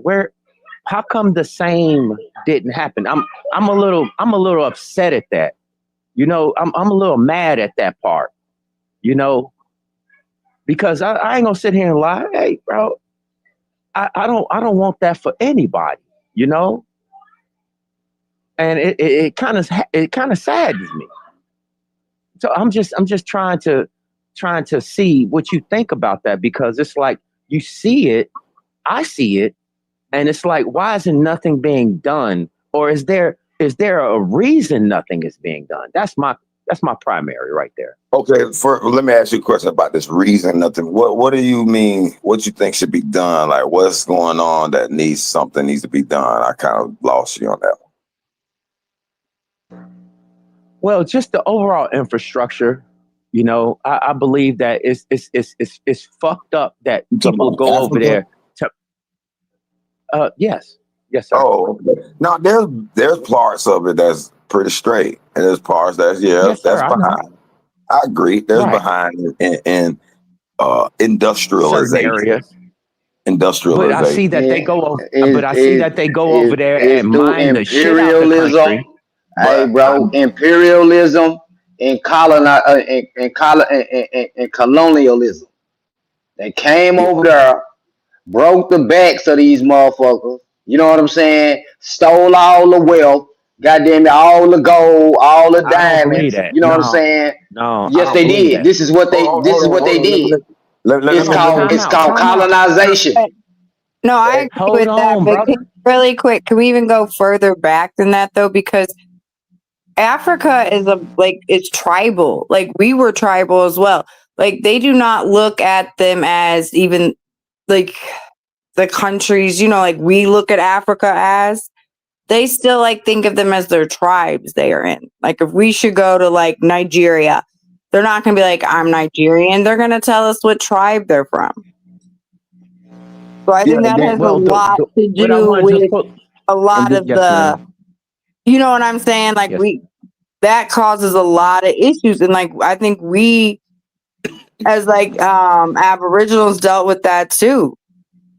how come the same didn't happen? I'm a little upset at that. I'm a little mad at that part. You know, because I ain't gonna sit here and lie. Hey, bro, I don't want that for anybody. You know, and it kind of saddens me. So I'm just trying to see what you think about that, because it's like you see it, I see it, and it's like, why isn't nothing being done, or is there a reason nothing is being done? That's my primary right there. Okay, let me ask you a question about this reason. Nothing. What do you mean? What you think should be done? Like, what's going on that needs to be done? I kind of lost you on that. Well, just the overall infrastructure. I believe that it's fucked up that You talking people about go over Africa? there to. Yes, sir. Oh, okay. Now there's parts of it that's pretty straight, and there's parts Yes, sir. that's I know. behind. I agree. There's Right. behind in Certain industrialization. areas. But I see Industrialization. that they It, go over. But it, I see it, that they go over it, there it's and through mine the shit out the imperialism. country. Hey, But bro, imperialism and and colonialism. They came over there, broke the backs of these motherfuckers. You know what I'm saying? Stole all the wealth, goddamn it, all the gold, all the I don't believe diamonds. that. You know what I'm No, saying? no, I Yes, don't they believe did. that. This is what they. This is what hold they on. did. Let It's me Okay, called. let me time It's out. called Time out. colonization. But no, I eh, agree Hold with that. on, But brother. really quick, can we even go further back than that though? Because Africa is it's tribal. Like we were tribal as well. Like they do not look at them as even like the countries, like we look at Africa as. They still think of them as their tribes they are in. Like if we should go to Nigeria, they're not gonna be like, I'm Nigerian. They're gonna tell us what tribe they're from. So I yeah, think that has a Well, lot to what I do wanted to with put. a lot of Yes, the, ma'am. you know what I'm saying? Like Yes. that causes a lot of issues. And I think we as Aboriginals dealt with that too.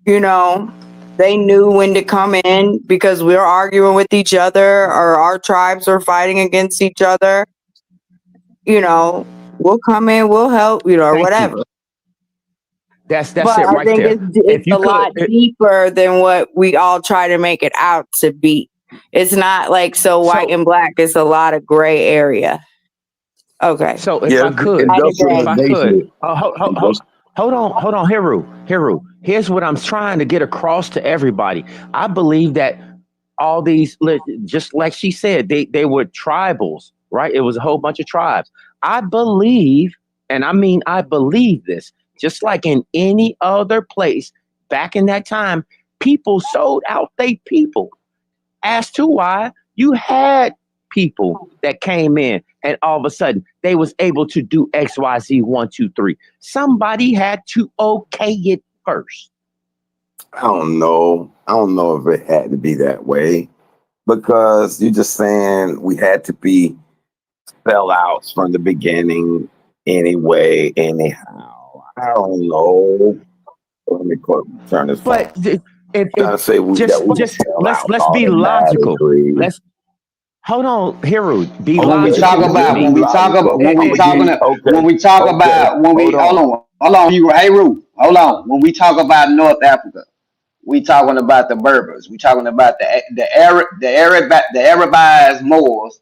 You know, they knew when to come in because we were arguing with each other or our tribes were fighting against each other. We'll come in, we'll help, or Thank you. whatever. That's But it I right think there. it's If you a could, lot deeper than what we all try to make it out to be. It's not so white so and black. It's a lot of gray area. Okay, so if yeah. I could, I digress. if I could, Industrialization. hold on, Hiru. Here's what I'm trying to get across to everybody. I believe that all these, just like she said, they were tribals, right? It was a whole bunch of tribes. I believe, and I mean I believe this, just like in any other place back in that time, people sold out they people. As to why you had people that came in and all of a sudden they was able to do XYZ 1, 2, 3. Somebody had to okay it first. I don't know. I don't know if it had to be that way because you're just saying we had to be sellouts from the beginning anyway, anyhow. I don't know. Let me turn this phone. But if Trying to say we just sell out let's be logical. automatically. Let's hold on, Hero. Be When we talk logical Okay, with about, just me. be logical. I'm gonna give you when we talk okay. about, when we, Hold on. hold on, you, hey, Roo, hold on. When we talk about North Africa, we talking about the Berbers. We talking about the Arabized Moors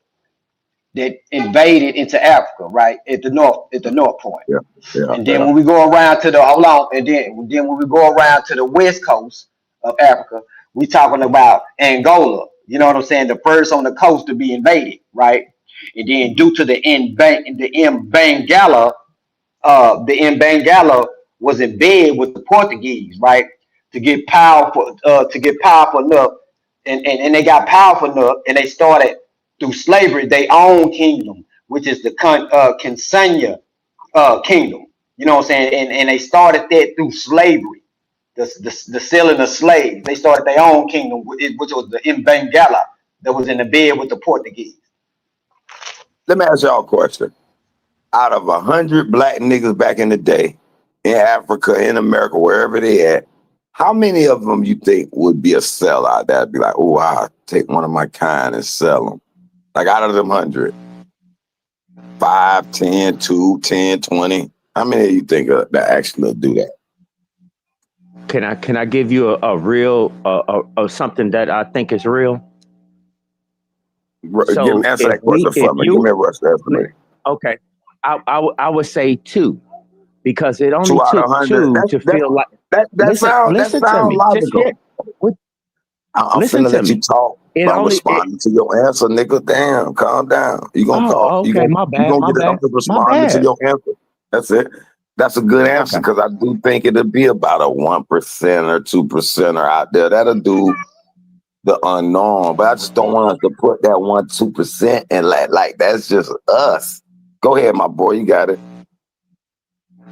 that invaded into Africa, right at the north point. Yeah, yeah, And then yeah. when we go around to the hold on, and then when we go around to the west coast of Africa, we talking about Angola. You know what I'm saying? The first on the coast to be invaded, right? And then due to the Mbangala was in bed with the Portuguese, right? To get powerful enough, and they got powerful enough, and they started through slavery their own kingdom, which is the Kinsanya kingdom. You know what I'm saying? And they started that through slavery, the selling of slaves. They started their own kingdom, which was the Mbangala that was in the bed with the Portuguese. Let me ask y'all a question. Out of 100 black niggas back in the day, in Africa, in America, wherever they at, how many of them you think would be a sellout? That'd be like, oh, I'll take one of my kind and sell them. Like out of them 100, 5, 10, 2, 10, 20. How many of you think that actually do that? Can I give you a real something that I think is real? Give me So answer that question for me. Give me a rush estimate. okay, I would say 2 because it only 2 out of took 100. 2 to feel like. That Listen to sound me. Just logical. hear. I'm Listen finna to let you me. talk. It I'm only. responding to your answer, nigga. Damn, calm down. You gonna talk. Oh, okay. My You bad. gonna My get it. I'm bad. just My responding to bad. your answer. That's it. That's a good answer Okay. because I do think it'll be about a 1% or 2% out there. That'll do the unknown. But I just don't want us to put that 1-2% and like that's just us. Go ahead, my boy. You got it.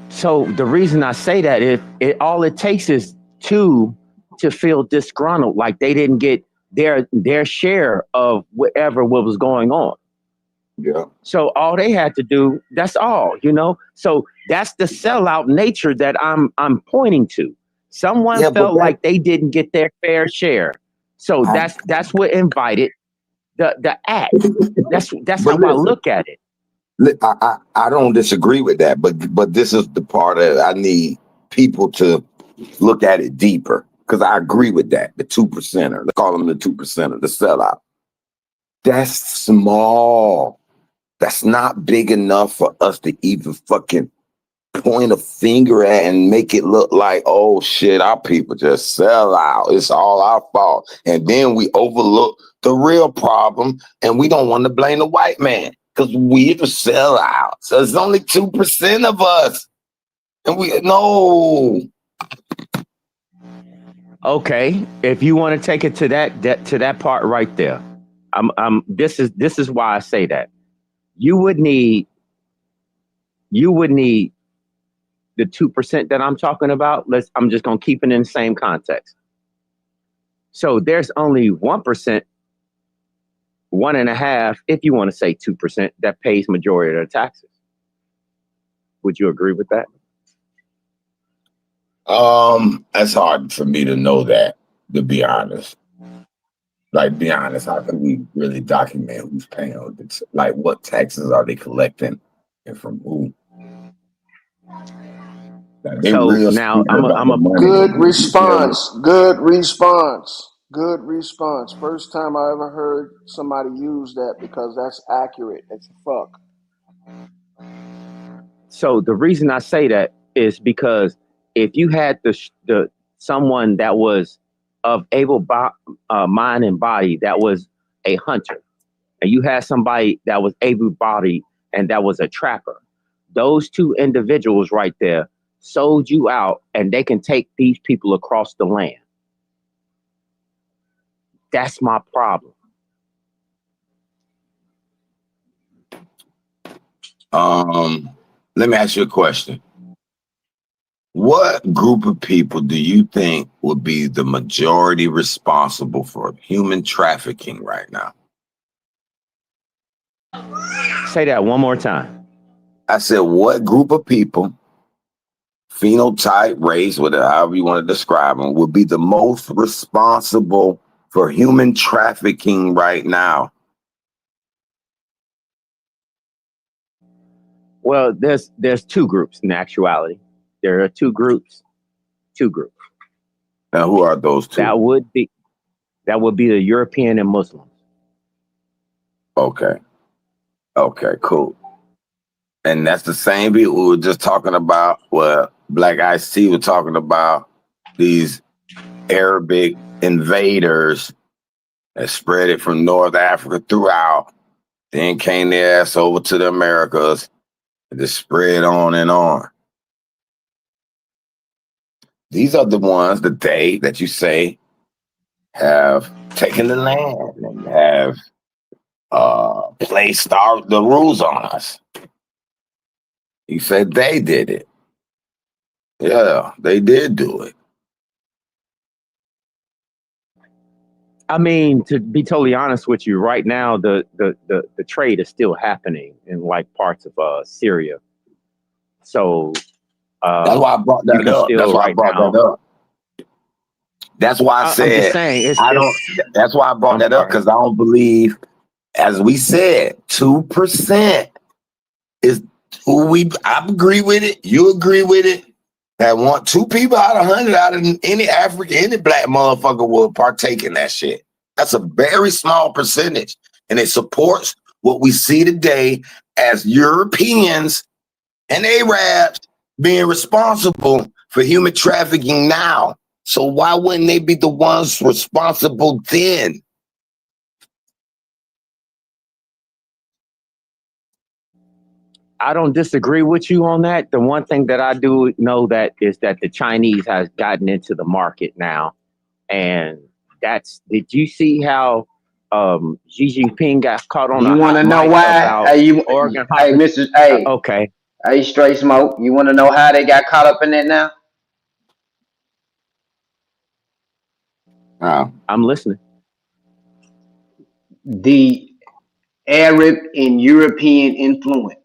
So the reason I say that is all it takes is 2 to feel disgruntled, like they didn't get their share of whatever what was going on. Yeah. So all they had to do, that's all, So that's the sellout nature that I'm pointing to. Someone Yeah, but felt like they didn't get their fair share. So that's what invited the act. That's but how I listen. look at it. I don't disagree with that, but this is the part that I need people to look at it deeper because I agree with that. The 2%er, let's call them the 2%er, the sellout. That's small. That's not big enough for us to even fucking point a finger at and make it look like, oh shit, our people just sell out. It's all our fault. And then we overlook the real problem and we don't want to blame the white man because we're the sellout. So it's only 2% of us. And we no. Okay, if you want to take it to that part right there, this is why I say that you would need the 2% that I'm talking about. I'm just gonna keep it in the same context. So there's only 1%, 1.5%, if you want to say 2%, that pays majority of the taxes. Would you agree with that? That's hard for me to know that, to be honest. Like, be honest, how can we really document who's paying? Like, what taxes are they collecting and from who? Like, they So real now stupid about the money they Good get. You feel me? response. Good response. Good response. First time I ever heard somebody use that because that's accurate. It's fuck. So the reason I say that is because if you had the someone that was of able mind and body that was a hunter, and you had somebody that was able bodied and that was a trapper, those two individuals right there, sold you out, and they can take these people across the land. That's my problem. Let me ask you a question. What group of people do you think would be the majority responsible for human trafficking right now? Say that one more time. I said, what group of people, phenotype, race, whatever, however you want to describe them, would be the most responsible for human trafficking right now? Well, there's two groups in actuality. There are two groups. Now, who are those two? That would be the European and Muslims. Okay, cool. And that's the same people we were just talking about. Well, Black Ice T was talking about these Arabic invaders that spread it from North Africa throughout, then came their ass over to the Americas, and just spread on and on. These are the ones that you say have taken the land and have placed the rules on us. You said they did it. Yeah, they did do it. I mean, to be totally honest with you, right now the trade is still happening in like parts of Syria. So that's why I brought that up. That's why I brought that up. That's why I said, I'm just saying, that's why I brought that up, because I don't believe, as we said, 2% is who I agree with it. You agree with it. That want 2 people out of 100 out of any African, any black motherfucker will partake in that shit. That's a very small percentage. And it supports what we see today as Europeans and Arabs being responsible for human trafficking now. So why wouldn't they be the ones responsible then? I don't disagree with you on that. The one thing that I do know that is that the Chinese has gotten into the market now. And did you see how Xi Jinping got caught on You a want to hot know mic why? about Oregon Hey, hopping? Mr. Hey, Okay. hey, Straight Smoke. You want to know how they got caught up in that now? I'm listening. The Arab and European influence.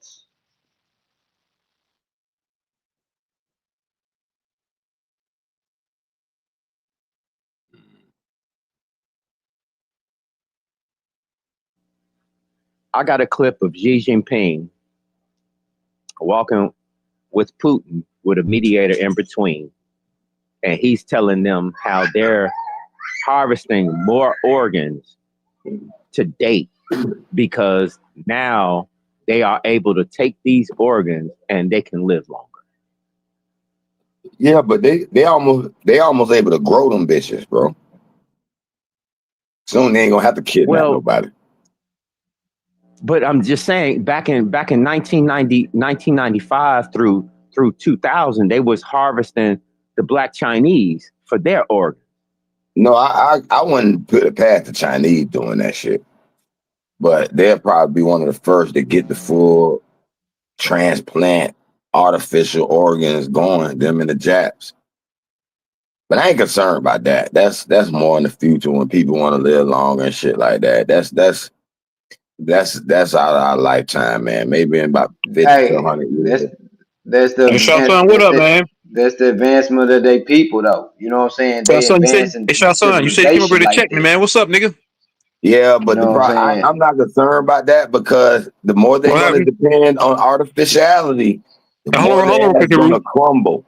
I got a clip of Xi Jinping walking with Putin with a mediator in between. And he's telling them how they're harvesting more organs to date because now they are able to take these organs and they can live longer. Yeah, but they almost able to grow them bitches, bro. Soon they ain't gonna have to kidnap nobody. But I'm just saying, back in 1995 through 2000, they was harvesting the Black Chinese for their organs. No, I wouldn't put it past the Chinese doing that shit. But they'll probably be one of the first to get the full transplant artificial organs going, them and the Japs. But I ain't concerned about that. That's more in the future when people want to live longer and shit like that. That's out of our lifetime, man. Maybe in about 50 to 100 years. That's the Hey, Shotson, what up, man? That's the advancement of their people, though. You know what I'm saying? They Shotson, advancing hey, Shotson, you said you came over civilization to like check me, this. man. What's up, nigga? Yeah, but You know what I'm saying? I'm not concerned about that, because the more they're going to depend on artificiality, the more they're going to crumble.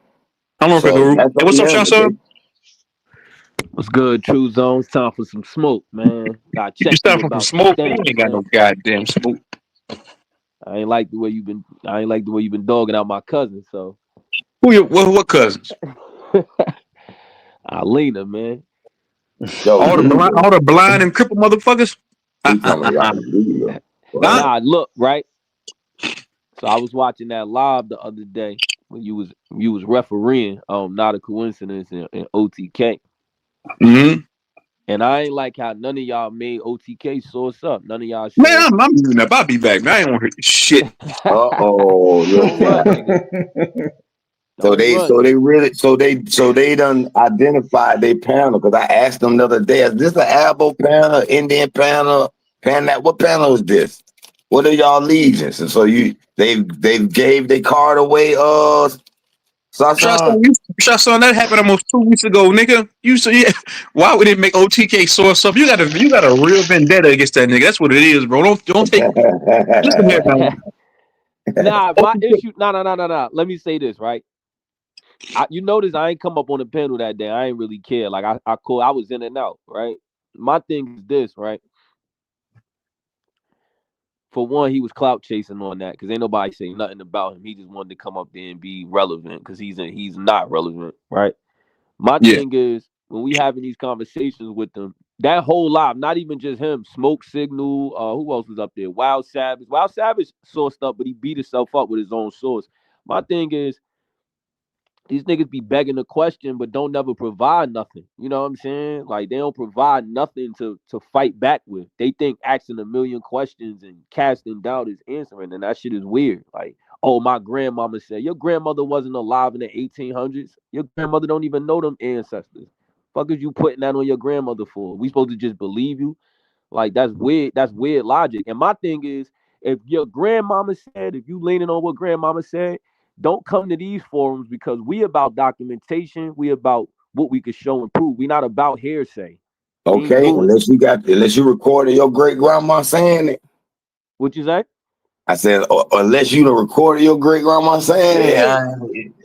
How long, So Hey, what's up, Shotson? What's good, True Zone? It's time for some smoke, man. Got You check start you from about some smoke. You things, ain't got no man. goddamn smoke. I ain't like the way you've been dogging out my cousin. So what cousins? Alina, man. All the blind and crippled motherfuckers. Nah, look, right. So I was watching that live the other day, when you was refereeing, not a coincidence in OTK. Mm-hmm. And I ain't like how none of y'all made OTK source up. None of y'all Man, said I'm moving up. I'll be back, man. I ain't want to hear this shit. Uh-oh. don't run, nigga. So Don't run. they done identified their panel because I asked them the other day, is this an Albo panel, Indian panel, what panel is this? What are y'all legions? And so they've gave their card away, Sasan. Son, that happened almost 2 weeks ago, nigga. You so yeah. Why would it make OTK source up? You got a real vendetta against that nigga. That's what it is, bro. Don't take. Listen here, man. Nah, my OTK. issue. Nah. Let me say this, right? You notice I ain't come up on the panel that day. I ain't really care. Like I was in and out, right? My thing is this, right? For one, he was clout chasing on that because ain't nobody say nothing about him. He just wanted to come up there and be relevant because he's not relevant, right? My Yeah, thing is when we having these conversations with them, that whole live, not even just him, Smoke Signal, who else was up there? Wild Savage. Wild Savage sourced up, but he beat himself up with his own source. My thing is these niggas be begging the question, but don't never provide nothing. You know what I'm saying? Like they don't provide nothing to fight back with. They think asking a million questions and casting doubt is answering, and that shit is weird. Like, oh, my grandmama said your grandmother wasn't alive in the 1800s. Your grandmother don't even know them ancestors. Fuck is you putting that on your grandmother for? We supposed to just believe you? Like that's weird. That's weird logic. And my thing is, if your grandmama said, if you leaning on what grandmama said, don't come to these forums because we about documentation. We about what we could show and prove. We not about hearsay. We ain't Okay, doing it. unless you recorded your great grandma saying it. What you say? I said, unless you done recorded your great grandma saying it. Yeah.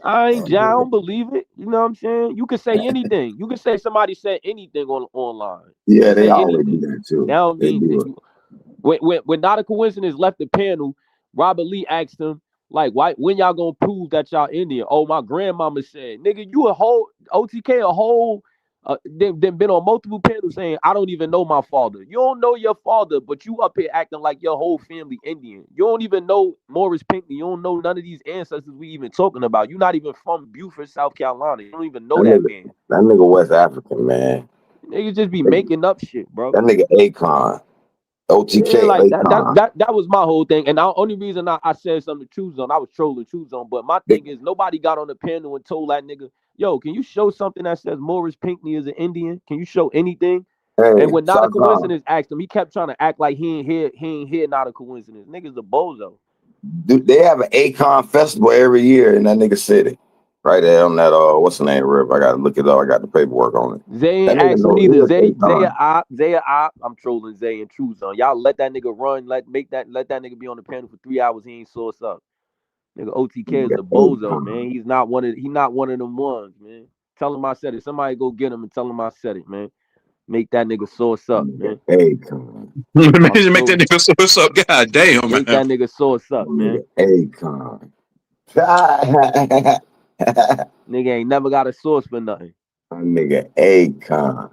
I don't believe it. You know what I'm saying? You can say anything. You can say somebody said anything online. You Yeah, can they say always do anything. that too. That don't They mean do that it. you when not a coincidence left the panel, Robert Lee asked him, like, why when y'all gonna prove that y'all Indian? Oh, my grandmama said, nigga, you a whole OTK a whole they been on multiple panels saying, I don't even know my father. You don't know your father, but you up here acting like your whole family Indian. You don't even know Morris Pinckney. You don't know none of these ancestors we even talking about. You're not even from Beaufort, South Carolina. You don't even know That that nigga, man. that nigga West African, man. Niggas just be making up shit, bro. That nigga Akon. Yeah, OTK like that Akon. that that was my whole thing. And the only reason I said something to choose on, I was trolling choose on. But my thing is nobody got on the panel and told that nigga, yo, can you show something that says Morris Pinckney is an Indian? Can you show anything? And Hey, when not a Sasan. coincidence asked him, he kept trying to act like he ain't hear not a coincidence. Niggas a bozo. Dude, they have an Akon festival every year in that nigga city. Right there on that what's the name, River? I gotta look it up. I got the paperwork on it. Zay That ain't nigga asking know either. his Zay Akon. a op. I'm trolling Zay and choose on. Y'all let that nigga run. Let that nigga be on the panel for 3 hours. He ain't source up. Nigga, OTK is Nigga a bozo, Akon. man. He not one of them ones, man. Tell him I said it. Somebody go get him and tell him I said it, man. Make that nigga source up, Nigga man. Akon. I'm Imagine make that true. nigga so what's up. God damn, Make man. that nigga source up, Nigga man. Akon. Nigga ain't never got a source for nothing. Nigga Akon.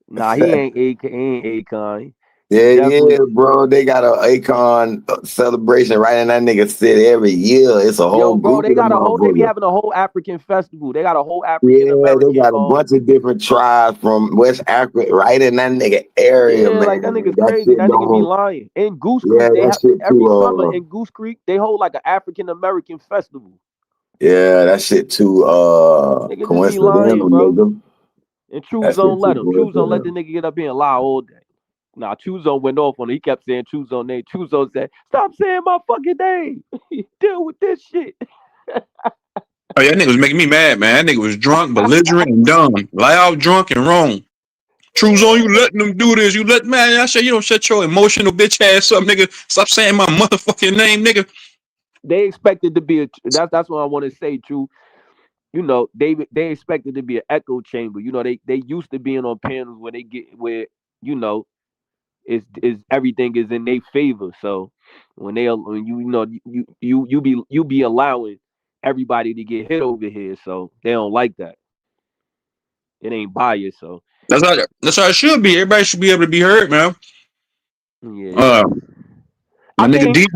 Nah, he ain't Akon. He Yeah, yeah, definitely. bro. They got a Akon celebration right in that nigga city every year. It's a whole Yo, bro, group of them they be motherfuckers. having a whole African festival. They got a whole African Yeah, they American got a bunch of different tribes from West Africa right in that nigga area, yeah, man. like that nigga's That crazy. shit That nigga be don't. lying. In Goose Yeah, Creek, they that have shit every too. summer in Goose Creek, they hold like an African American festival. Yeah, that shit too. Nigga just be lying, Coincidental, bro. nigga. And True That Zone shit let too him. True Zone let the coincidental. nigga get up here and lie all day. Nah, True Zone went off on it. He kept saying True Zone name. True Zone said, "Stop saying my fucking name. Deal with this shit." Oh, yeah, that nigga was making me mad, man. That nigga was drunk, belligerent, and dumb. Loud, drunk, and wrong. Truth on you letting them do this. You let man, I say you don't shut your emotional bitch ass up, nigga. Stop saying my motherfucking name, nigga. They expected to be a. That's what I want to say, True. You know, they expected to be an echo chamber. You know, they used to being on panels where they get where you know is everything is in their favor. So when you know you be allowing everybody to get hit over here, so they don't like that. It ain't biased, so That's how it should be. Everybody should be able to be heard, man. yeah. Uh, I my nigga think D.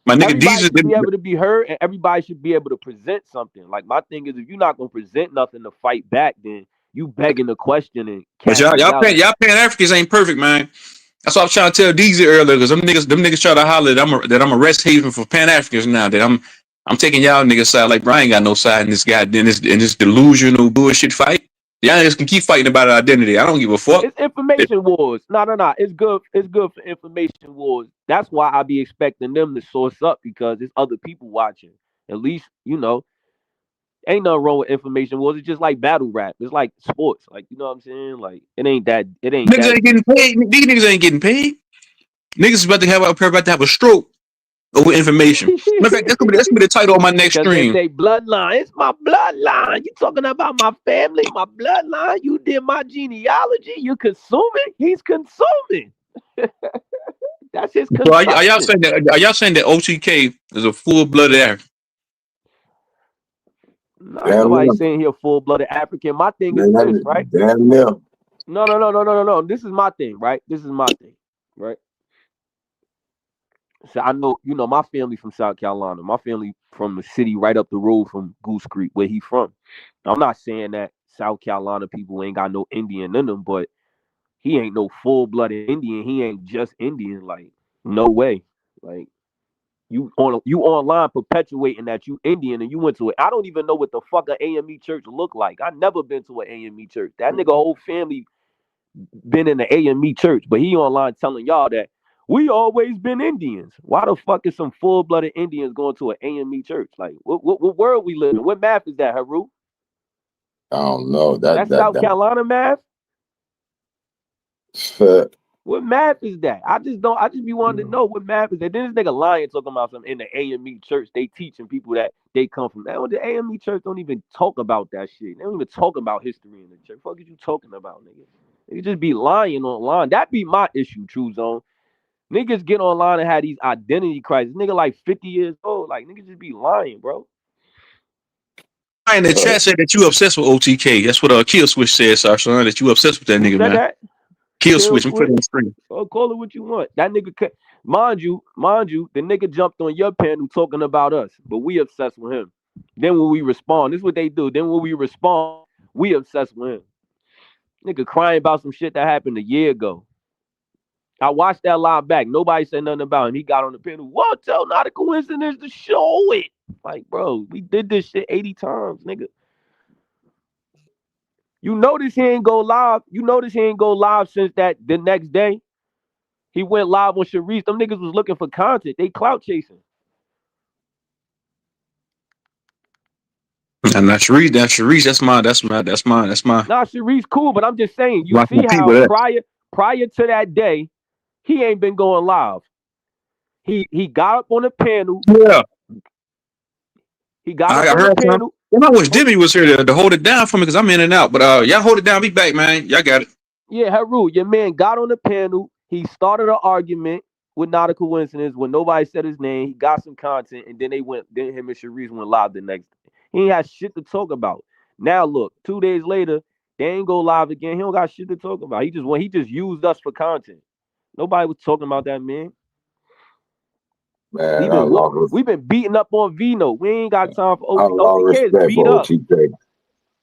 My nigga, Everybody these are should be able to be heard, and everybody should be able to present something. Like my thing is, if you're not gonna present nothing to fight back, then you begging the question and but cashing it out. y'all Pan Africans ain't perfect, man. That's what I was trying to tell DZ earlier, because them niggas try to holler that I'm a rest haven for Pan Africans now. That I'm taking y'all niggas side, like Brian got no side in this guy in this delusional bullshit fight. Y'all niggas can keep fighting about identity. I don't give a fuck. It's information wars. No. It's good. It's good for information wars. That's why I be expecting them to source up because there's other people watching. At least ain't nothing wrong with information wars. It's just like battle rap. It's like sports. Like you know what I'm saying. Like it ain't that. It ain't Niggas that ain't deep. getting paid. These niggas ain't getting paid. Niggas is about to have a stroke over information. Matter of fact, that's gonna be the title of my next Because they stream. say bloodline. It's my bloodline. You talking about my family, my bloodline. You did my genealogy. You consuming. He's consuming. That's his So are y'all consumption. saying that OTK is a full blooded African? No, ain't Damn nobody near. saying he a full blooded African. My thing is this, right? Damn near. No. This is my thing, right? This is my thing, right? So I know, my family from South Carolina. My family from the city right up the road from Goose Creek, where he from. I'm not saying that South Carolina people ain't got no Indian in them, but he ain't no full blooded Indian. He ain't just Indian. Like, no way. Like you online perpetuating that you Indian and you went to it. I don't even know what the fuck an AME church look like. I never been to an AME church. That nigga whole family been in the AME church, but he online telling y'all that we always been Indians. Why the fuck is some full blooded Indians going to an AME church? Like, what world we live in? What math is that, Haru? I don't know. That's South Carolina math. What math is that? I just be wanting to know what math is that. Then this nigga lying talking about something in the AME church. They teaching people that they come from. That the AME church don't even talk about that shit. They don't even talk about history in the church. What are you talking about, nigga? They just be lying online. That be my issue, True Zone. Niggas get online and have these identity crises. Nigga like 50 years old. Like niggas just be lying, bro. In the chat said that you obsessed with OTK. That's what Kill Switch said, son. That you obsessed with that Who nigga, said man. that? Kill Kill Switch. I'm putting Switch. on the screen. Oh, call it what you want. That nigga, mind you, the nigga jumped on your panel talking about us, but we obsessed with him. Then when we respond, this is what they do. Then when we respond, we obsessed with him. Nigga crying about some shit that happened a year ago. I watched that live back. Nobody said nothing about him. He got on the panel. What? Tell not a coincidence to show it. Like, bro, we did this shit 80 times, nigga. You notice he ain't go live. You notice he ain't go live since that the next day. He went live on Sharice. Them niggas was looking for content. They clout chasing. And that's Sharice. That's Sharice. That's my Nah, Sharice cool, but I'm just saying, you my see how people. That. prior to that day, he ain't been going live. He got up on the panel. Yeah, He got I up on the heard some. panel. I wish Demi was here to hold it down for me because I'm in and out. But y'all hold it down. Be back, man. Y'all got it. Yeah, Haru, your man got on the panel. He started an argument with not a coincidence when nobody said his name. He got some content, and then then him and Sharice went live the next day. He ain't had shit to talk about. Now look, 2 days later, they ain't go live again. He don't got shit to talk about. He just used us for content. Nobody was talking about that man. Man, I lost. We been beating up on Vino. We ain't got time for I lost OTK is respect beat for up. OTK.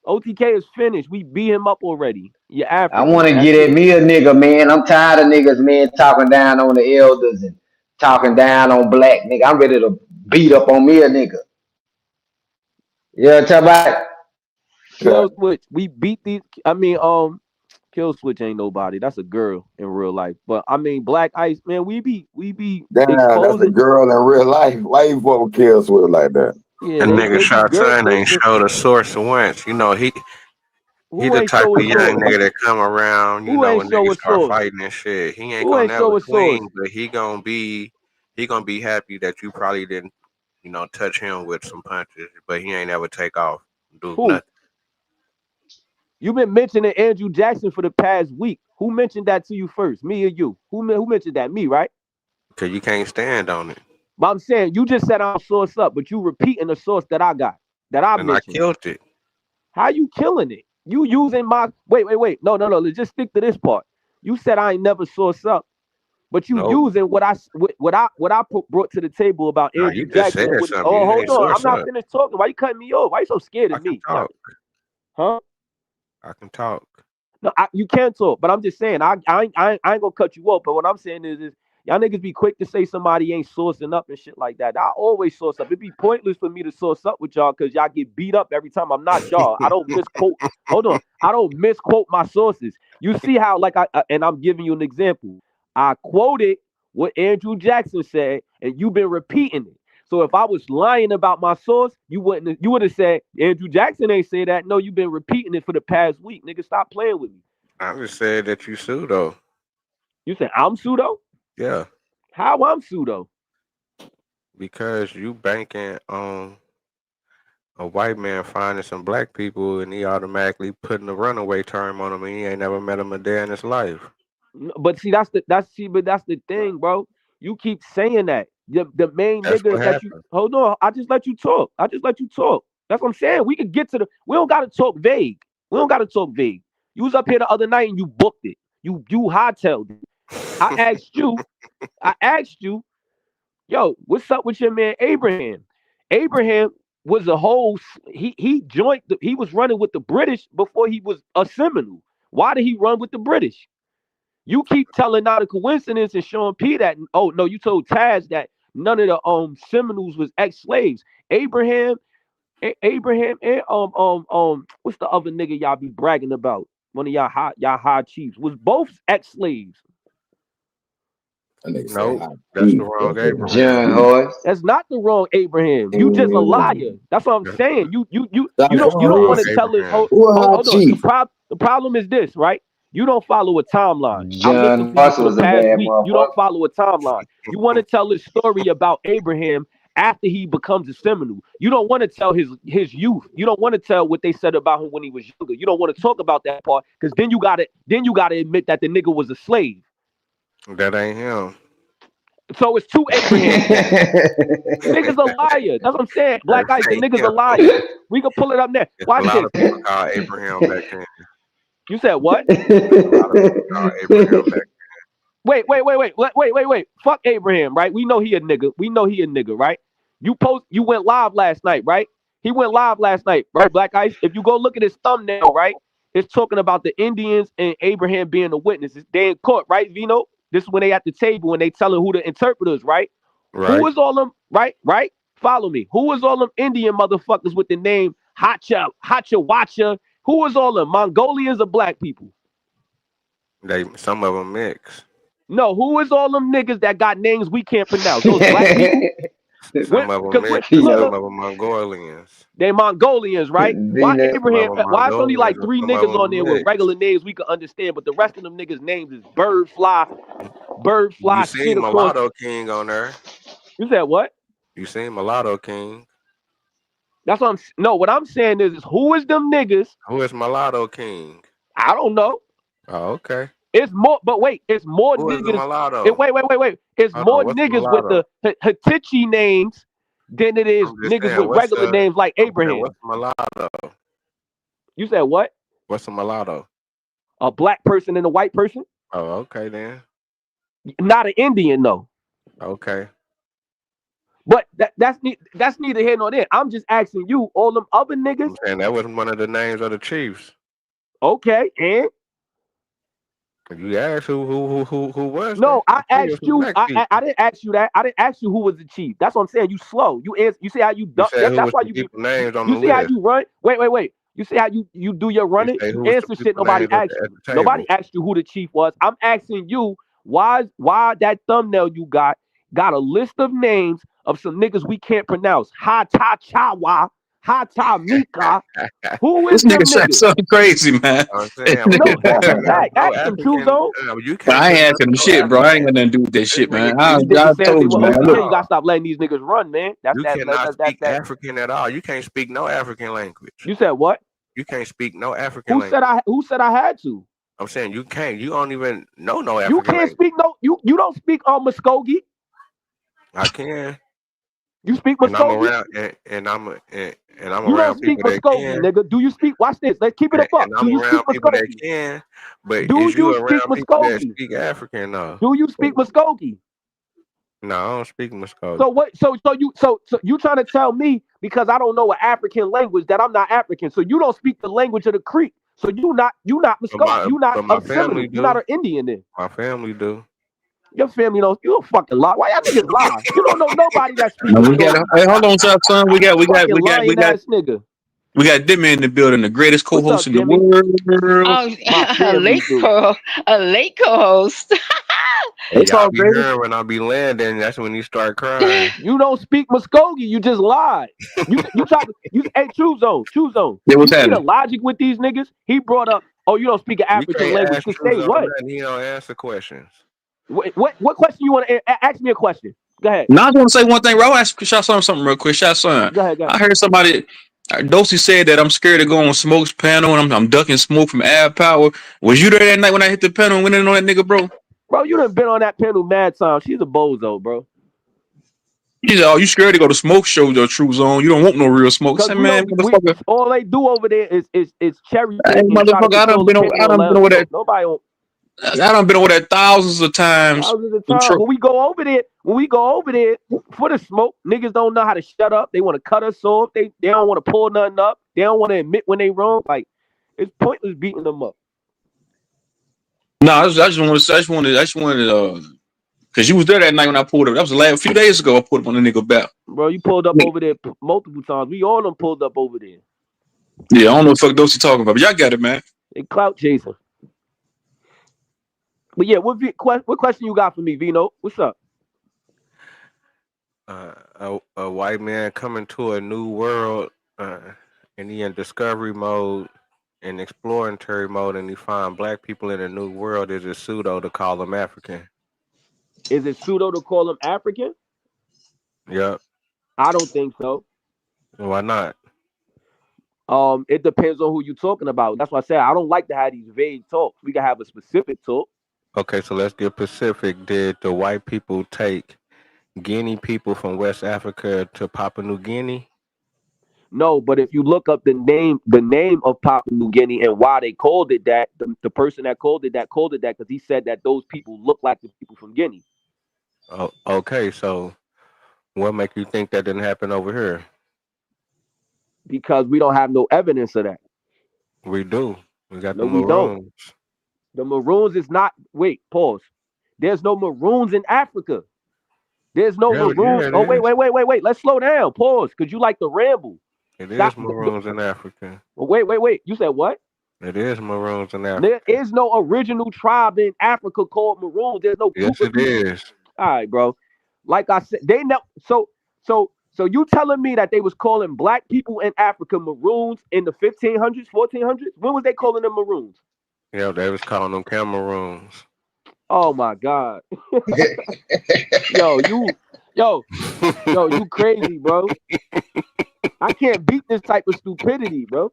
OTK is finished. We beat him up already. You're I African. want to That's get at it. me a nigga, man. I'm tired of niggas, man, talking down on the elders and talking down on black nigga. I'm ready to beat up on me a nigga. You know what I'm talking about? Yeah. Kill Switch. We beat these. Kill Switch ain't nobody. That's a girl in real life. But I mean, Black Ice, man, we be Damn, that's a exposing. girl in real life. Why you fuck with kills with her like that? Yeah, That nigga they be Shot girl. Ton ain't Listen, showed a source once. You know, he who the ain't type show a of young source? nigga that come around, Who ain't when show niggas a start source? fighting and shit. He ain't Who gonna ain't never show a source? swing, but he gonna be happy that you probably didn't, touch him with some punches, but he ain't ever take off, do Who? nothing. You've been mentioning Andrew Jackson for the past week. Who mentioned that to you first? Me or you? Who mentioned that? Me, right? Cause you can't stand on it. But I'm saying you just said I'm source up, but you repeating the source that I got, that I And I mentioned. killed it. How you killing it? You using my wait. No. Let's just stick to this part. You said I ain't never source up, But you Nope. using what I brought to the table about No, Andrew you just Jackson. said With, something. oh, You hold ain't on, I'm source not up. finished talking. Why you cutting me off? Why you so scared I of can me? talk. Huh? I can talk. No, you can talk, but I'm just saying I ain't gonna cut you off. But what I'm saying is y'all niggas be quick to say somebody ain't sourcing up and shit like that. I always source up. It'd be pointless for me to source up with y'all because y'all get beat up every time. I'm not y'all. I don't misquote. Hold on, I don't misquote my sources. You see how like and I'm giving you an example. I quoted what Andrew Jackson said, and you've been repeating it. So if I was lying about my source, you would have said Andrew Jackson ain't say that. No, you've been repeating it for the past week. Nigga, stop playing with me. I just said that you pseudo. You said I'm pseudo? Yeah, How I'm pseudo? because you banking on a white man finding some black people and he automatically putting a runaway term on him and he ain't never met him a day in his life. But see, that's the thing, bro. You keep saying that. The main That's nigga what that you happened. hold on. I just let you talk. I just let you talk. That's what I'm saying. We could get to the. We don't gotta talk vague. We don't gotta talk vague. You was up here the other night and you booked it. You hightailed it. I asked you. I asked you, yo, what's up with your man Abraham? Abraham was a whole. He joined. He was running with the British before he was a Seminole. Why did he run with the British? You keep telling not a coincidence and showing P that oh no, you told Taz that none of the Seminoles was ex-slaves. Abraham, Abraham, and what's the other nigga y'all be bragging about? One of y'all high chiefs was both ex-slaves. That nigga say Nope, high that's the chief. wrong That nigga Abraham. John high chief. Hoy. That's not the wrong Abraham. You just a liar. That's what I'm That's saying. That's that's You the don't wrong want to who tell it. Abraham. who a high Hold on. chief? The problem is this, right? You don't follow a timeline. I listened John to you Boss for the was a past bad week. You don't motherfucker. follow a timeline. You want to tell his story about Abraham after he becomes a Seminole. You don't want to tell his youth. You don't want to tell what they said about him when he was younger. You don't want to talk about that part because then you gotta admit that the nigga was a slave. That ain't him. So it's two Abrahams then. The nigga's a liar. That's what I'm saying. Black That Ice, the ain't nigga's a him. liar. We can pull it up there. It's a Watch lot this. of people called Abraham back then. You said what? It's a lot of people called Abraham back Wait. Fuck Abraham, right? We know he a nigga. We know he a nigga, right? You went live last night, right? He went live last night, right? Black Ice. If you go look at his thumbnail, right? It's talking about the Indians and Abraham being the witnesses. They in court, right, Vino? This is when they at the table and they telling who the interpreters, right? then. Who Right? is all them, right? Right? Follow me. Who is all them Indian motherfuckers with the name Hacha Wacha? Who is all them Mongolians or black people? Some of them mix. No, who is all them niggas that got names we can't pronounce? Those black people? Some of them Because mix. And look, some Pino. look, of them Mongolians. they Mongolians, right? Why Dino. Some of Abraham? them Why it's only Mongolians like and three some of niggas on them there with mixed. regular names we can understand, but the rest of them niggas' names is bird You fly, shit seen across. Mulatto King on there? You said what? You seen Mulatto King? That's what I'm. No, what I'm saying is who is them niggas? Who is Mulatto King? I don't know. Oh, okay. It's more, but wait, it's more Who is the niggas. mulatto? Wait. It's Hold on. more What's the niggas with mulatto? the Hatichi names than it is I'm just niggas saying. with regular names like I'm saying, Abraham. what's the mulatto? You said what? What's the mulatto? A black person and a white person? Oh, okay then. Not an Indian, though. Okay. But that's neither here nor there. I'm just asking you, all them other niggas. I'm saying that was one of the names of the chiefs. Okay, and You asked who was they? no, I I told you asked some you. black I people. didn't ask you that. I didn't ask you who was the chief. That's what I'm saying. You slow. You answer. You see how you You duck. said who That's was why the you be. people names on You the see how list. you run. Wait. You see how you do your You running. say You who was the answer shit. people Nobody names asked at you. the Nobody table. asked you who the chief was. I'm asking you why that thumbnail you got a list of names of some niggas we can't pronounce. Ha ta chawa. Ha ta mika. Who This is nigga them sounds niggas? so crazy, man. I'm This saying nigga No, we that's can't a sound- pronounce fact. no Ask them, African. Truzo. You But can't I ain't pronounce asking him no shit, bro. I ain't African. gonna do that This shit, man. nigga These can't I niggas speak said they told were you, African man. at OT. Look, You gotta all. stop letting these niggas run, man. That's You that. cannot That's speak that. African at all. You can't speak no African language. You said what? You can't speak no African Who language. said I? Who said I had to? I'm saying you can't. You don't even know no You African can't language. speak no. You don't speak on Muskogee. I can. You speak and I'm Muskogee? around and I'm You don't around speak people that Muskogee, can, nigga. Do you speak? Watch this. Let's keep it a buck. and Do I'm you speak around people that Muskogee? can. But Do is you you speak around people that Muskogee? speak African? No, Do you speak Muskogee? no, I don't speak Muskogee. So what? So you trying to tell me because I don't know an African language that I'm not African? So you don't speak the language of the Creek? So you not Muskogee? You not But a my family Seminole? You not do. an Indian then? My family do. Your family don't. You don't fucking lie. Why y'all niggas lie? You don't know nobody that speak No, we got. Muskogee. Hey, hold on, son. Fucking lying ass nigga. We got them in the building, the greatest What's co-host up, in the Jimmy? world. Oh, My a family late do. co a late co-host. And It's y'all all be great. hearing when I be landing. That's when you start crying. You don't speak Muskogee. You just lied. You tried to. Hey, choose zone. Yeah, what's You see the happening? logic with these niggas? He brought up. Oh, you don't speak an You African can't language. ask To truths say on what? nothing. He don't answer questions. What question you want to ask me a question? Go ahead. Now I just want to say one thing, bro. I ask Shot something real quick. Shot son. Go ahead. Go ahead. I heard somebody. Dosey said that I'm scared to go on Smoke's panel and I'm ducking smoke from Ab Power. Was you there that night when I hit the panel and went in on that nigga, bro? Bro, you done been on that panel mad time. She's a bozo, bro. He said, "Oh, you scared to go to smoke shows or True Zone? You don't want no real smoke." I Cause said, we "Man, don't. We motherfucker, all they do over there is cherry hey, pick and try to motherfucker, control opinion I and done let been us over that. smoke. Nobody on I done been over that thousands of times. thousands of times. When we go over there for the smoke, niggas don't know how to shut up. They want to cut us off. They don't want to pull nothing up. They don't want to admit when they wrong. Like it's pointless beating them up. No, I just wanted, cause you was there that night when I pulled up. That was the last few days ago. I pulled up on the nigga back. Bro, you pulled up over there multiple times. We all them pulled up over there. Yeah, I don't know what the fuck Dosey talking about, but y'all got it, man. They clout chasing. But yeah, what question you got for me, Vino? What's up? A white man coming to a new world, and he in discovery mode and exploratory mode, and he find black people in a new world. Is it pseudo to call them African? Is it pseudo to call them African? Yep. I don't think so. Why not? It depends on who you're talking about. That's why I said I don't like to have these vague talks. We can have a specific talk. Okay, so let's get specific. Did the white people take Guinea people from West Africa to Papua New Guinea? No, but if you look up the name of Papua New Guinea and why they called it that, the person that called it that because he said that those people look like the people from Guinea. Oh, okay. So what make you think that didn't happen over here? Because we don't have no evidence of that. We do. We got No, the we don't. Maroons. The Maroons is not. Wait, pause. There's no Maroons in Africa. There's no Yeah, Maroons. it Oh, wait, is. wait, wait, wait, wait. Let's slow down. Pause, because you like to ramble. It Stop. is Maroons in Africa. Wait. You said what? It is Maroons in There Africa. is no original tribe in Africa called Maroons. There's no Yes, group of it people. is. All right, bro. Like I said, they know. So you telling me that they was calling black people in Africa Maroons in the 1500s, 1400s? When was they calling them Maroons? Yeah, they was calling them Cameroons. Oh my God. yo, you crazy, bro. I can't beat this type of stupidity, bro.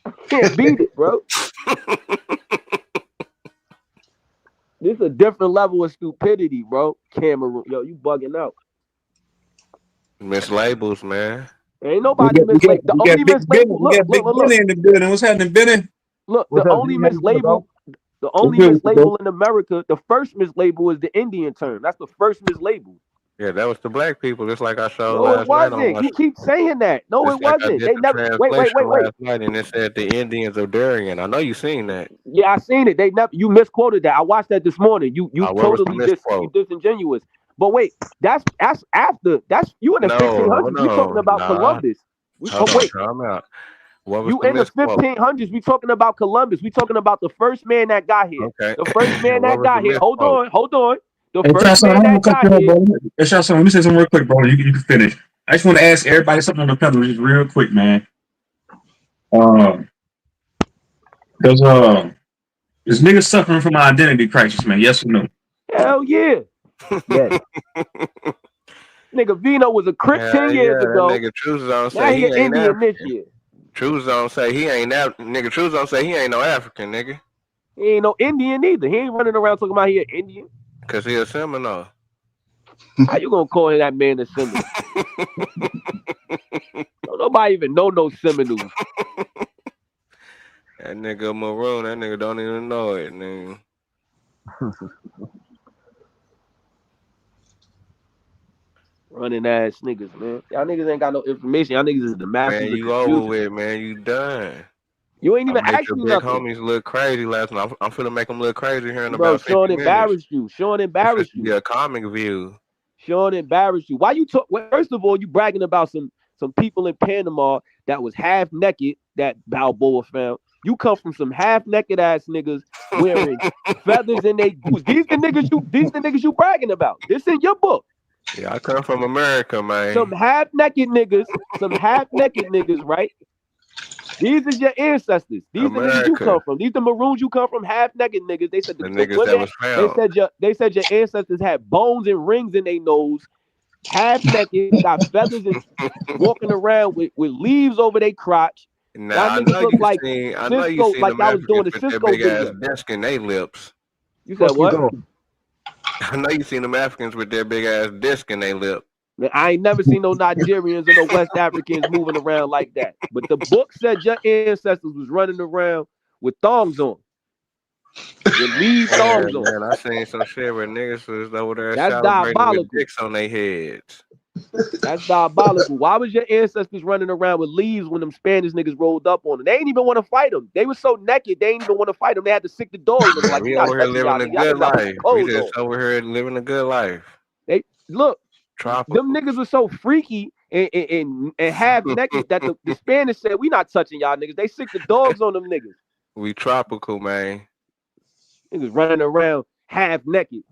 I can't beat it, bro. This is a different level of stupidity, bro. Cameroon, yo, you bugging out. Mislabels, man. Ain't nobody mislabeled. The We got only Big Benny. mislabeled. We got Big Benny in the building. What's happening, Benny? Look. What's The up, only G? How you doing, mislabel. bro? The What's only good with you, bro? mislabel in America. The first mislabel is the Indian term. That's the first mislabel. Yeah, that was the black people, just like I showed No, it last night on wasn't. my You keep saying that. No, it just like I wasn't. did They the never. Wait. translation last night, and it said the Indians of Darien. I know you seen that. Yeah, I seen it. They never. You misquoted that. I watched that this morning. You Where was the totally you misquote? disingenuous. But wait, that's after. That's you in the No, hold 1500s. We talking on. about Nah, Columbus. hold on. Wait, Time out. What was you the in the misquote? 1500s? We talking about Columbus. We talking about the first man that got here. Okay. The first man What that was the got here. Hold misquote? on. The Hey, first Shotson, man I'm gonna that cut got you off, here. bro. Hey, Shotson, let me say something real quick, bro. You can finish. I just want to ask everybody something on the panel, just real quick, man. Does is niggas suffering from an identity crisis, man? Yes or no? Hell yeah. Yes. Nigga, Vino was a Crip 10 Yeah, years that ago. nigga True Zone Now say he he an ain't Indian this African. year. True Zone say he ain't nigga. True Zone say he ain't no African, nigga. He ain't no Indian either. He ain't running around talking about he an Indian. Cause he a Seminole. How you gonna call that man a Seminole? Don't nobody even know no Seminoles. That nigga maroon, that nigga don't even know it, nigga. Running ass niggas, man. Y'all niggas ain't got no information. Y'all niggas is the Man, masters of you over confusion. with, man. You done. You ain't I even made asked your me big nothing. homies look crazy last night. I'm finna make them look crazy here in Bro, about 50 Sean minutes. embarrassed you. Sean It's supposed embarrassed to be you. a comic view. Sean embarrassed you. Why you talk? Well, first of all, you bragging about some people in Panama that was half naked that Balboa found. You come from some half naked ass niggas wearing feathers in their boots. These the niggas you bragging about. This in your book. Yeah, I come from America, Some man. half naked niggas, right? These is your ancestors. These the niggas you America. come from. These the maroons you come from, half naked niggas. They said The the niggas that women. was found. They said your ancestors had bones and rings in their nose, half naked, got feathers and walking around with leaves over their crotch. Y'all Now niggas look like I know you Cisco, seen like them y'all was doing Africans the with their Cisco big ass video. disc in their lips. You said Fuck you what? doing? I know you seen them Africans with their big ass disc in their lip. Man, I ain't never seen no Nigerians or no West Africans moving around like that. But the book said your ancestors was running around with thongs on, with leave Yeah, thongs on. man, I seen some shit where niggas was over there That's celebrating with diabolical. dicks on their heads. That's diabolical. Why was your ancestors running around with leaves when them Spanish niggas rolled up on them? They ain't even want to fight them. They were so naked, they ain't even want to fight them. They had to sick the dogs on them. Man, Like, we we not over here touching y'all living a niggas. Y'all good niggas gotta put some life. We clothes just on. over here living a good life. They look, them Tropical. niggas were so freaky and half naked that the Spanish said, we not touching y'all niggas. They sick the dogs on them niggas. We tropical, man. Niggas running around half naked,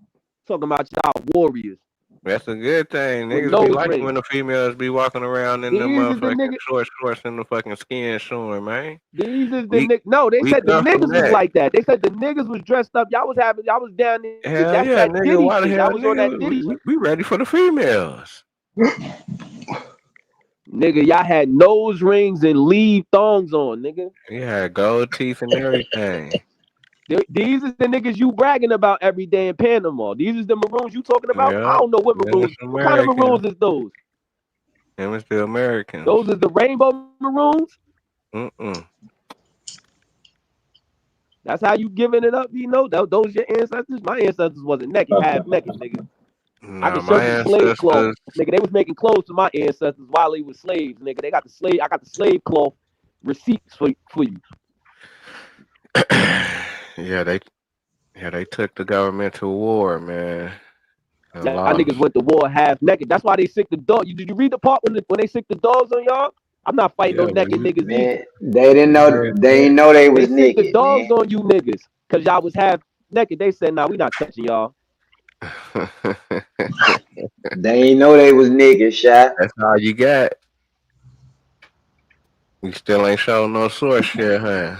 talking about y'all warriors That's a good thing. with Niggas be nose liking rings. when the females be walking around in the These is the motherfucking niggas. short shorts and the fucking skin showing, man. These is the We niggas. No, they we said the come from niggas was that. like that. They said the niggas was dressed up. Y'all was down there. Hell That's yeah, that nigga. Diddy Why the shit. Y'all hell, was on that nigga? Diddy shit. We ready for the females. Nigga, y'all had nose rings and leave thongs on, nigga. We had gold teeth and everything. These is the niggas you bragging about every day in Panama. These is the maroons you talking about. I Yeah. don't know what Them was maroons. What kind of Americans. maroons is those? Them was the Americans. Those is the rainbow maroons. Mm-mm. That's how you giving it up, you know? Those your ancestors. My ancestors wasn't naked, half naked, nigga. I Nah, can show my you slave cloth, ancestors. nigga. They was making clothes for my ancestors while they was slaves, nigga. They got the slave. I got the slave cloth receipts for you. yeah, they took the government to war, man, and Y'all niggas lost. went to war half naked. That's why they sick the dog. Did you read the part when they sick the dogs on y'all? I'm not fighting no Yeah, when naked you niggas either. Man, they didn't when know you they didn't know they They was sick the naked, dogs man. on you niggas because y'all was half naked. They said, "Nah, we not touching y'all." They ain't know they was niggas, shot. That's all you got. You still ain't showing no source yet, huh?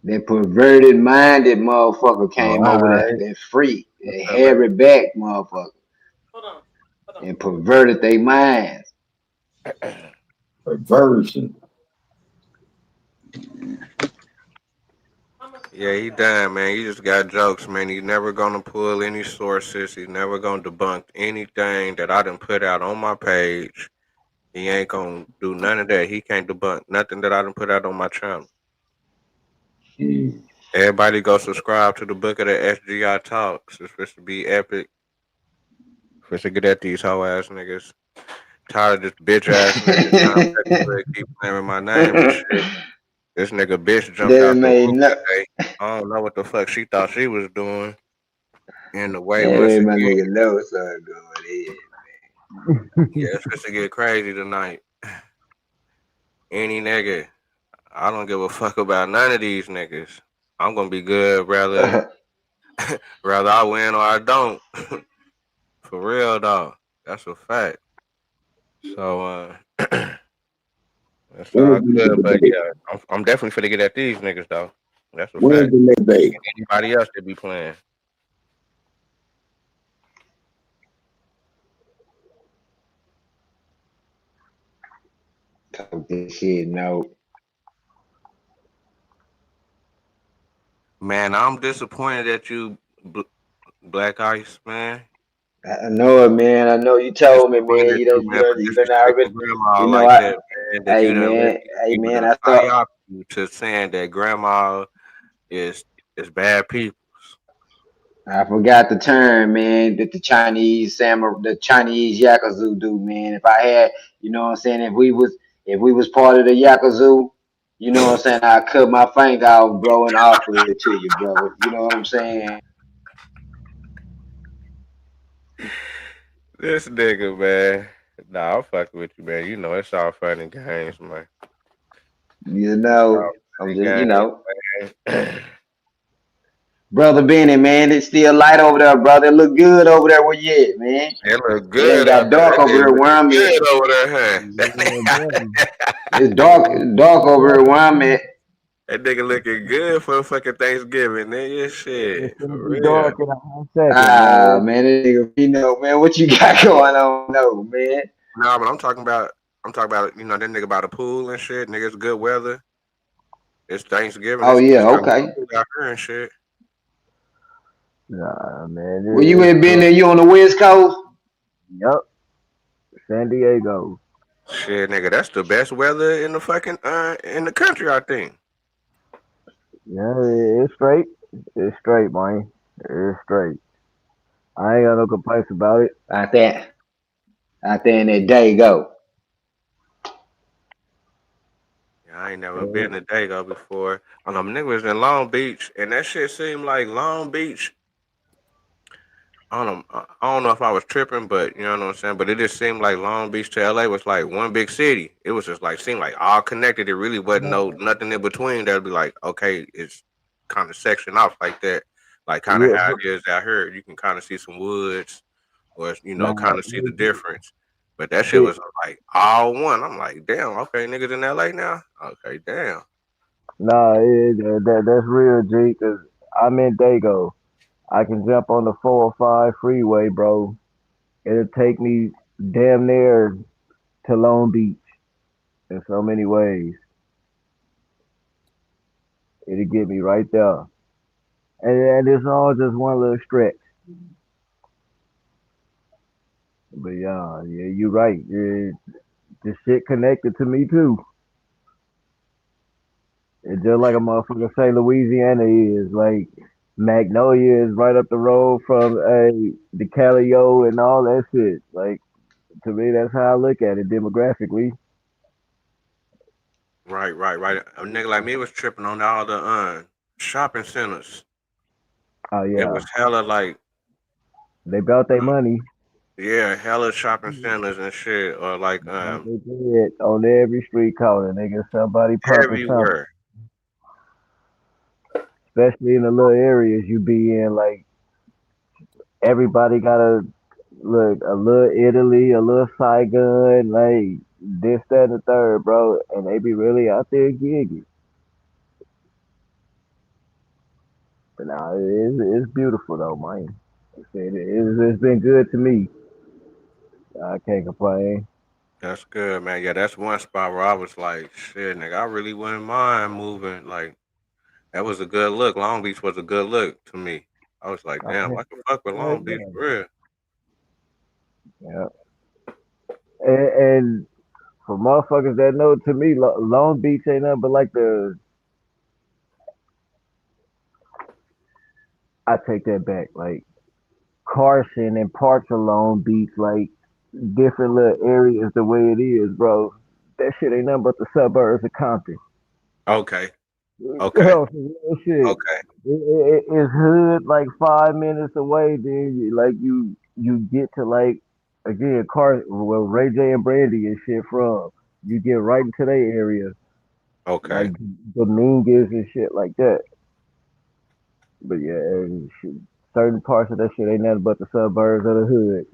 That perverted minded motherfucker Oh, all came over there, right. that freak, What's that up, baby? hairy back motherfucker, and perverted their minds. Perversion. Yeah, he done, man. He just got jokes, man. He's never gonna pull any sources. He's never gonna debunk anything that I done put out on my page. He ain't gonna do none of that. He can't debunk nothing that I done put out on my channel. Mm. Everybody go subscribe to the Book of the SGI Talks. It's supposed to be epic. Supposed to get at these hoe ass niggas. Tired of this bitch ass nigga trying to keep playing with my name and shit. This nigga bitch jumped That out the made roof no. today. I don't know what the fuck she thought she was doing. In the way That once made again. my nigga know what's going on. Yeah, it's supposed to get crazy tonight. Any nigga. I don't give a fuck about none of these niggas. I'm gonna be good rather I win or I don't. For real though. That's a fact. So that's When all is the good. next But debate? yeah, I'm definitely finna get at these niggas though. That's a When is fact. the next debate? Anybody else that be playing. Talk this shit, no. Man, I'm disappointed at you, Black Ice, man. I know it, man. I know you told me, man. Disappointed You too, done, you man, for done, you done already. disrespecting grandma You know, like that, man. That hey, you done let man, these hey, people man. done I thought psyop you to saying that grandma is is bad people. I forgot the term, man. That the Chinese samurai, the Chinese yakuza do, man. If I had, you know what I'm saying, if we was part of the yakuza, you know what I'm saying, I cut my finger off, bro, and offer it to you, bro. You know what I'm saying? This nigga, man. Nah, I'm fucking with you, man. You know it's all fun and games, man. You It's all know, fun I'm and just, games, man. brother Benny, man. It's still light over there, brother. It look good over there where you at, man. It look It ain't good out got there. dark That over nigga here where looking I'm at. good over there, Yeah, huh? buddy. It's dark over here where I'm at. That nigga looking good for fucking Thanksgiving, nigga. It's Shit, gonna for be real. dark in a hot second, Ah, man. man, this nigga, you know, man, what you got going on, no, man? Nah, but I'm talking about, you know, that nigga by the pool and shit. Nigga, it's good weather. It's Thanksgiving. Oh It's yeah, hella okay. cool out here and shit. Nah, man, Where you it's ain't been cool. there? You on the West Coast? Yup, San Diego. Shit, nigga, that's the best weather in the fucking in the country, I think. Yeah, it's straight. It's straight, man. It's straight. I ain't got no complaints about it. Out there, out there in that Dago. Yeah, I ain't never Yeah, been to Dago before. I know nigga was in Long Beach, and that shit seemed like Long Beach. I don't know if I was tripping, but you know what I'm saying. But it just seemed like Long Beach to LA was like one big city. It was just like seemed like all connected. It really wasn't no nothing in between. That'd be like okay, it's kind of sectioned off like that, like kind of yeah, how but it is out here. You can kind of see some woods, or you know, nah, kind of see the difference. But that shit it, was like all one. I'm like, damn, okay, niggas in LA now. Okay, damn. that's real, G. Cause I'm in Dago. I can jump on the 405 freeway, bro. It'll take me damn near to Long Beach in so many ways. It'll get me right there. And it's all just one little stretch. But yeah, you're right. Yeah, this shit connected to me too. It's just like a motherfucker say Louisiana is. Like Magnolia is right up the road from the Calio and all that shit. Like to me, that's how I look at it demographically. Right, right, right. A nigga like me was tripping on all the shopping centers. Oh It yeah, was hella like they built their money. yeah, hella shopping centers and shit, or like Like they did on every street corner. Nigga, somebody pumping something. everywhere. Especially in the little areas you be in. Like everybody got a look a little Italy, a little Saigon, like this, that, and the third, bro. And they be really out there gigging. But nah, it's beautiful though, man. It's been good to me. I can't complain. That's good, man. Yeah, that's one spot where I was like, shit, nigga, I really wouldn't mind moving. Like that was a good look. Long Beach was a good look to me. I was like, I damn, can't, I could fuck with Long Beach yeah. for real. Yeah. And for motherfuckers that know, to me, Long Beach ain't nothing but like I take that back. Like Carson and parts of Long Beach, like different little areas the way it is, bro. That shit ain't nothing but the suburbs of Compton. Okay, okay, Yo, some real shit. okay, It's hood like 5 minutes away. Then you get to like again car well Ray J and Brandy and shit from. You get right into their area like okay. Dominguez and shit like that. But yeah, and shit, certain parts of that shit ain't nothing but the suburbs of the hood.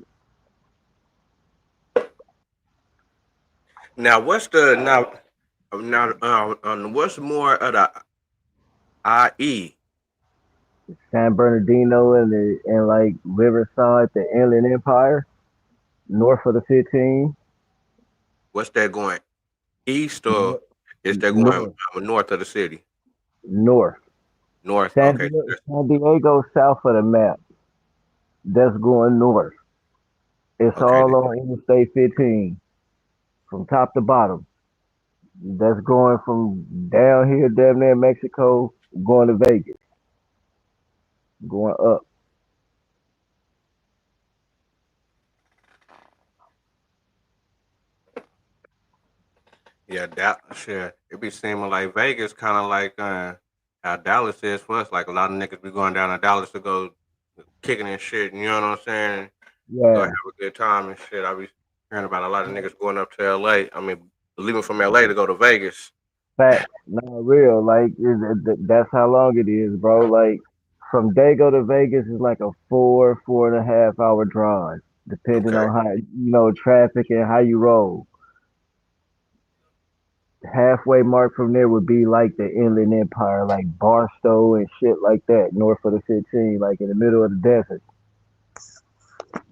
Now what's the what's more of the IE? San Bernardino and like Riverside, the Inland Empire, north of the 15, What's that going east or north, is that going north, north of the city? north. North. Okay. San Diego south of the map. That's going north. It's Okay. all on Interstate 15 from top to bottom. That's going from down here, damn near Mexico, going to Vegas, going up. Yeah, that shit. It be seeming like Vegas, kind of like how Dallas is for us. Like a lot of niggas be going down to Dallas to go kicking and shit. You know what I'm saying? Go have Yeah, a good time and shit. I be hearing about a lot of niggas going up to LA. I mean, leaving from LA to go to Vegas. facts, not real. Like that's how long it is, bro. Like from Dago to Vegas is like a 4.5 hour drive, depending Okay. on how traffic and how you roll. Halfway mark from there would be like the Inland Empire, like Barstow and shit like that, north of the 15, like in the middle of the desert.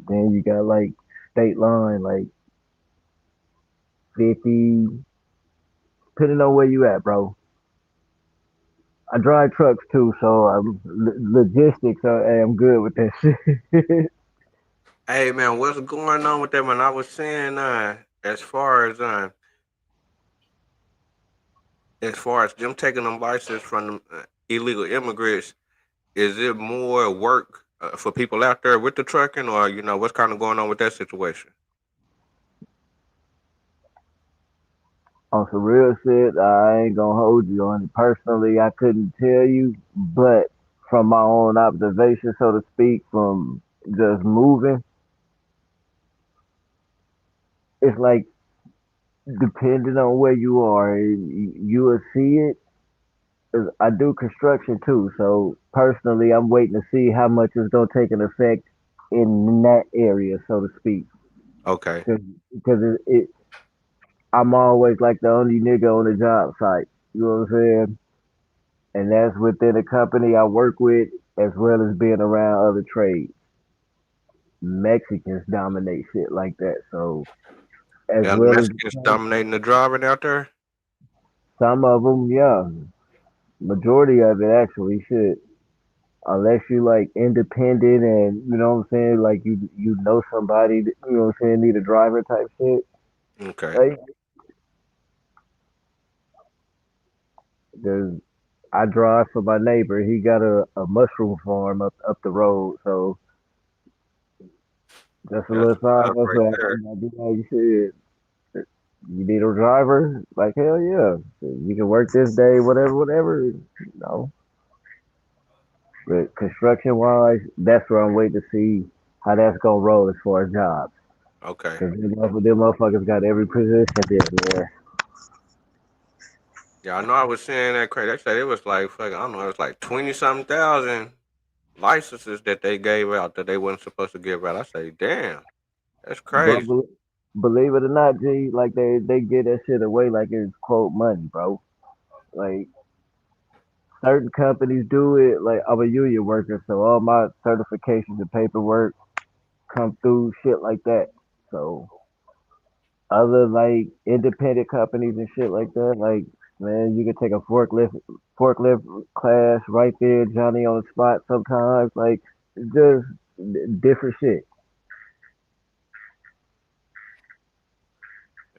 Then you got like state line, like 50, depending on where you at, bro. I drive trucks too, so logistics. I'm good with that shit. Hey man, what's going on with that? Man, I was saying, as far as them taking them license from them illegal immigrants, is it more work for people out there with the trucking, or what's kind of going on with that situation? On some real shit, I ain't gonna hold you on it. Personally, I couldn't tell you, but from my own observation, so to speak, from just moving, it's like depending on where you are, you will see it. I do construction too, so personally, I'm waiting to see how much it's gonna take an effect in that area, so to speak, Okay. because I'm always like the only nigga on the job site. You know what I'm saying? And that's within the company I work with, as well as being around other trades. Mexicans dominate shit like that. So as Yeah, the well as Mexicans dominating the driving out there. some of them, yeah, majority of it actually shit. Unless you like independent and you know what I'm saying, like you know somebody, you know what I'm saying, need a driver type shit. Okay. Like, there's I drive for my neighbor. He got a mushroom farm up the road, so just a That's little what's side up right hustle. there. I be like, shit, you need a driver? Like, hell yeah. You can work this day, whatever, whatever. But construction wise, that's where I'm waiting to see how that's gonna roll as far as jobs. Okay. Cause them motherfuckers got every position there. Yeah, I know. I was saying that crazy. They said it was like fuck. I don't know. It was like 20 something thousand licenses that they gave out that they wasn't supposed to give out. I say, damn, that's Bro, crazy. believe it or not, G, like they get that shit away like it's quote money, bro. Like certain companies do it. Like I'm a union worker, so all my certifications and paperwork come through shit like that. So other like independent companies and shit like that, like man, you can take a forklift class right there, Johnny on the spot. Sometimes, like just different shit.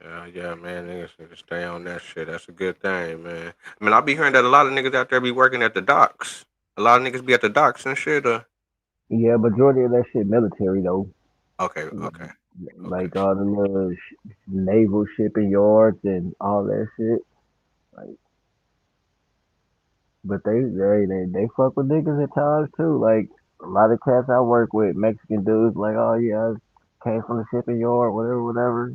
Yeah, yeah, man. Niggas need to stay on that shit. That's a good thing, man. I mean, I be hearing that a lot of niggas out there be working at the docks. A lot of niggas be at the docks and shit. Yeah, majority of that shit military though. Okay, okay, okay. Like all the little naval shipping yards and all that shit. Like, but they fuck with niggas at times too. Like a lot of cats I work with, Mexican dudes, like, oh yeah, I came from the shipping yard, whatever, whatever.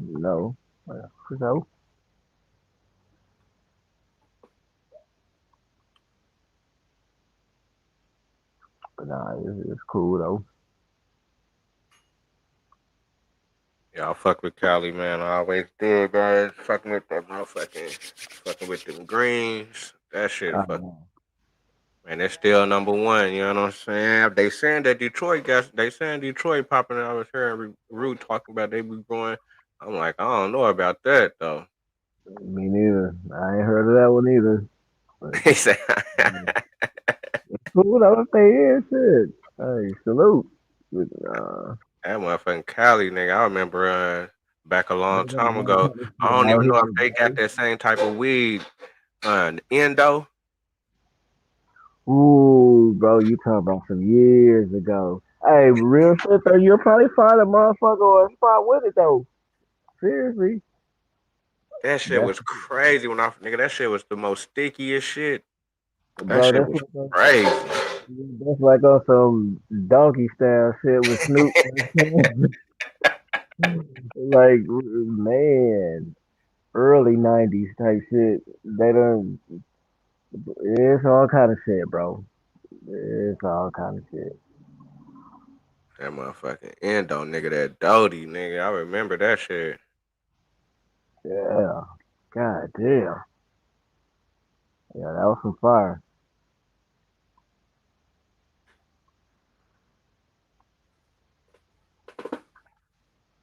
For sure. But nah, it's cool though. Yeah, I fuck with Cali, man. I always did, man. Fucking with that motherfucking, fucking with them greens. That shit, fuck. Uh, Man, they're still number one. You know what I'm saying? They saying that Detroit got. They saying Detroit popping. I was hearing Root talking about they be growing. I'm like, I don't know about that though. Me neither. I ain't heard of that one either. But He said, yeah, it's cool though if they is shit. Hey, salute. But, That motherfucking Cali, nigga. I remember back a long They got time that ago. kind of I shit don't out even know if here, they got bro. that same type of weed. Endo. Ooh, bro, you talking about some years ago. Hey, real shit though, you'll probably find a motherfucker or a spot with it though. Seriously. That shit That's was crazy when I nigga. That shit was the most stickiest shit. That bro, shit that's was like on, crazy. that's like on some donkey style shit with Snoop. Like man, early '90s type shit. They don't. It's all kind of shit, bro. It's all kind of shit. That motherfucking Endo, nigga. That Doty, nigga. I remember that shit. Yeah. God damn. Yeah, that was some fire.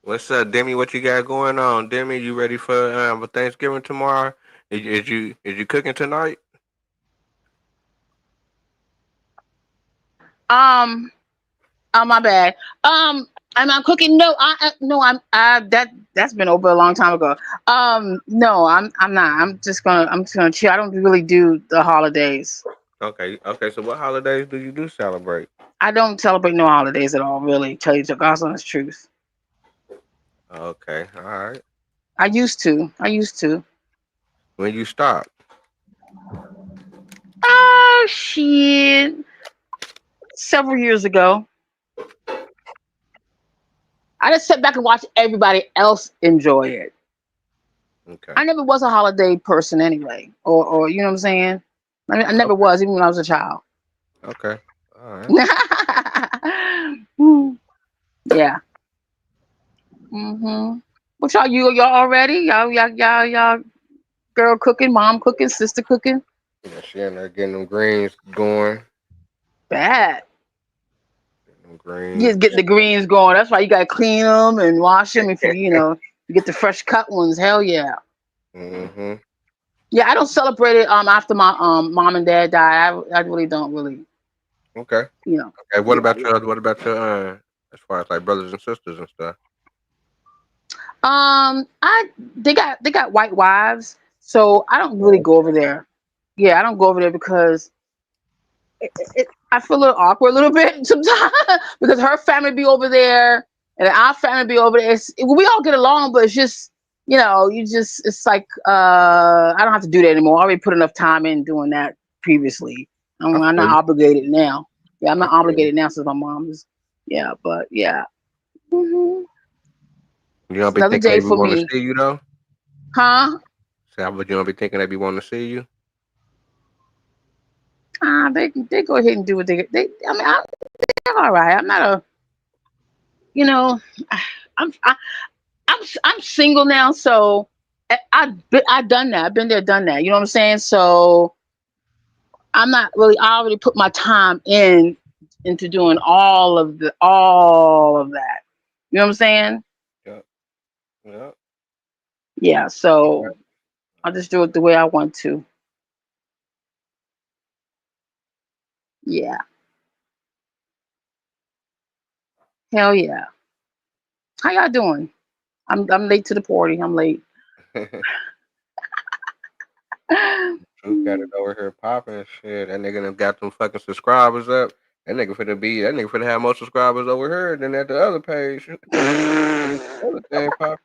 What's up, Demi? What you got going on, Demi? You ready for Thanksgiving tomorrow? Is you cooking tonight? Um, oh my bad. Am I cooking? No, no, that's been over a long time ago. No, I'm not. I'm just gonna chill. I don't really do the holidays. Okay, okay. So what holidays do you do celebrate? I don't celebrate no holidays at all. Really, tell you the God's honest truth. Okay, all right. I used to. I used to. When you stop? Oh shit! Several years ago, I just sat back and watched everybody else enjoy it. Okay, I never was a holiday person anyway, or you know what I'm saying. I never okay, was, even when I was a child. okay. All right. Yeah. What y'all all ready? Y'all girl cooking, mom cooking, sister cooking. Yeah, she in there getting them greens going. Bad. Them You greens. just get the greens going. That's why you gotta clean them and wash them. If you get the fresh cut ones. Hell yeah. Mm-hmm. Yeah, I don't celebrate it after my mom and dad died. I really don't really, Okay. you know. Okay. Yeah. What about your as far as like brothers and sisters and stuff? I they got white wives, so I don't really Oh, go over there. Yeah, I don't go over there because I feel a little awkward a little bit sometimes because her family be over there and our family be over there. We all get along, but it's just it's like I don't have to do that anymore. I already put enough time in doing that previously. I I'm feel not you. obligated now. Yeah, I'm I not feel you. obligated now since my mom is. Yeah, but yeah, You don't it's be another thinking day they be for wanting to me, see you though. huh? See, how would you don't be thinking they be wanting to see you? They go ahead and do what they. I mean, they're all right. I'm not a you know, I'm I, I'm single now, so I've done that. I've been there, done that. You know what I'm saying? So I'm not really. I already put my time into doing all of that. You know what I'm saying? Yeah. Yeah. Yeah. So I'll just do it the way I want to. Yeah. Hell yeah. How y'all doing? I'm late to the party. I'm late. Truth got it over here popping and shit. That nigga done got them fucking subscribers up. That nigga finna have more subscribers over here than at the other page. Other thing pop.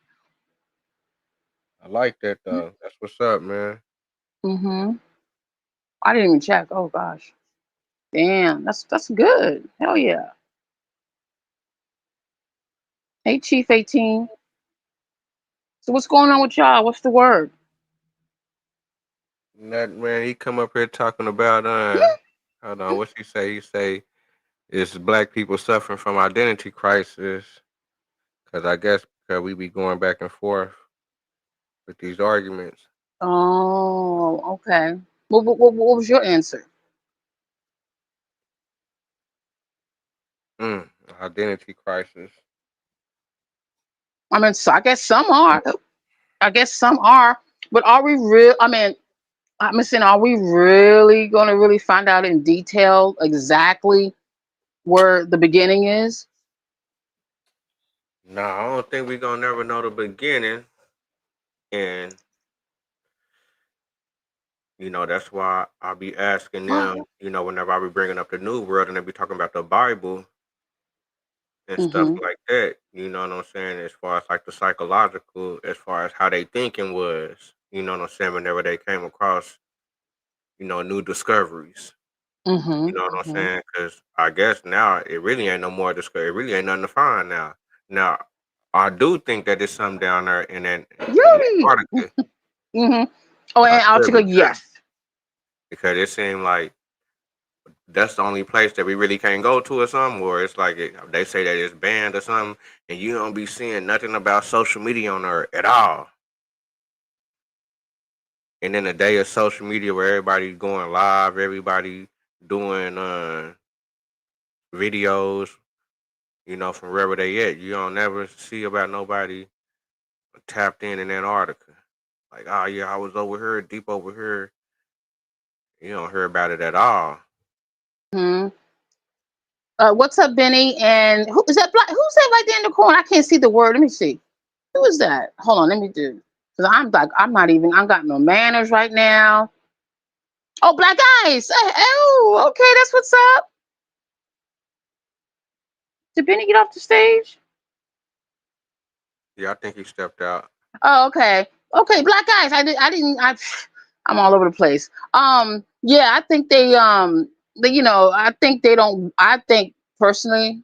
I like that though. That's what's up, man. Mhm. I didn't even check. Oh gosh. Damn. That's good. Hell yeah. Hey Chief 18. So what's going on with y'all? What's the word? And that man, he come up here talking about hold on, what's he say? He say it's black people suffering from identity crisis. Cause I guess because we be going back and forth with these arguments. Oh, okay. What was your answer? Mm, identity crisis. I mean, so I guess some are. I guess some are. But are we real? I mean, I'm saying, are we really going to really find out in detail exactly where the beginning is? No, I don't think we gonna never know the beginning, and that's why I be asking them. Whenever I be bringing up the New World and they be talking about the Bible and stuff Mm-hmm. like that. You know what I'm saying? As far as like the psychological, as far as how they thinking was. You know what I'm saying? Whenever they came across, new discoveries. You know what I'm Mm-hmm. saying? Because I guess now it really ain't no more discovery. It really ain't nothing to find now. Now, I do think that there's something down there in Yuri. Antarctica, Mm-hmm. Oh, but I could Antarctica, be tripping yes. because it seemed like that's the only place that we really can't go to or something. Or it's like they say that it's banned or something, and you don't be seeing nothing about social media on there at all. And then the day of social media where everybody's going live, everybody doing videos, from wherever they at. You don't never see about nobody tapped in Antarctica. Like, oh yeah, I was over here, deep over here. You don't hear about it at all. Hmm. What's up, Benny? And who is that? Who's that right there in the corner? I can't see the word. Let me see. Who is that? Hold on. Let me do. Because I'm not even. I got no manners right now. Oh, Black Eyes. Oh, okay. That's what's up. Did Benny get off the stage? Yeah, I think he stepped out. Oh, okay. Okay, Black Eyes. I'm all over the place. Yeah, I think I think they don't. I think personally.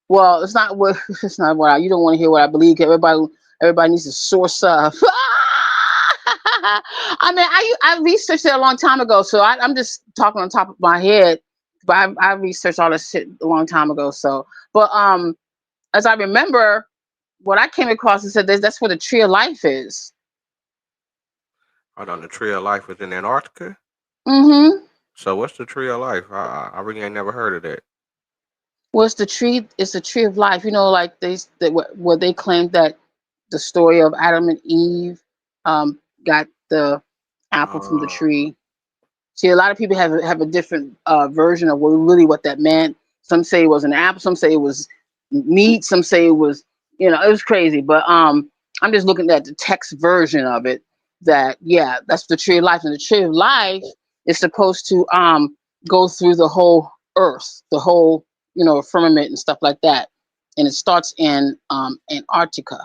Well, it's not what it's not what you don't want to hear what I believe. Everybody needs to source up. I mean, I researched it a long time ago, so I'm just talking on top of my head. But I researched all this shit a long time ago. So, but as I remember, what I came across and said that's where the tree of life is. Hold on, the Tree of Life was in Antarctica. Mm-hmm. So what's the Tree of Life? I really ain't never heard of that. What's the tree? It's the tree of life. Like where they claimed that the story of Adam and Eve got the apple from the Uh, tree. See, a lot of people have a different version of what that meant. Some say it was an apple. Some say it was meat. Some say it was, it was crazy. But I'm just looking at the text version of it. That yeah, that's the tree of life, and the tree of life is supposed to go through the whole earth, the whole firmament and stuff like that. And it starts in Antarctica.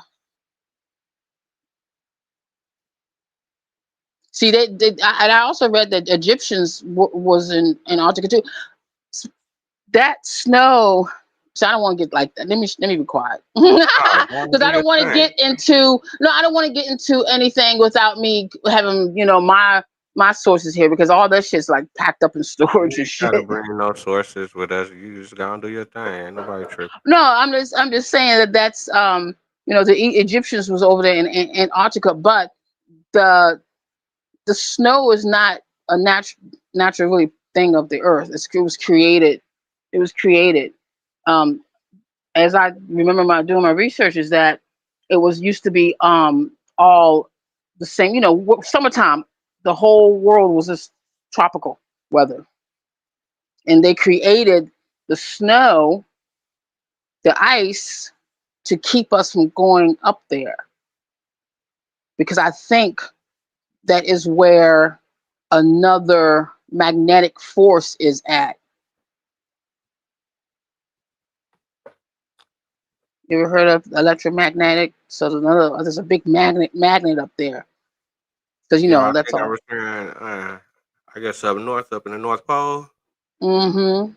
See, and I also read that Egyptians was in Antarctica too. That snow. So I don't want to get like that. Let me be quiet nah, go and because do I your don't want to thing. get into no. I don't want to get into anything without me having my sources here because all that shit's like packed up in You storage and ain't gotta shit. bring no sources with us. You just gonna do your thing. Ain't nobody tripping. No, I'm just saying that's the Egyptians was over there in Antarctica, but the the snow is not a natural really thing of the earth. It was created. It was created. Um, as I remember doing my research is that it was used to be all the same. Summertime, the whole world was just tropical weather, and they created the snow, the ice, to keep us from going up there. Because I think that is where another magnetic force is at. You ever heard of electromagnetic? So there's a big magnet up there because Yeah, I that's think I all. was hearing. I guess up north, up in the North Pole. Mm-hmm.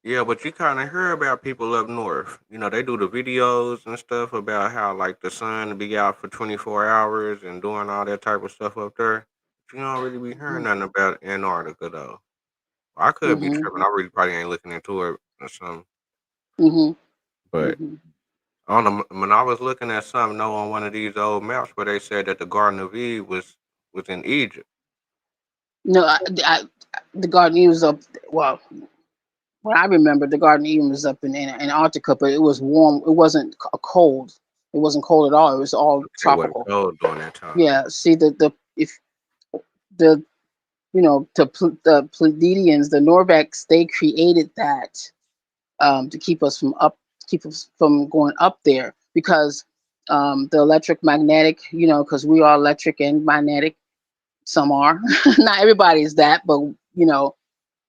Yeah, but you kind of hear about people up north. They do the videos and stuff about how like the sun be out for 24 hours and doing all that type of stuff up there. But you don't really be hearing nothing about Antarctica though. I could be Mm-hmm. tripping. I really probably ain't looking into it or something. Mm-hmm. But Mm-hmm. I don't know. When I was looking at something though on one of these old maps where they said that the Garden of Eve was in Egypt. No, the Garden was up. Well, what I remember, the Garden of Eden was up in Antarctica, but it was warm. It wasn't cold. It wasn't cold at all. It was all It wasn't tropical. cold during that time. Yeah. See, the if the the Pleiadians, the Norvex, they created that to keep us from going up there because the electric magnetic, because we are electric and magnetic. Some are, not everybody is that, but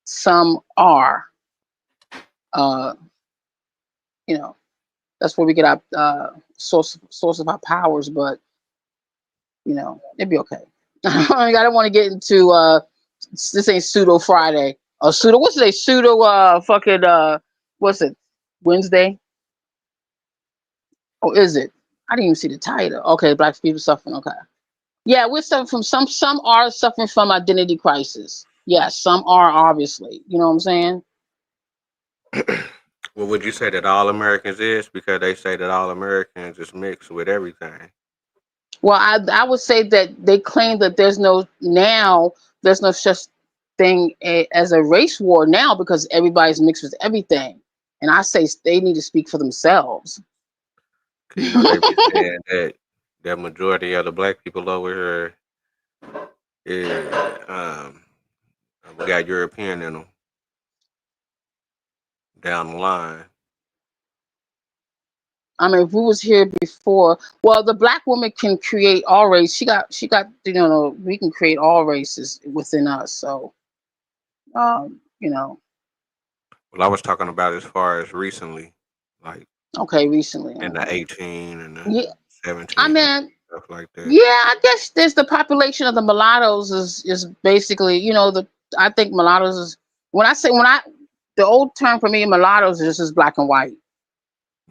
some are. Uh, you know, that's where we get our source of our powers. But it'd be okay. I don't want to get into this ain't pseudo Friday or pseudo. What's today? Pseudo fucking what's it? Wednesday? Oh, is it? I didn't even see the title. Okay, black people suffering. Okay, yeah, we're suffering from some are suffering from identity crisis. Yes, some are obviously. You know what I'm saying? Well, would you say that all Americans is because they say that all Americans is mixed with everything? Well, I would say that they claim that there's no such thing as a race war now because everybody's mixed with everything, and I say they need to speak for themselves. Cause they be saying that the majority of the black people over here is we got European in them down the line. I mean, if we was here before, well, the black woman can create all race. She got we can create all races within us. So, you know, Well, I was talking about as far as recently, like okay, recently, in the okay, 18 and the yeah. I 17 mean, stuff like that. yeah, I guess there's the population of the mulattoes is basically, I think mulattoes is when I the old term for me mulattoes is just black and white.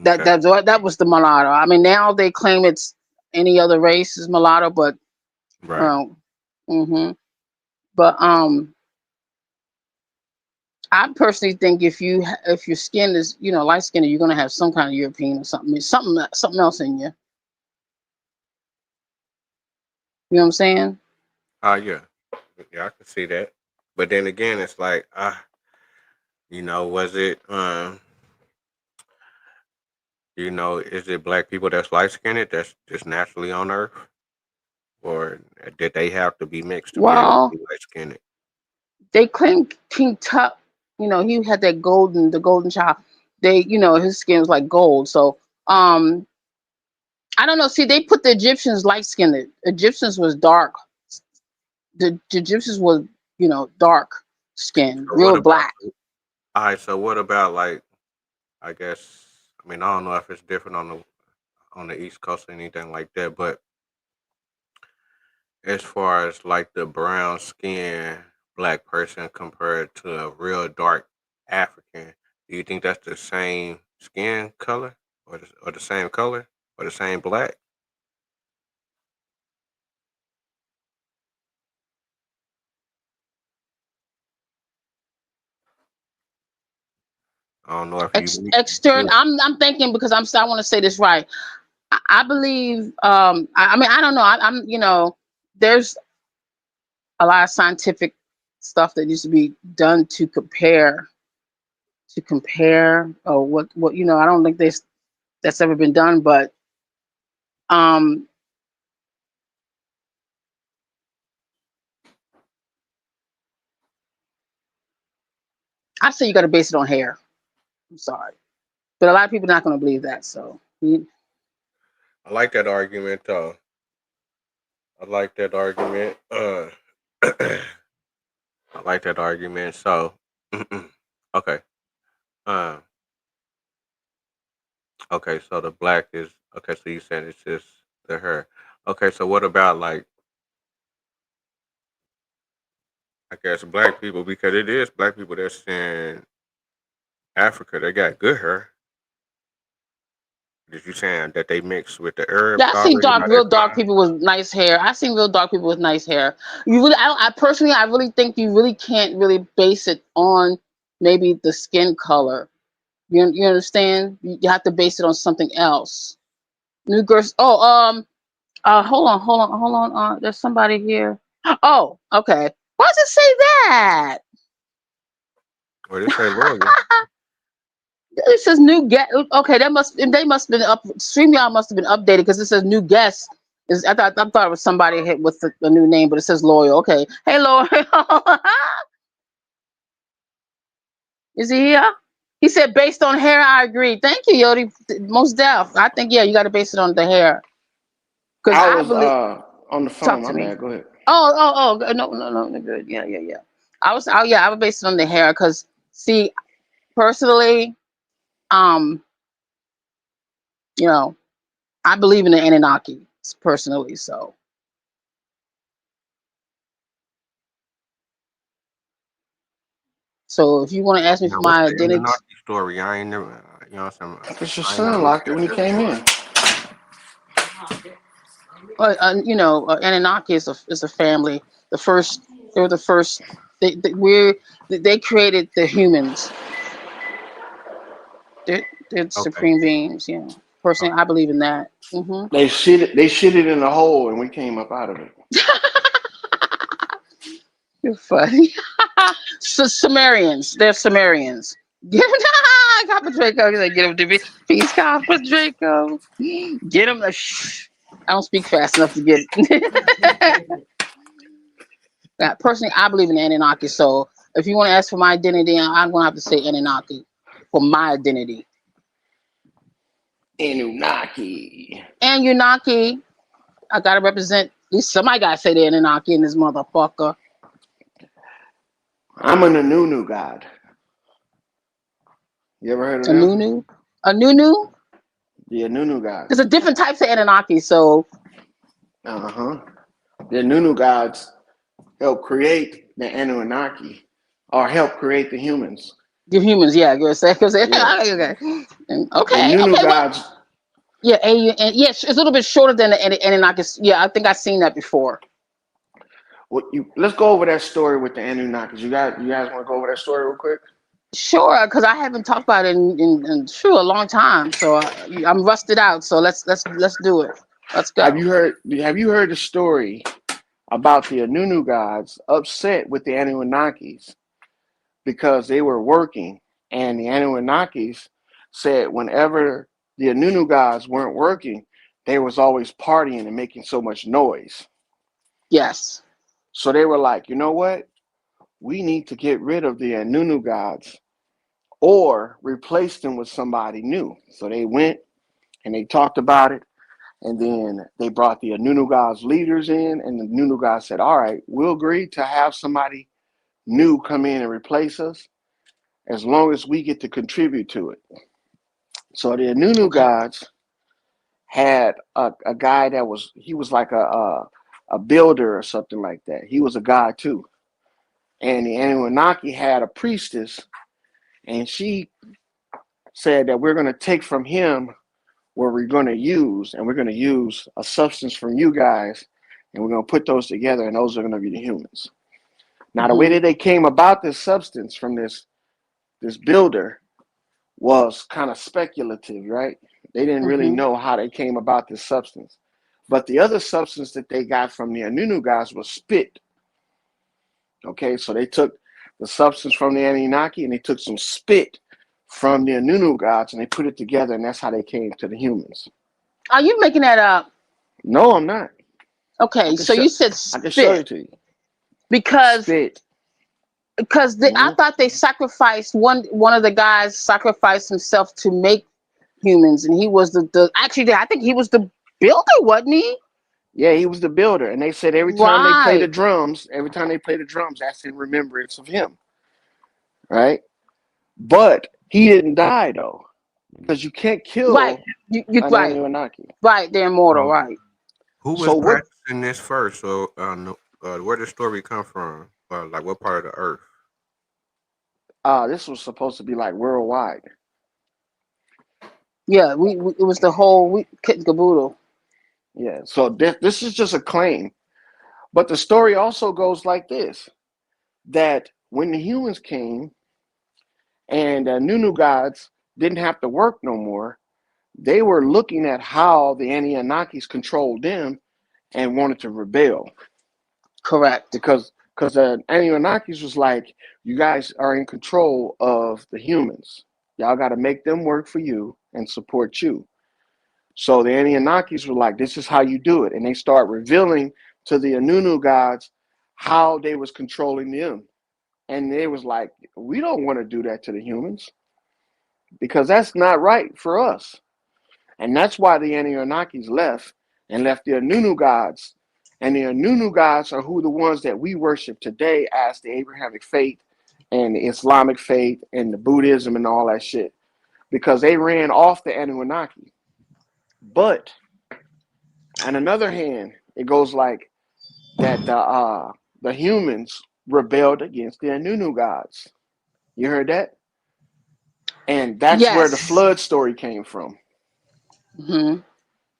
Okay, That was the mulatto. I mean, now they claim it's any other race is mulatto, but right. um, hmm but I personally think if your skin is light skinned, you're gonna have some kind of European or something else in you. You know what I'm saying? Yeah, yeah, I can see that. But then again, it's like was it is it black people that's light skinned that's just naturally on Earth, or did they have to be mixed to be able to Well, be light skinned? they claim King Tut, he had the golden child. His skin was like gold. So I don't know. See, they put the Egyptians light skinned. Egyptians was dark. The Egyptians was dark skin, So what real about black. all right? So what about like I guess I mean I don't know if it's different on the East Coast or anything like that, but as far as like the brown skin black person compared to a real dark African, do you think that's the same skin color or the same color or the same black? I don't know if you Extern. you I'm thinking because I want to say this right. I believe. I mean, I don't know. I'm. There's a lot of scientific stuff that needs to be done to compare or what I don't think that's ever been done, but um I say you got to base it on hair. I'm sorry, but a lot of people are not going to believe that. So I like that argument though. I like that argument. I like that argument. So okay. Um okay, so the black is okay, so you said it's just the hair. Okay, so what about like I guess black people because it is black people that's in Africa, they got good hair. Did you saying that they mix with the yeah, Arabs I seen already by real that dark time? people with nice hair. I seen real dark people with nice hair. You really, I personally, I really think you really can't really base it on maybe the skin color. You understand? You have to base it on something else. New girls. Oh, hold on. There's somebody here. Oh, okay. Why does it say that? Or they say loyal. It says new guest. Okay, they must have been up. StreamYard must have been updated because it says new guest. I thought it was somebody hit with a new name, but it says loyal. Okay, hey loyal, is he here? He said based on hair. I agree. Thank you, Yodi. Most deaf. I think you got to base it on the hair because I I was believe. on the Talk phone. to My me. bad. Go ahead. Oh, no, good. Yeah. I would base it on the hair because, see, personally, um, you know, I believe in the Anunnaki personally. So if you want to ask me for Now, what's my the identity, Anunnaki story? I ain't never, you know what I'm saying? Because your I ain't son never locked looked it at when he that came story. in. Anunnaki is a family. The first, they were the first. They created the humans. They're Okay. supreme beings. Yeah. Personally, I believe in that. They shit it in a hole, and we came up out of it. You're funny. So Sumerians. They're Sumerians. Get him. Copper Draco. Get him to be peace, Copper Draco. Get him. I don't speak fast enough to get it. Personally, I believe in Anunnaki. So if you want to ask for my identity, I'm going to have to say Anunnaki for my identity. Anunnaki. Anunnaki, I got to represent. At least somebody got to say the Anunnaki in this motherfucker. I'm an Anunu god. You ever heard of them? Anunu? Anunu? The Anunu gods. There's a different types of Anunnaki. So Uh-huh. The Anunu gods help create the Anunnaki or help create the humans. give humans, yeah, give a sec. Okay, Yeah. The okay, Anunu well, gods. yeah, and yes, it's a little bit shorter than the Anunnaki. Yeah, I think I've seen that before. Let's go over that story with the Anunnakis. You guys want to go over that story real quick? Sure, because I haven't talked about it in a long time, so I'm rusted out. So let's do it. Let's Have go. you heard? Have you heard the story about the Anunu gods upset with the Anunnakis because they were working, and the Anunnakis said whenever the Anunu gods weren't working, they was always partying and making so much noise. Yes. So they were like, you know what? We need to get rid of the Anunu gods or replace them with somebody new. So they went and they talked about it. And then they brought the Anunu gods leaders in, and the Anunu gods said, all right, we'll agree to have somebody new come in and replace us as long as we get to contribute to it. So the Anunu Okay. gods had a guy he was like a builder or something like that. He was a god too. And the Anunnaki had a priestess, and she said that we're going to take from him where we're going to use, and we're going to use a substance from you guys, and we're going to put those together, and those are going to be the humans. Now, the way Mm-hmm. that they came about this substance from this builder was kind of speculative, right? They didn't really Mm-hmm. know how they came about this substance. But the other substance that they got from the Anunu guys was spit. Okay, so they took the substance from the Anunnaki and they took some spit from the Anunu gods and they put it together, and that's how they came to the humans. Are you making that up? No, I'm not. I Okay, can so show. you said I can show spit it to you. because Spit. I Mhm. thought they sacrificed one of the guys sacrificed himself to make humans, and he was the actually I think he was the builder, wasn't he? Yeah, he was the builder, and they said Right. every time they play the drums, that's in remembrance of him, right? But he didn't die though, because you can't Right. kill You an right. Anunnaki. Right. They're immortal. So, Right. who was So what? practicing this first? So, where did the story come from? Like, what part of the earth? This was supposed to be like worldwide. Yeah. We it was the whole kit and caboodle. Yeah. So this is just a claim, but the story also goes like this: that when the humans came and Nunu gods didn't have to work no more, they were looking at how the Anunnakis controlled them and wanted to rebel Correct. because the Anunnakis was like, you guys are in control of the humans. Y'all got to make them work for you and support you. So the Anunnakis were like, this is how you do it. And they start revealing to the Anunu gods how they was controlling them. And they was like, we don't want to do that to the humans. because that's not right for us. And that's why the Anunnakis left and left the Anunu gods. And the Anunu gods are who the ones that we worship today as the Abrahamic faith and the Islamic faith and the Buddhism and all that shit. Because they ran off the Anunnaki. But on another hand, it goes like that the humans rebelled against the Anunu gods. You heard that? And that's where the Yes. flood story came from. Hmm.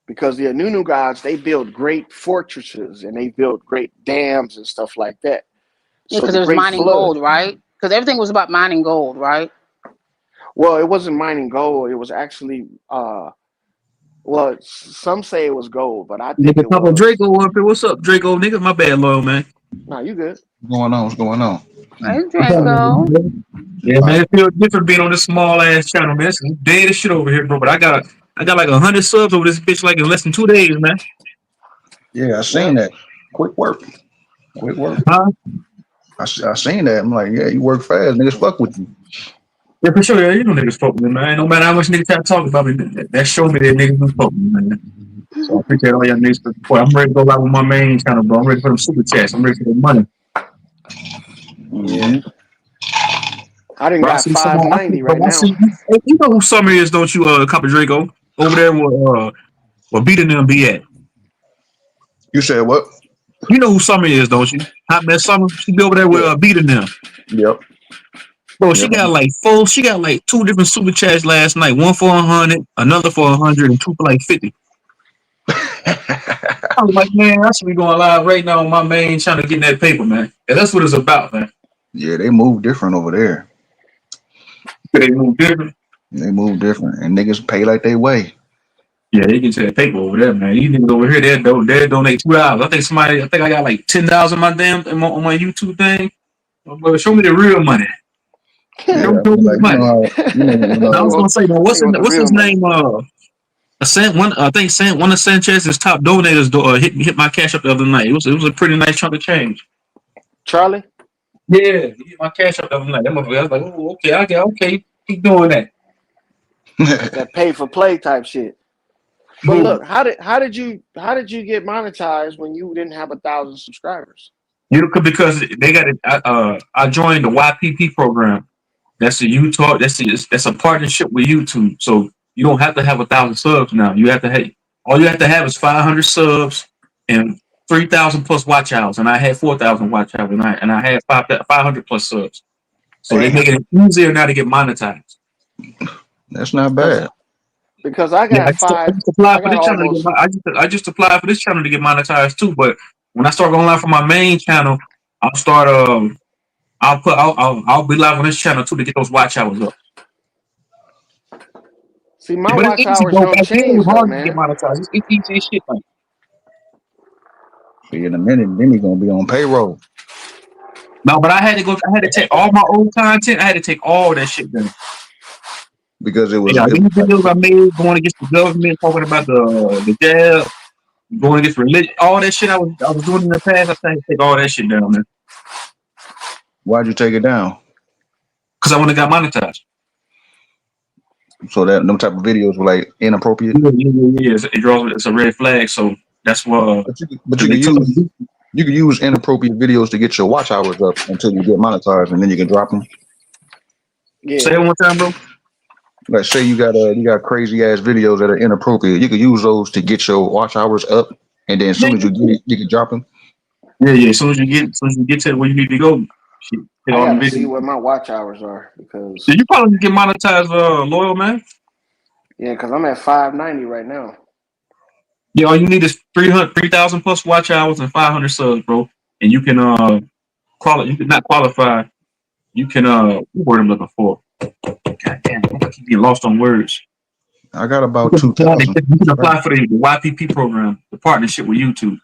Because the Anunu gods, they built great fortresses and they built great dams and stuff like that. Yeah, So because the it was great mining flood, gold, right? Because everything was about mining gold, right? well, it wasn't mining gold. It was actually, well, some say it was gold, but I think Nigga, it Papa was. Draco up here. What's up, Draco? Nigga, my bad, loyal man. No, you good. What's going on? What's going on? Hey, What's happening, Draco. man? Yeah, Uh, man, it feels different being on this small ass channel, man. It's dead as shit over here, bro. But I got like 100 subs over this bitch like in less than 2 days, man. yeah, I Yeah. seen that. Quick work. Quick work. Huh? I seen that. I'm like, yeah, you work fast. Niggas fuck with you. Yeah, for sure. Yeah, you know niggas fuck with me, man. No matter how much niggas try to talk about me, that show me that niggas do fuck with me, man. So I appreciate all y'all niggas for the support. I'm ready to go live with my main channel, bro. I'm ready for them super chats. I'm ready for the money. Yeah. Mm-hmm. I didn't Bro, I got see somebody. $5.90 Bro, right I now. see. Hey, you know who Summer is, don't you, Copper Draco? Over there where beating them be at. You said what? You know who Summer is, don't you? Hot Mess Summer. She be over there with Yeah. beating them. Yep. Bro, she Yep. got like four. She got like two different super chats last night. One for 100, another for 100, and two for like 50. I was like, man, I should be going live right now on my main channel getting that paper, man. And that's what it's about, man. Yeah, they move different over there. They move different. They move different, and niggas pay like they weigh. Yeah, they get to that paper over there, man. These niggas over here, they donate $2. I think I got like $10 on my on my YouTube thing. But show me the real money. Yeah, Show me I mean, the like money. you know when Now, I was gonna say, man, He want the what's real his money. name? I think one of Sanchez's top donators hit my cash up the other night. It was a pretty nice chunk of change. Charlie? Yeah, he hit my cash up the other night. That motherfucker, I was like, oh, okay, keep doing that. That pay for play type shit. But Boom. look, how did you get monetized when you didn't have 1,000 subscribers? You know, because they got it. I joined the YPP program. That's a Utah. That's a partnership with YouTube. So you don't have to have 1,000 subs now. All you have to have is 500 subs and 3,000 plus watch hours. And I had 4,000 watch hours, and I had 500 plus subs. So they Damn. making it easier now to get monetized. That's not Because bad. I Yeah, got I just applied I for got this channel to get almost. I just applied for this channel to get monetized too. But when I start going live for my main channel, I'll start I'll be live on this channel too to get those watch hours up. See, Yeah, my but it's watch easy, hours bro. don't Back then it was change though, hard to get man. monetized. It's easy as shit, man. See, in a minute, then he's gonna be on payroll No, but I had to take all my old content. I had to take all that shit down. because Yeah, it these was like videos I made going against the government, talking about the jab, going against religion, all that shit I was doing in the past. I had to take all that shit down, man, why'd you take it down? because I want to got monetized. So that them type of videos were like inappropriate. Yeah. It's a red flag. So that's what But because they took them. you can use inappropriate videos to get your watch hours up until you get monetized, and then you can drop them. Say Yeah. it one time, bro. Like say you got crazy ass videos that are inappropriate. You can use those to get your watch hours up, and then as Yeah, soon as you get it, you can drop them. yeah. As soon as you get to where you need to go, shit, take I all the gotta see videos. what my watch hours are because Did you probably get monetized, loyal man? yeah, because I'm at 590 right now. Yeah, all you need is 3,000 plus watch hours and 500 subs, bro. And you can you can not qualify. You can what word I'm looking for? God damn, I keep getting lost on words. I got about 2,000. You can apply for the YPP program, the partnership with YouTube.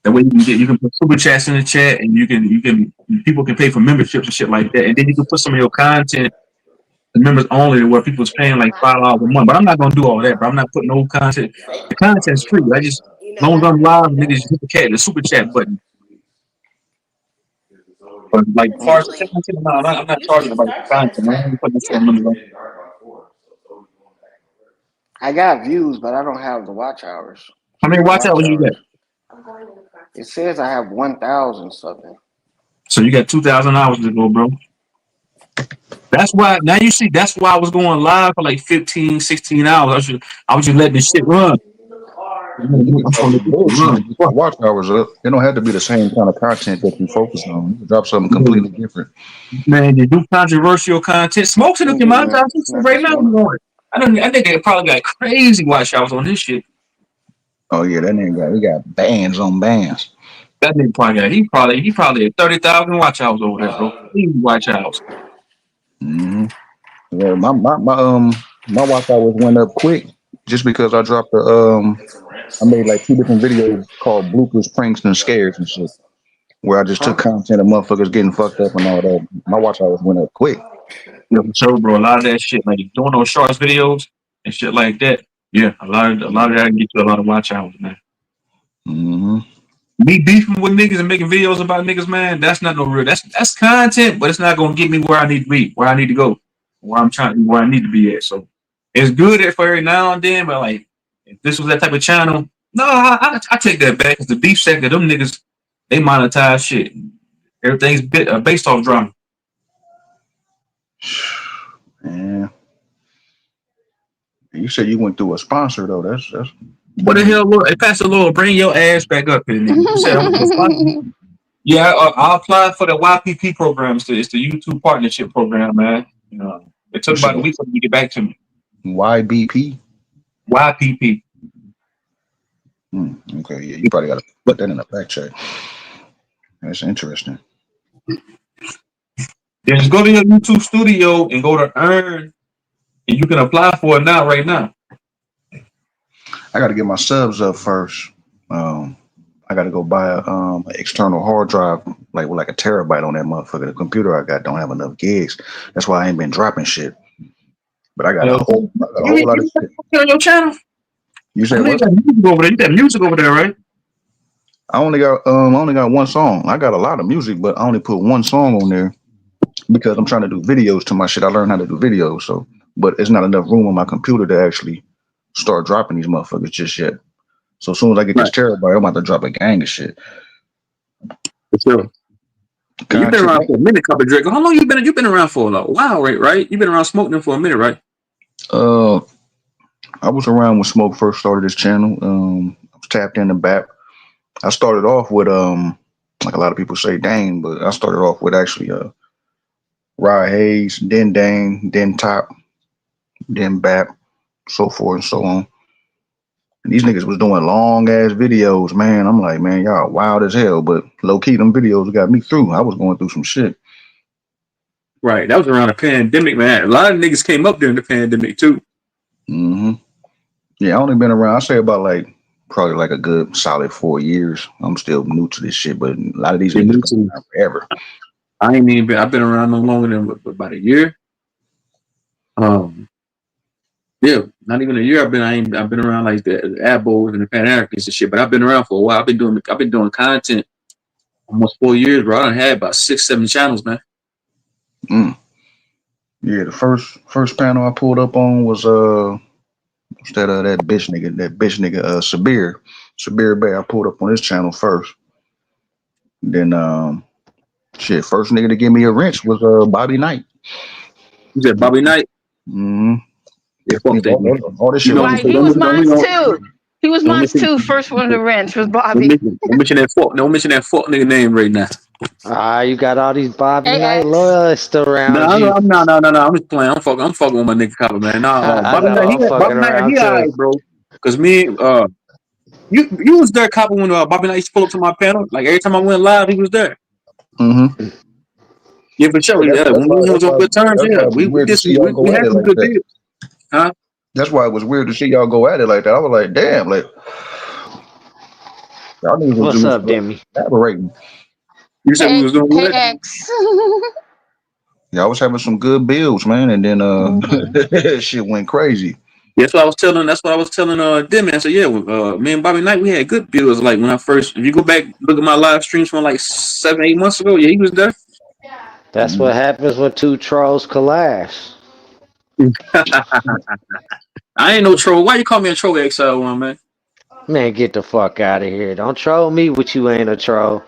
That way you can put super chats in the chat, and you can people can pay for memberships and shit like that, and then you can put some of your content the members only where people's paying like $5 a month. But I'm not gonna do all that, bro. I'm not putting no content. The content's free. I just as long as I'm live, niggas just hit the super chat button. But like as far as the content, no, I'm not charging about the content. I'm only putting this on members. I got views, but I don't have the watch hours. How So many my watch watch hours you got? hours, it says I have 1,000 something. So you got 2,000 hours to go, bro. That's why now you see. That's why I was going live for like 15, 16 hours. I was just letting this shit run. You can I'm drop trying to some let this shit bullshit run. and get your watch hours up. It don't have to be the same kind of content that you focus on. You can drop something Yeah. completely different. Man, you do controversial content. Smoke's in Let the me get mind my right now. necklace. You know it. I think they probably got crazy watch hours on this shit. Oh yeah, that nigga got he got bands on bands. That nigga probably got he probably had 30,000 watch hours over there, bro. Crazy watch hours. Mm-hmm. Yeah, my watch hours went up quick just because I dropped the I made like two different videos called bloopers, pranks, and scares and shit, where I just took content of motherfuckers getting fucked up and all that. My watch hours went up quick. Yeah, for sure, bro. A lot of that shit, like doing those shorts videos and shit like that. Yeah, a lot of that can get you a lot of watch hours, man. Mm-hmm. Me beefing with niggas and making videos about niggas, man, that's not no real. That's content, but it's not gonna get me where I need to be, where I need to go, where I need to be at. So it's good at for every now and then, but like if this was that type of channel, no, I take that back because the beef sector, them niggas, they monetize shit. Everything's based off drama. Yeah. You said you went through a sponsor though. That's What the hell, Lord? Hey, Pastor Lord, bring your ass back up here, nigga. You said I was a sponsor. Yeah, I applied for the YPP program. It's the YouTube partnership program, man. It you took said about a week for them to get back to me. YBP. YPP. Okay, yeah, you probably got to put that in a fact check. That's interesting. Yeah, just go to your YouTube studio and go to earn, and you can apply for it now, right now. I got to get my subs up first. I got to go buy an external hard drive, like with like a terabyte on that motherfucker. The computer I got don't have enough gigs. That's why I ain't been dropping shit. But I got You a whole lot of shit. on your channel? You I said know you what? got music over there. You got music over there, right? I only got one song. I got a lot of music, but I only put one song on there because I'm trying to do videos to my shit. I learned how to do videos, so but it's not enough room on my computer to actually start dropping these motherfuckers just yet. So as soon as I get this Right. terabyte, I'm about to drop a gang of shit. For sure. And you've been Content. around for a minute, Copper Draco. How long you been? You've been around for a while, right? Right? You've been around smoking for a minute, right? Uh, I was around when Smoke first started his channel. I was tapped in the back. I started off with like a lot of people say Dane, but I started off with actually Rod Hayes, then Dane, then Top, then Bap, so forth and so on. And these niggas was doing long ass videos, man. I'm like, man, y'all wild as hell. But low key, them videos got me through. I was going through some shit. Right. That was around the pandemic, man. A lot of niggas came up during the pandemic too. Hmm. Yeah, I only been around. I say about like probably like a good solid 4 years. I'm still new to this shit, but a lot of these Yeah, niggas me been too. around forever. I ain't even been. I've been around no longer than about a year. Um, yeah, not even a year. I've been around like the Abos and the Pan Africans and shit. But I've been around for a while. I've been doing content almost 4 years, bro. I done had about 6, 7 channels, man. Mm. Yeah, the first panel I pulled up on was what's that bitch nigga Sabir Bay. I pulled up on his channel first. Then shit, first nigga to give me a wrench was Bobby Knight. You said Bobby Knight? Mm-hmm. Yeah, fuck that nigga. All this You shit know, was Right, so he don't was don't mine don't too. He was don't mine mention too. First one to wrench was don't Bobby. mention, don't mention that fuck. Don't mention that fuck nigga name right now. You got all these Bobby Knight AX. loyalists No, around no, you. no. I'm just playing. I'm fucking with my nigga Copper, man. Nah, I know I'm Bobby fucking Knight, around he too. alright, bro. Cause me, you was there, Copper, when Bobby Knight used to pull up to my panel. Like every time I went live, he was there. Mm-hmm. Yeah, for sure. That's, Yeah, that's when why we that's was on why good terms, that's yeah, why it was we weird to did see some, y'all go we at had it some like good that. deals, huh? That's why it was weird to see y'all go at it like that. I was like, damn, like y'all niggas was What's just up, Demi? collaborating. You said we was doing Hey what? X. Y'all was having some good builds, man, and then Mhm. shit went crazy. That's what I was telling. That's what I was telling Demi. I said, yeah, me and Bobby Knight, we had good deals. Like when I first, if you go back look at my live streams from like 7, 8 months ago, yeah, he was there. That's what happens when two trolls clash. I ain't no troll. Why you call me a troll, XL1, man? Man, get the fuck out of here. Don't troll me with you ain't a troll.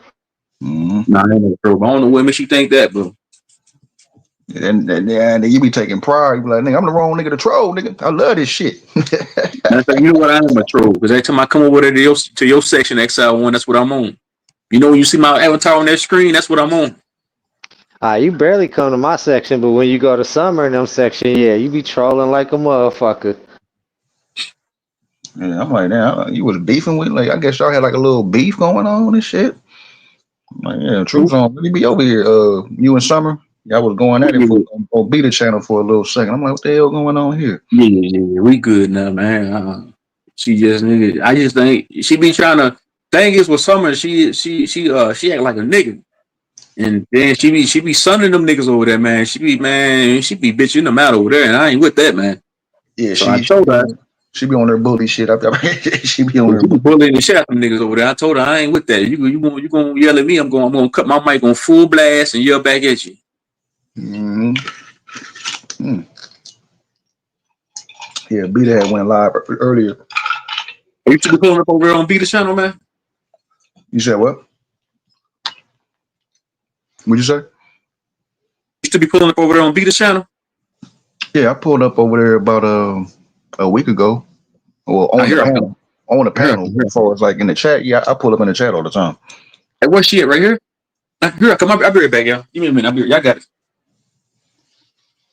Mm-hmm. Nah, I ain't no troll. I don't know what makes you think that, bro. And you be taking pride. You be like, nigga, I'm the wrong nigga to troll, nigga. I love this shit. Matter of fact, you know what? I am a troll because every time I come over there to your section, XL1, that's what I'm on. You know when you see my avatar on that screen, that's what I'm on. You barely come to my section, but when you go to summer in them section, yeah, you be trolling like a motherfucker. Yeah, I'm like, damn, you was beefing with, like, I guess y'all had like a little beef going on and shit. I'm like, yeah, True Zone really be over here. You and Summer, y'all was going at it Yeah, for on Beta Channel for a little second. I'm like, what the hell going on here? yeah, we good now, man. She just nigga. I just think she be trying to. Thing is with Summer, she act like a nigga, and then she be sunning them niggas over there, man. She be bitching them out over there, and I ain't with that, man. Yeah, So I she told her. she be on her bully shit. She be on Yeah, her she be bully. bullying the shit out of them niggas over there. I told her I ain't with that. You gonna yell at me? I'm gonna cut my mic on full blast and yell back at you. Mm-hmm. Mm. Yeah, Beta had went live earlier. You should be pulling up over there on Beat channel, man. You said what? What'd you say? You should be pulling up over there on Beat channel. Yeah, I pulled up over there about a week ago. Well, I on the hear I come. panel. On the I hear I panel, come. as far as like in the chat, yeah, I pull up in the chat all the time. Hey, where's she at right here? Here I come. I'll be right back, y'all. Give me a minute. Y'all got it.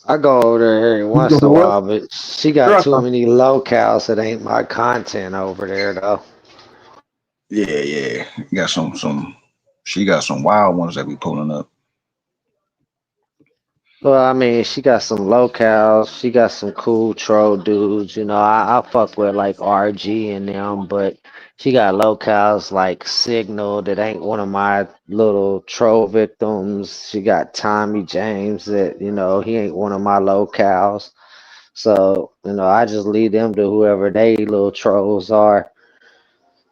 I go over there every You once go in to a what? while, but she Here got I too come. many locales that ain't my content over there though. Yeah. You got some she got some wild ones that be pulling up. Well, I mean, she got some locales. She got some cool troll dudes. You know, I fuck with like RG and them, but she got locales like Signal that ain't one of my little troll victims. She got Tommy James that, you know, he ain't one of my locales. So, you know, I just leave them to whoever they little trolls are.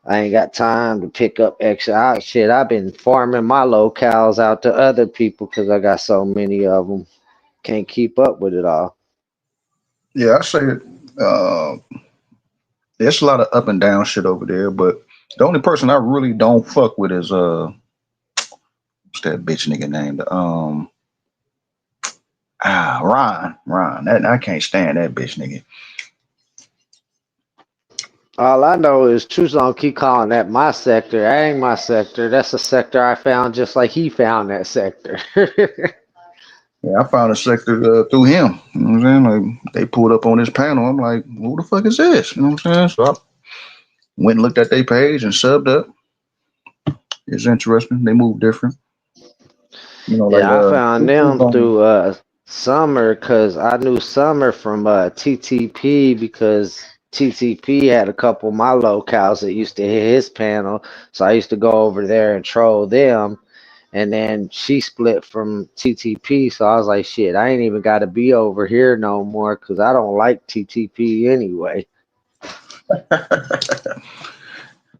I ain't got time to pick up extra shit. I've been farming my locales out to other people because I got so many of them. Can't keep up with it all. Yeah, I say it. There's a lot of up and down shit over there, but the only person I really don't fuck with is what's that bitch nigga name? Ron. That I can't stand that bitch nigga. All I know is Truzon keep calling that my sector. That ain't my sector. That's a sector I found just like he found that sector. Yeah, I found a sector through him. You know what I'm saying? Like they pulled up on this panel. I'm like, who the fuck is this? You know what I'm saying? So I went and looked at their page and subbed up. It's interesting. They move different. You know, like Yeah, I found them Truzone. through Summer because I knew Summer from TTP because TTP had a couple of my locals that used to hit his panel. So I used to go over there and troll them. And then she split from TTP. So I was like, shit, I ain't even got to be over here no more because I don't like TTP anyway.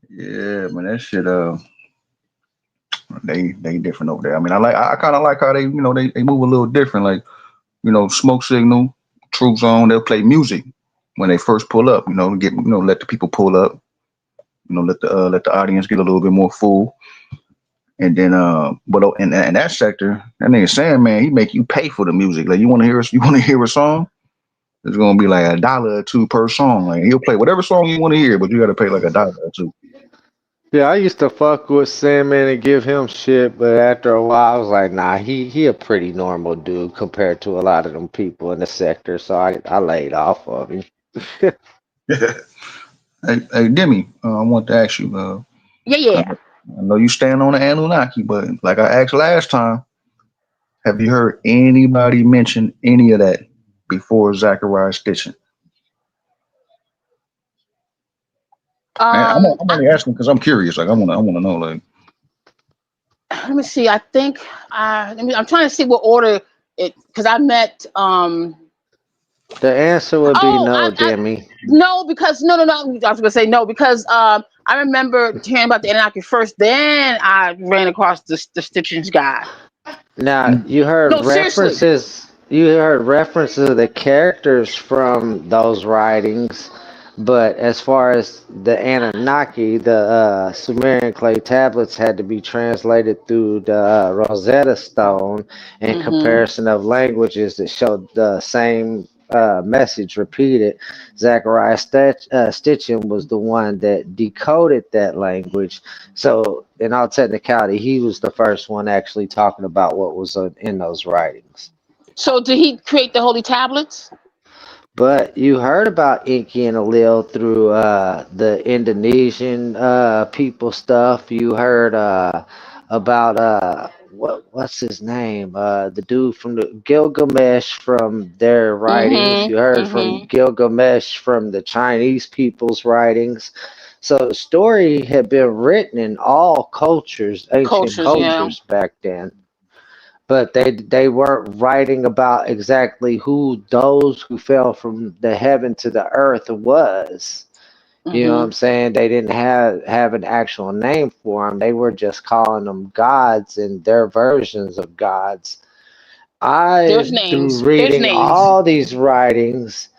Yeah, man, that shit. They different over there. I mean, I kind of like how they move a little different. Like Smoke Signal, Troop Zone, they'll play music when they first pull up. Let the people pull up. Let the audience get a little bit more full. And then, but in that sector, that nigga Sam, man, he make you pay for the music. Like you want to hear a song, it's gonna be like $1 or $2 per song. Like he'll play whatever song you want to hear, but you got to pay like $1 or $2. Yeah, I used to fuck with Sandman and give him shit, but after a while, I was like, nah, he a pretty normal dude compared to a lot of them people in the sector, so I laid off of him. Hey, Demi, I want to ask you. Yeah, I yeah. I know you stand on the Anunnaki, but like I asked last time, have you heard anybody mention any of that before Zachariah Stitching? And I'm I, only asking because I'm curious. Like I want to know. Like, let me see. I think I'm trying to see what order it because I met The answer would be oh no, I Demi. no because no I was gonna say no because I remember hearing about the Anunnaki first, then I ran across the Stitchings guy. Now, you heard No, seriously. references. You heard references of the characters from those writings, but as far as the Anunnaki, the Sumerian clay tablets had to be translated through the Rosetta Stone in Mm-hmm. comparison of languages that showed the same message repeated. Zachariah Stitchin was the one that decoded that language. So, in all technicality, he was the first one actually talking about what was in those writings. So did he create the holy tablets? But you heard about Inky and Alil through the Indonesian people stuff. You heard about what's his name? The dude from the Gilgamesh from their writings. You Mm-hmm. heard from Mm-hmm. Gilgamesh from the Chinese people's writings. So the story had been written in all cultures, ancient Cultures, yeah. cultures back then, but they weren't writing about exactly who those who fell from the heaven to the earth was. You know what Mm-hmm. I'm saying? They didn't have an actual name for them. They were just calling them gods and their versions of gods. I, There's through names. There's reading names. all these writings,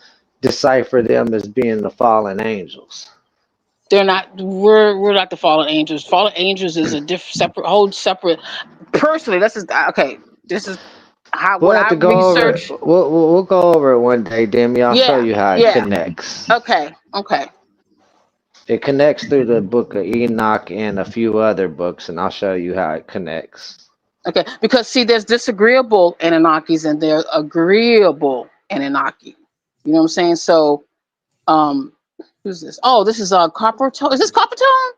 decipher them as being the fallen angels. They're not. We're not the fallen angels. Fallen angels is a separate, whole separate. Personally, this is okay. This is how We'll what have I to go over it. research. We'll go over it one day, Demi. I'll show Yeah, you how it yeah. connects. Okay, okay, It connects through the book of Enoch and a few other books, and I'll show you how it connects. okay. Because see, there's disagreeable Anunnakis and there's agreeable Anunnaki. You know what I'm saying? So, um, who's this? Oh, this is Copper Tone. Is this Copper Tone?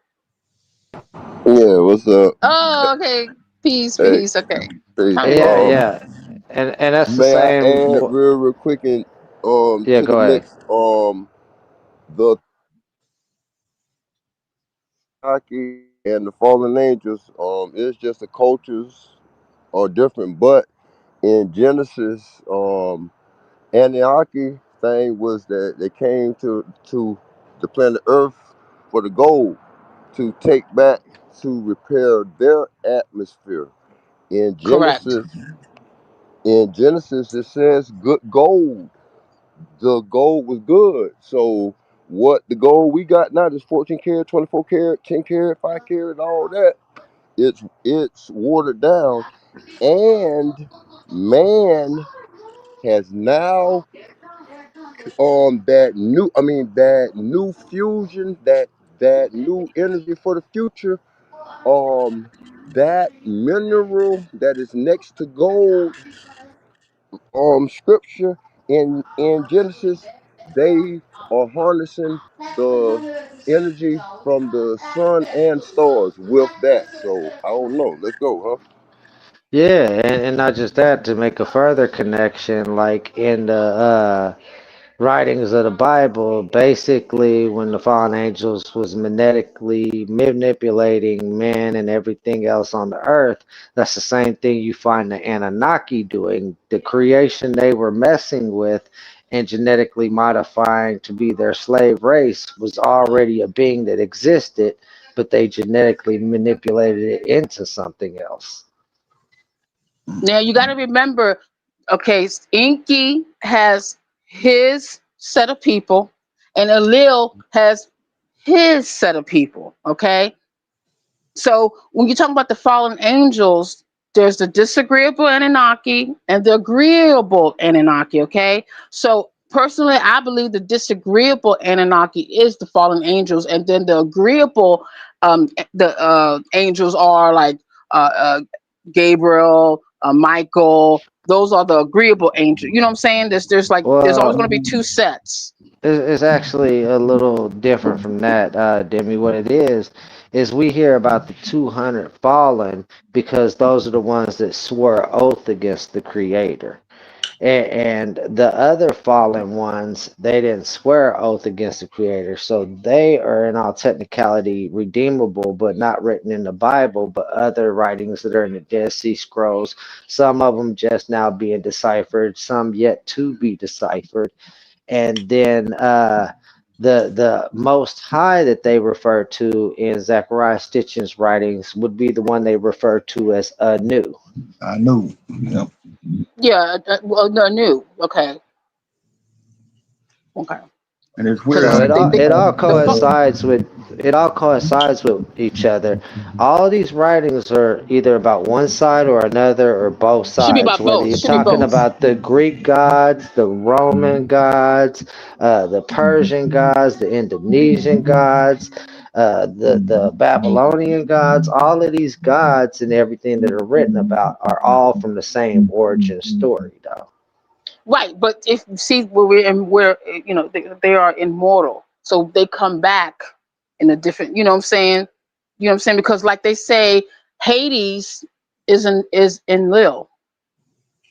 Yeah, what's up? Oh, okay. Peace, Hey, peace. Okay. peace. How you Yeah, doing? yeah, and that's the May I same. add real quick and Yeah, to the go ahead. mix the Taki and the fallen angels it's just the cultures are different, but in Genesis Anunnaki thing was that they came to the planet Earth for the gold to take back to repair their atmosphere. In Correct. Genesis, in Genesis, it says good gold. The gold was good. So what the gold we got now is 14 karat, 24 karat, 10 karat, 5 karat, all that. It's watered down, and man has now that new fusion, that new energy for the future. That mineral that is next to gold, scripture in Genesis, they are harnessing the energy from the sun and stars with that. So I don't know. Let's go, huh? Yeah, and not just that, to make a further connection, like in the writings of the Bible, basically when the fallen angels was magnetically manipulating men and everything else on the earth, that's the same thing you find the Anunnaki doing. The creation they were messing with and genetically modifying to be their slave race was already a being that existed, but they genetically manipulated it into something else. Now you got to remember, okay, Inky has his set of people, and Alil has his set of people. Okay, so when you talk about the fallen angels, there's the disagreeable Anunnaki and the agreeable Anunnaki. Okay, so personally, I believe the disagreeable Anunnaki is the fallen angels, and then the agreeable, the angels are like Gabriel, Michael. Those are the agreeable angels. You know what I'm saying? There's always going Well, to be two sets. it's actually a little different from that, Demi. What it is we hear about the 200 fallen because those are the ones that swore oath against the Creator. And the other fallen ones, they didn't swear oath against the Creator. So they are, in all technicality, redeemable, but not written in the Bible, but other writings that are in the Dead Sea Scrolls. Some of them just now being deciphered, some yet to be deciphered, and then the Most High that they refer to in Zechariah Stitchen's writings would be the one they refer to as Anu. I knew. Yep. Yeah, well, no, new. Okay, okay. And it's weird Because So how it they all do it that all because coincides with each other. All these writings are either about one side or another or both should be sides. about Whether both. you're Should be talking both. about the Greek gods, the Roman gods, the Persian gods, the Indonesian gods, the Babylonian gods, all of these gods and everything that are written about are all from the same origin story, though. Right, but if see where we're in, where they are immortal, so they come back in a different. You know what I'm saying? You know what I'm saying? Because like they say, Hades is in Lil.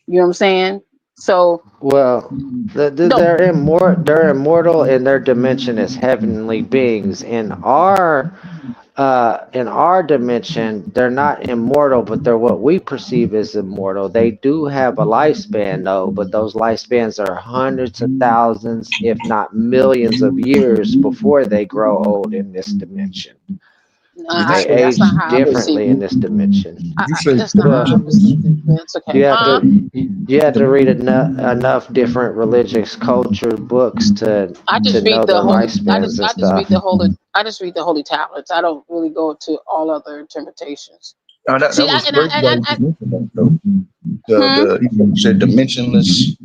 You know what I'm saying? So Well, no, they're immortal in their dimension as heavenly beings. In our dimension, they're not immortal, but they're what we perceive as immortal. They do have a lifespan, though, but those lifespans are hundreds of thousands, if not millions of years before they grow old in this dimension. did you They say that's not age how I perceive differently it. in this dimension. did you say That's not how I Well, perceive it. But it's okay, you have huh? to you have to read dimension? enough different religious culture books I to just read know the their holy. lifespans and I just read stuff. the holy. I just read the holy tablets. I don't really go to all other interpretations. Oh, See, that was crazy why you mentioned that though. hmm. You said dimensionless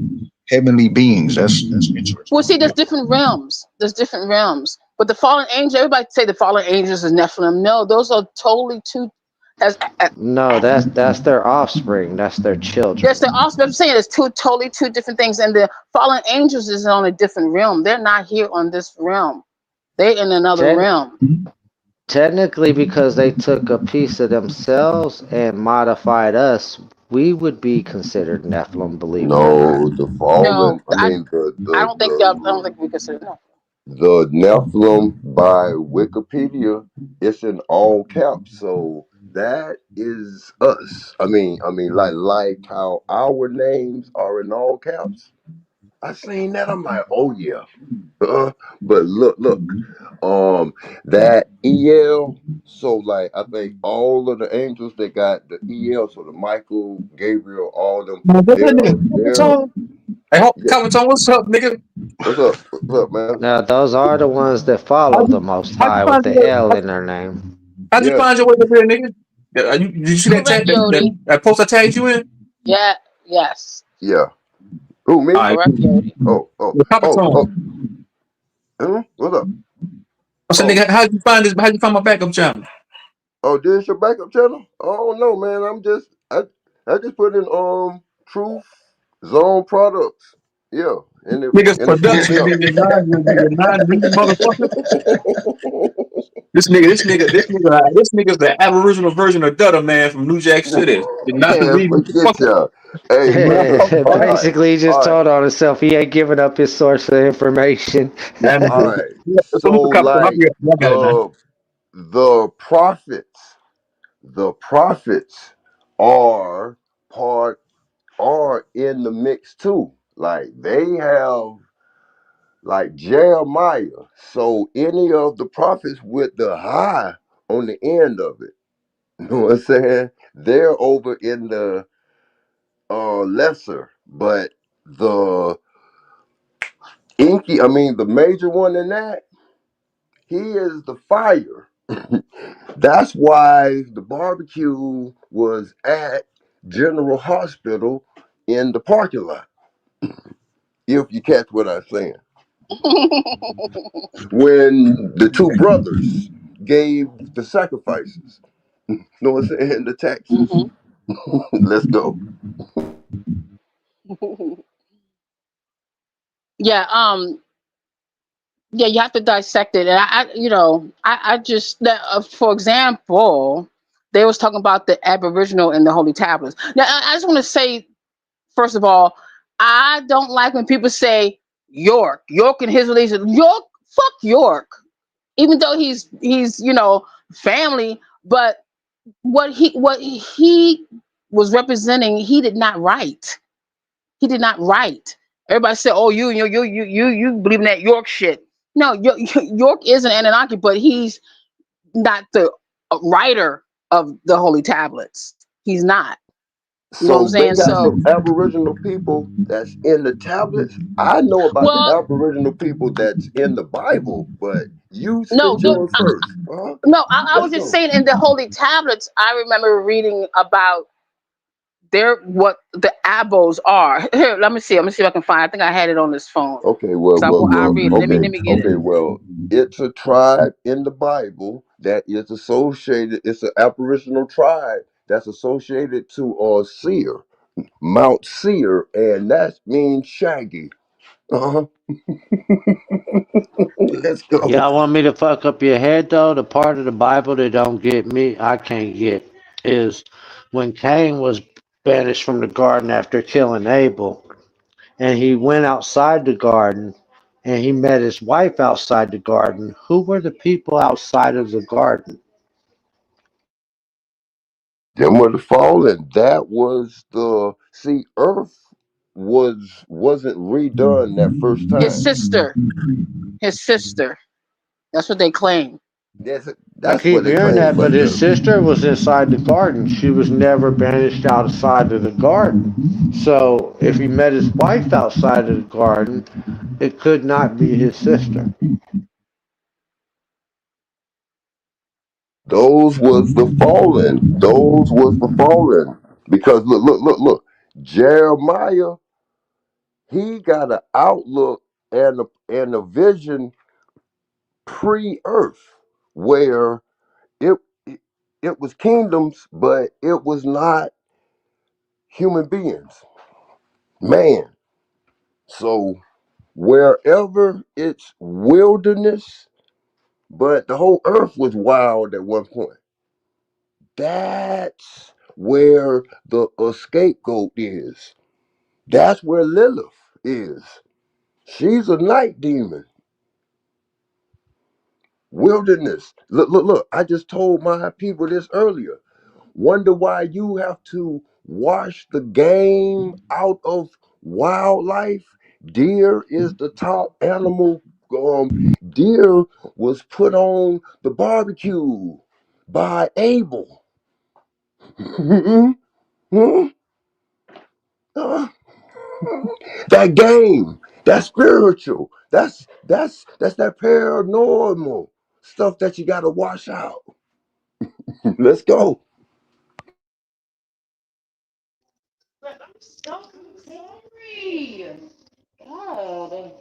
heavenly beings. That's Well, interesting. see, there's Yeah. different realms. There's different realms. But the fallen angel, everybody say the fallen angels is Nephilim. No, those are totally two. As No, that's their offspring. That's their That's the children. also I'm saying it's two different things. And the fallen angels is on a different realm. They're not here on this realm. They're in another Ten, realm. Technically, because they took a piece of themselves and modified us, we would be considered Nephilim, believe it or not. No, the No, fallen. I mean I don't think y'all. I don't think we consider no. the Nephilim by Wikipedia. It's in all caps, so that is us. I mean, like how our names are in all caps. I seen that. I'm like, oh yeah. But look. Um, that EL. So like, I think all of the angels that got the EL. So the Michael, Gabriel, all of them. Man, that They're nigga they're Tone. Hey, yeah. Tone, what's up, nigga? What's up? What's up, man? Now, those are the ones that follow How'd the you, Most how'd you High with find your the way? L in their name. How'd you Yeah, find your way up here, nigga? Did you see that Correct, tag Yodi. that post I tagged you in? Yeah. Yes. yeah. Who All me? right, Correct, cool. Yodi. Oh, The Papa oh. Tone. What's up? I said, Oh, nigga, how'd you find this? How'd you find my backup channel? oh, this your backup channel? Oh no, man. I just put in Truth Zone Products. Yeah, Nigga's and it pulled me production, up. nigga, non-reading motherfucker. This nigga's the Aboriginal version of Dutta Man from New Jack City. The Man, non-reading forget motherfucker. y'all. Hey, all right, Basically, he just all right, told on himself. He ain't giving up his source of information. Yeah, all man. right. So So Mr. Copper, like I got it now. the prophets, the prophets are part are in the mix too. Like they have like Jeremiah. So any of the prophets with the high on the end of it, you know what I'm saying? They're over in the lesser, but the inky, I mean the major one in that, he is the fire. That's why the barbecue was at General Hospital in the parking lot. If you catch what I'm saying. When the two brothers gave the sacrifices. You know what I'm saying? The taxes. hmm Let's go. Yeah. Yeah. You have to dissect it, and I just for example, they was talking about the Aboriginal and the Holy Tablets. Now, I just want to say first of all, I don't like when people say York and his religion. York, fuck York. Even though he's family, but what he was representing, he did not write. He did not write. Everybody said, "Oh, you believe in that York shit." No, York is an Anunnaki, but he's not the writer of the holy tablets. He's not. You know what I'm So they saying? got So, some Aboriginal people that's in the tablets. I know about the well, Aboriginal people that's in the Bible, but you no, spit yours first. Huh? no. I Let's was just go. saying in the holy tablets. I remember reading about their what the abos are. Here, let me see. Let me see if I can find. I think I had it on this phone. Okay, Cause I read it. Let me get it. okay, well, it's a tribe in the Bible that is associated. It's an Aboriginal tribe that's associated to Seir, Mount Seir, and that means shaggy. Uh-huh. Let's go. Y'all want me to fuck up your head though? The part of the Bible that don't get me, I can't get, is when Cain was banished from the garden after killing Abel, and he went outside the garden, and he met his wife outside the garden. Who were the people outside of the garden? Them were the fallen. That was the Earth wasn't redone that first His time. sister. His sister. That's what they claim. I That's what keep they hearing claim, that, but but his sister was inside the garden. She was never banished outside of the garden. So if he met his wife outside of the garden, it could not be his sister. those was the fallen. Those was the fallen. Because look. Jeremiah, he got an outlook and a vision pre-earth where it it it was kingdoms, but it was not human beings, man. So wherever it's wilderness, but the whole earth was wild at one point. That's where the scapegoat is. That's where Lilith is. She's a night demon. Wilderness. Look. I just told my people this earlier. Wonder why you have to wash the game out of wildlife? Deer is the top animal. Deer was put on the barbecue by Abel. Uh, that game, that's spiritual. That's that paranormal stuff that you gotta wash out. Let's go. But I'm so sorry. God.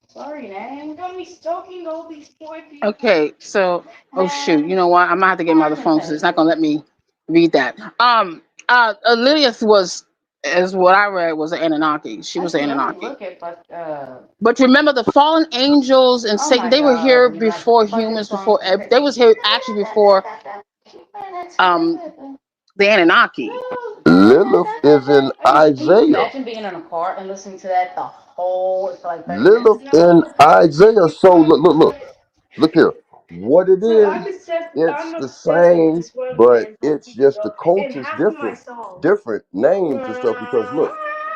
Sorry, man. You got me stalking all these poor people. Okay, so oh shoot, you Man, know what? I'm gonna have to get my other come phone because it's not on. gonna let me read that. Lilith was, as what I read, was an Anunnaki. She was That's an what let me Anunnaki. look at, but But remember, the fallen angels and oh Satan, my they were God, here you like before fucking humans, songs before and crazy. they was here actually before Keep playing that um stupid. the Anunnaki. No. Lilith is in Can you Isaiah. imagine being in a car and listening to that the whole for like 30 minutes? Lilith in Isaiah. So look here. What it So is, I'm obsessed. it's I'm the obsessed with same, this one but man from it's just the TikTok, and culture's half of my different, songs. different names and stuff. Because look,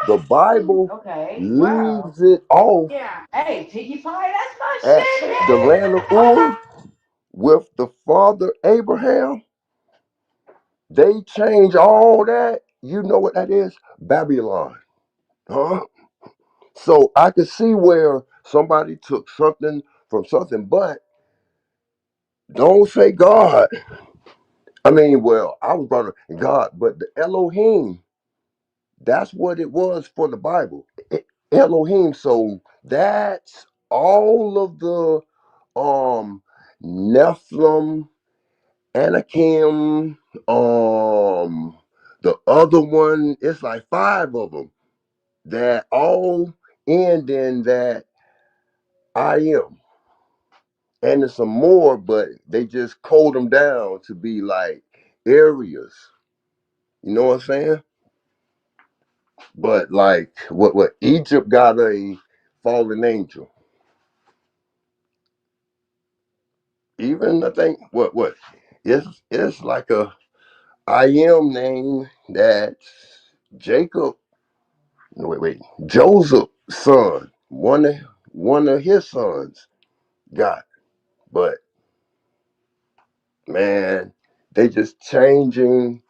the Bible Okay. Wow. leaves it off Yeah. Hey, Piggy Pie, that's my at shit, the land of man. Ur with the father Abraham. They change all that. You know what that is? Babylon. Huh? So I could see where somebody took something from something, but don't say God. I mean, well, I was brought up in God, but the Elohim, that's what it was for the Bible. Elohim. So that's all of the Nephilim, Anakim, the other one, it's like five of them that all end in that I am. And there's some more, but they just code them down to be like areas. You know what I'm saying? But like what Egypt got a fallen angel. Even I think what it's like a I am name that Jacob, no, wait, Joseph's son, one of his sons. got. But man, they just changing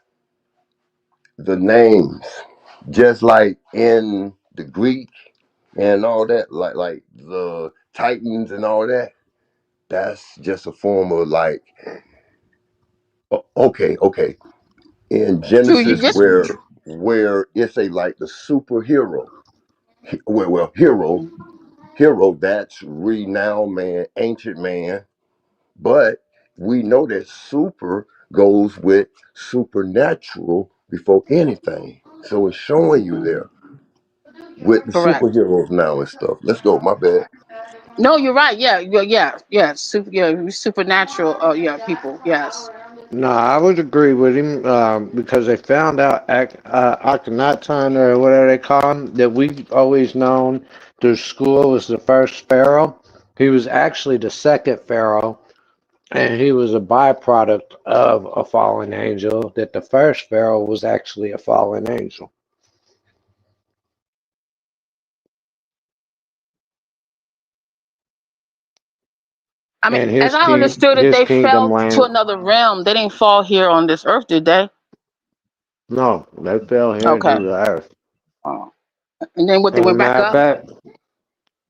the names, just like in the Greek and all that, like the Titans and all that. That's just a form of like, okay, in True, you Genesis just where it's a like the superhero, well hero that's renowned man, ancient man, but we know that super goes with supernatural before anything. So it's showing you there with the correct. superheroes now and stuff. Let's go. My bad. No, you're right. Yeah. Super, yeah, supernatural. Yeah, people. Yes. No, I would agree with him because they found out Akhenaten or whatever they call him that we've always known through school was the first pharaoh. He was actually the second pharaoh, and he was a byproduct of a fallen angel. That the first pharaoh was actually a fallen angel. I mean, And as I understood it, his they kingdom fell to land. another realm. They didn't fall here on this earth, did they? No, they fell here Okay. to the earth. Oh. And then what? They And a went back matter of up. fact,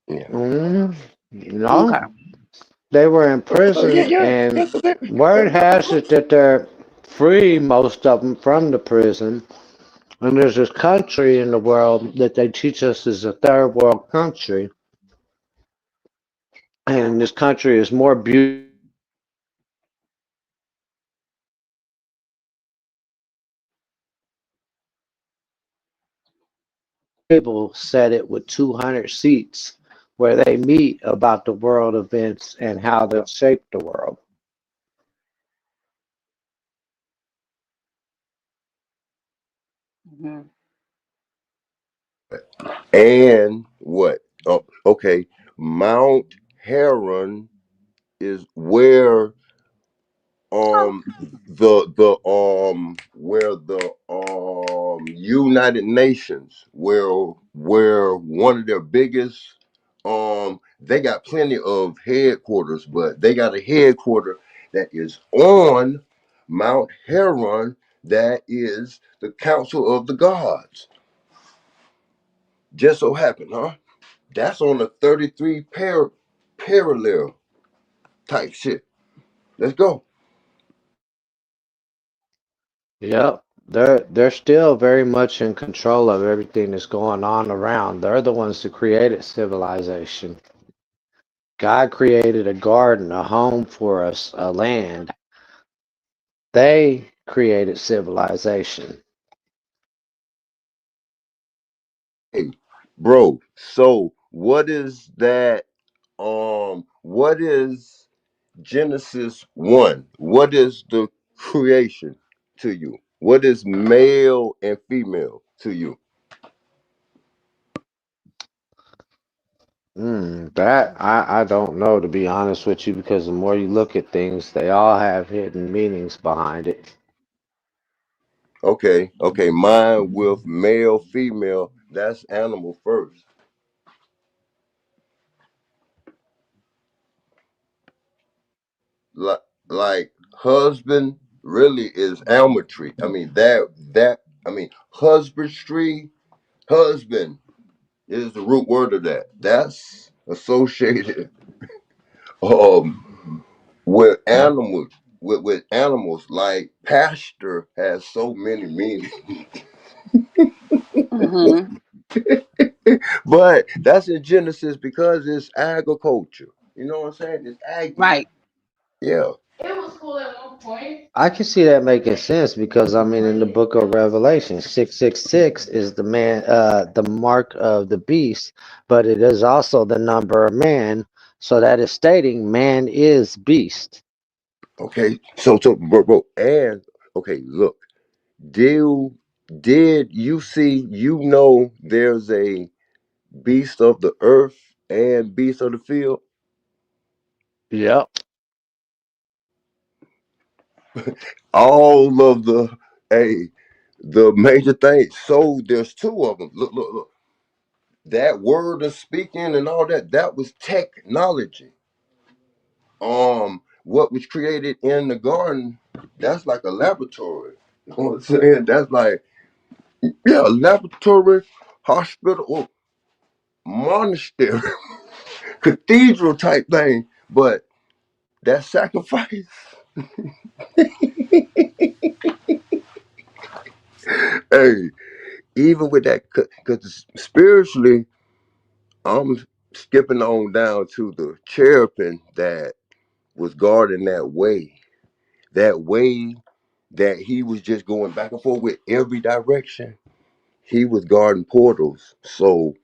Yeah. no, Okay. they were in prison, Yeah. and Yes, baby. word has it that they're free, most of them, from the prison. And there's this country in the world that they teach us is a third world country, and this country is more beautiful. Table set it with 200 seats where they meet about the world events and how they'll shape the world. Hmm. And what? Oh, okay. Mount Heron is where Oh. where the United Nations where one of their biggest they got plenty of headquarters, but they got a headquarter that is on Mount Heron, that is the Council of the Gods. Just so happened, huh? That's on the 33 parallel type shit. Let's go. Yep. They're still very much in control of everything that's going on around. They're the ones who created civilization. God created a garden, a home for us, a land. They created civilization. Hey, bro. So what is that? What is Genesis 1? What is the creation to you? What is male and female to you? That I don't know, to be honest with you, because the more you look at things, they all have hidden meanings behind it. Okay. Mine with male, female, that's animal first. Like, like husband really is almetry. I mean husbandry, husband is the root word of that. That's associated um with animals, with animals. Like pasture has so many meanings. Hmm. But that's in Genesis because it's agriculture. You know what I'm saying? It's aggy. Right. Yeah. It was cool at one point. I can see that making sense because I mean, in the book of Revelation, 666 is the mark of the beast, but it is also the number of man. So that is stating man is beast. Okay. So bro, and okay, look, did did you see, there's a beast of the earth and beast of the field? Yep. All of the major things. So there's two of them. Look. That word of speaking and all that, that was technology. What was created in the garden, that's like a laboratory. You know what I'm saying? That's like, yeah, laboratory, hospital, or monastery, cathedral type thing. But that sacrifice, hey, even with that, because spiritually, I'm skipping on down to the cherubim that was guarding that way that he was just going back and forth with every direction. He was guarding portals. So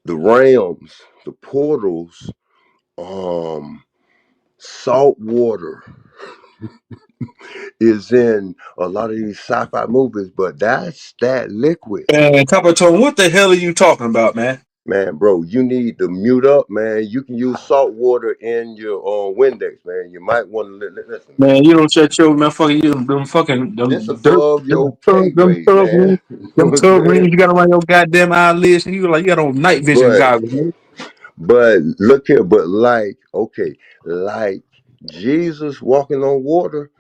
the realms, the portals, um, salt water is in a lot of these sci-fi movies, but that's that liquid. And Copper Tone, what the hell are you talking about, man? Man, bro, you need to mute up, man. You can use salt water in your Windex, man. You might want to listen, man. Man, you don't shut your motherfucking them fucking This them dirt above your pay them grade, tub man. rings, You know them what I'm tub rings saying? you got around your goddamn eyelids, and you like you got on night vision But goggles, man. look here, but like, okay, like Jesus walking on water,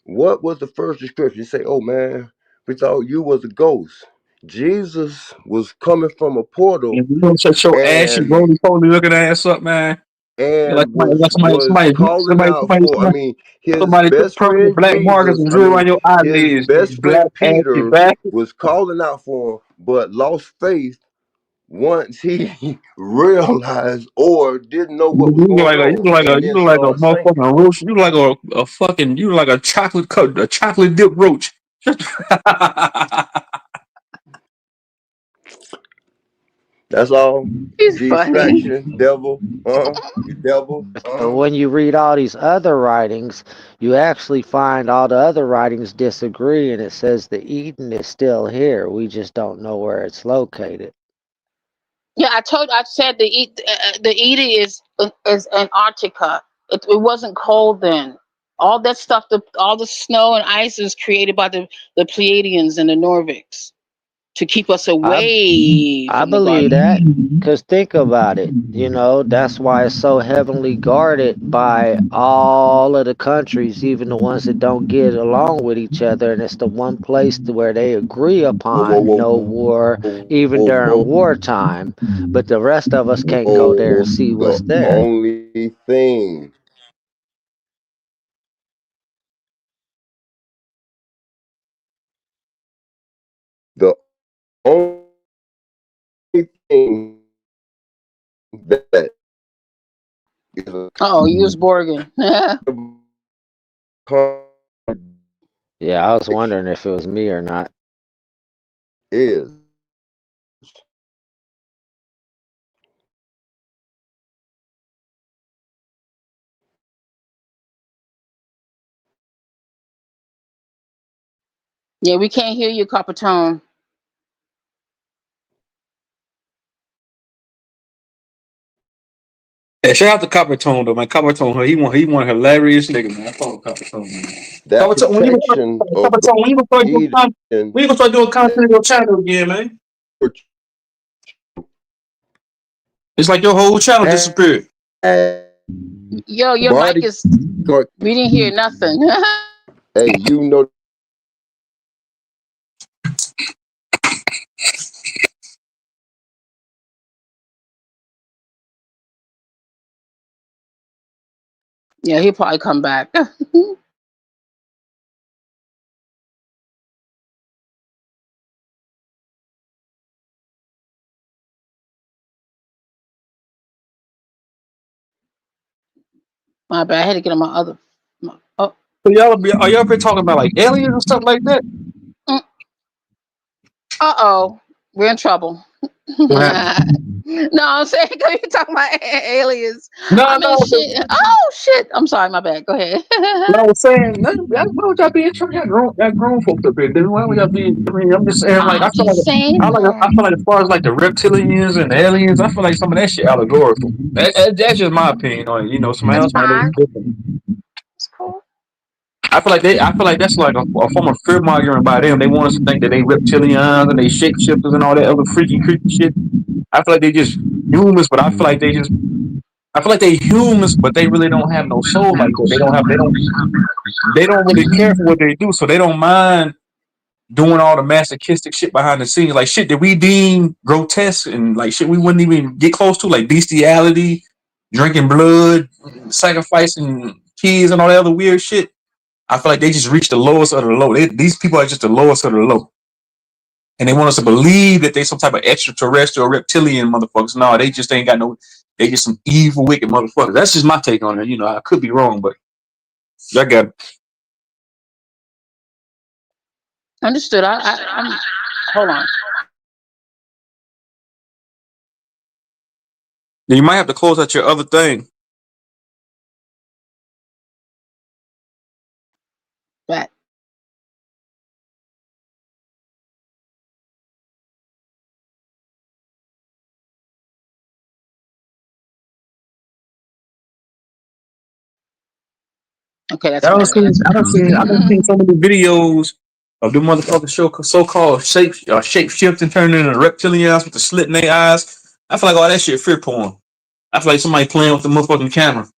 what was the first description? You say, oh man, we thought you was a ghost. Jesus was coming from a portal And you don't shut your ashy and roly poly looking ass up, man. and Like was calling out for, I mean, his somebody took best purple friend black markers Jesus, and I drew mean, around your his eyelids, you best black friend ashy Peter bastard. was calling out for him, but lost faith once he realized or didn't know what was going on and You then look like a started sinking. motherfucking roach. You look like a fucking you look like a chocolate a chocolate dip roach. That's all. He's funny. Distraction, devil, you devil, But when you read all these other writings, you actually find all the other writings disagree, and it says the Eden is still here. We just don't know where it's located. Yeah, I said the Edie is Antarctica. It wasn't cold then. All that stuff, all the snow and ice is created by the Pleiadians and the Norviks to keep us I away I from the believe garden. that, because think about it. That's why it's so heavily guarded by all of the countries, even the ones that don't get along with each other. And it's the one place where they agree whoa, whoa, upon whoa, no war, even whoa, during whoa, wartime. But the rest of us can't go there and whoa. see The what's there. only thing, the only thing that is a Oh, you was Borgin. Yeah, I was wondering if it was me or not. is Yeah, we can't hear you, Copper Tone. Yeah, shout out to Copper Tone though, man. Copper Tone, he one hilarious nigga, man. I follow Copper Tone, man. that Copper Tone, protection of Copper Tone, Eden when you gonna start doing content on your channel again, man? It's like your whole channel disappeared. Yo, your mic body. is. We didn't hear nothing. Hey, you know Yeah, he'll probably come back. My bad. I had to get on my other. Oh. So are y'all been talking about like aliens and stuff like that? Uh-oh. We're in trouble. What happened? No, I'm saying, go you talking about aliens. No, I'm in no, shit. Oh shit. I'm sorry, my bad. Go ahead. I was saying, why would y'all be in trouble? Y'all grown folks up here, dude. Why would y'all be? I mean, I'm just saying, like, I'm just saying I feel that. like as far as like the reptilians and the aliens, I feel like some of that shit allegorical. That's just my opinion on it. Somebody That's else might fine. look different. It's cool. I feel like that's like a form of fear mongering by them. They want us to think that they reptilians and they shapeshifters and all that other freaky, creepy shit. I feel like they just humans, but I feel like they just I feel like they humans, but they really don't have no soul like that. They don't really care for what they do, so they don't mind doing all the masochistic shit behind the scenes, like shit that we deem grotesque and like shit we wouldn't even get close to, like bestiality, drinking blood, sacrificing kids, and all that other weird shit. I feel like they just reached the lowest of the low. These people are just the lowest of the low, and they want us to believe that they some type of extraterrestrial reptilian motherfuckers. No, they just ain't got no. They just some evil, wicked motherfuckers. That's just my take on it. You know, I could be wrong, but I got it. Understood. I'm. Hold on. You might have to close out your other thing. Back. Okay, that's better. I don't seen so many videos of them motherfuckers show so-called shape shift and turning into reptilians with the slit in their eyes. I feel like all that shit fear porn. I feel like somebody playing with the motherfucking camera.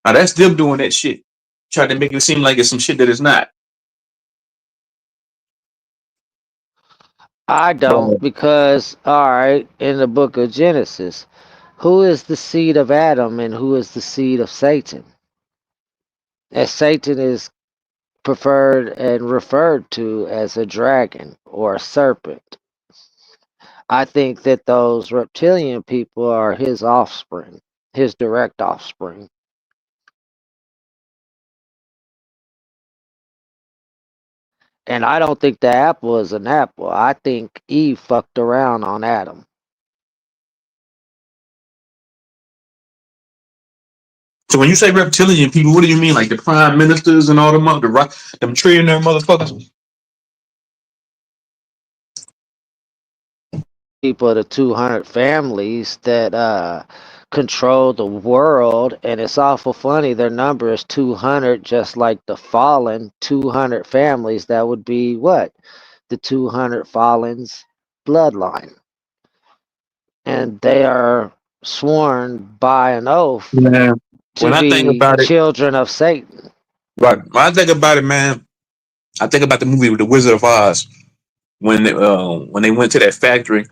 Now that's them doing that shit, trying to make it seem like it's some shit that it's not. I don't, But because, all right, in the book of Genesis, who is the seed of Adam and who is the seed of Satan? As Satan is preferred and referred to as a dragon or a serpent. I think that those reptilian people are his offspring, his direct offspring. And I don't think the apple is an apple. I think Eve fucked around on Adam. so when you say reptilian people, what do you mean? Like the prime ministers and all them them trillionaire motherfuckers? People of the 200 families that control the world, and it's awful funny. Their number is 200, just like the fallen 200 families. That would be what? The 200 fallens bloodline. And they are sworn by an oath Yeah. to When I think be about it, children of Satan. right? When I think about it, man, I think about the movie with the Wizard of Oz when they went to that factory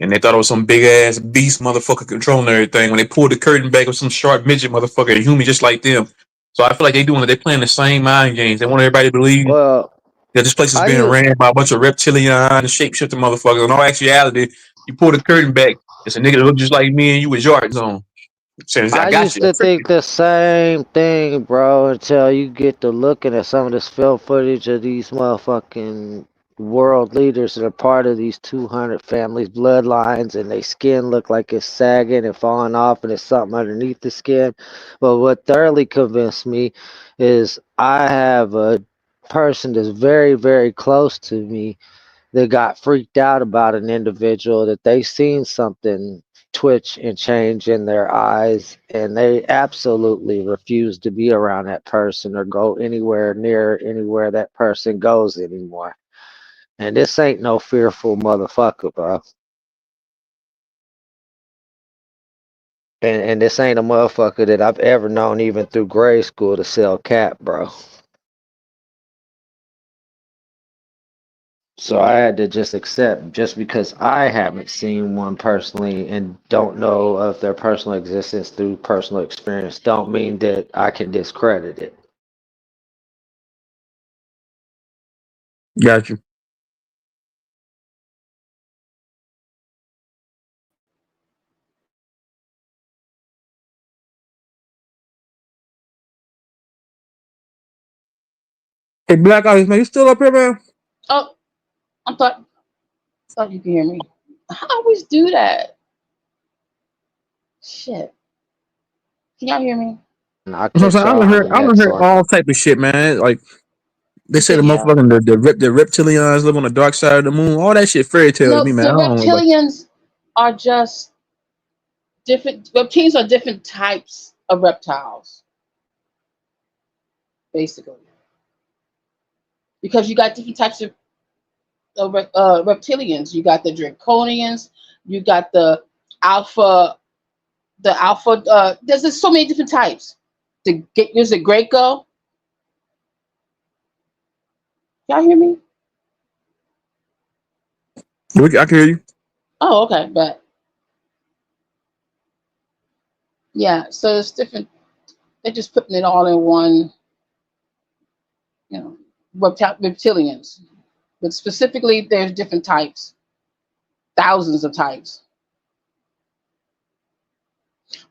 and they thought it was some big ass beast motherfucker controlling everything. When they pulled the curtain back, it was some sharp midget motherfucker, a human just like them. So I feel like they playing the same mind games. They want everybody to believe Well, that this place is I being use ran by a bunch of reptilian and shapeshifting motherfuckers. In all actuality, you pull the curtain back, it's a nigga that look just like me and you with yards on. Saying, I I got used you. to think the same thing, bro, until you get to looking at some of this film footage of these motherfucking world leaders that are part of these 200 families bloodlines, and they skin look like it's sagging and falling off and there's something underneath the skin. But what thoroughly convinced me is I have a person that's very, very close to me that got freaked out about an individual that they seen something twitch and change in their eyes, and they absolutely refuse to be around that person or go anywhere near anywhere that person goes anymore. And this ain't no fearful motherfucker, bro. And this ain't a motherfucker that I've ever known even through grade school to sell cat, bro. So I had to just accept, just because I haven't seen one personally and don't know of their personal existence through personal experience, don't mean that I can discredit it. Got you. Hey, Black Eyes, man, you still up here, man? Oh, I thought you could hear me. I always do that. Shit. Can y'all hear me? And I'll That's what I'm catch saying. y'all on the I done next heard one. all type of shit, man. Like they You say said the yeah. motherfucking the reptilians live on the dark side of the moon. All that shit fairy tale to No, me, man. the I don't know, like reptilians are just different. Reptilians are different types of reptiles, basically. Because you got different types of reptilians. You got the draconians. You got the alpha. the alpha. There's just so many different types. There's the Greco. Y'all hear me? I can hear you. Oh, okay, but yeah. So it's different. They're just putting it all in one. You know, reptilians. But specifically, there's different types, thousands of types.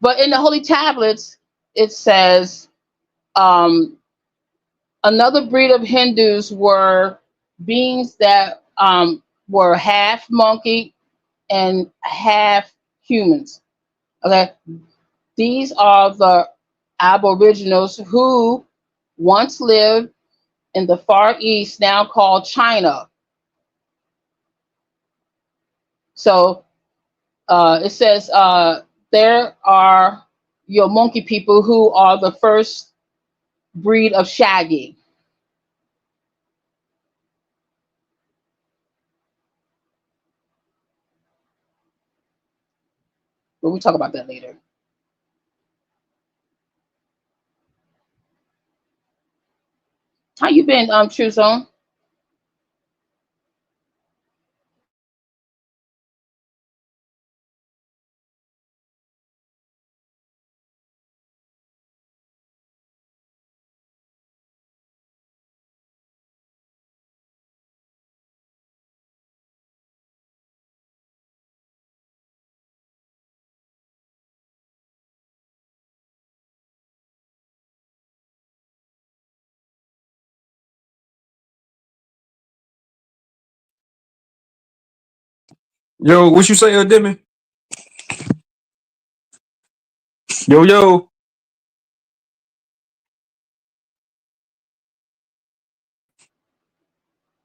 But in the holy tablets, it says um, another breed of Hindus were beings that were half monkey and half humans. Okay, these are the Aboriginals who once lived in the Far East, now called China. So it says there are your monkey people who are the first breed of Shaggy. But we'll talk about that later. How you been, True Zone? Yo, what you say, Demi? Yo.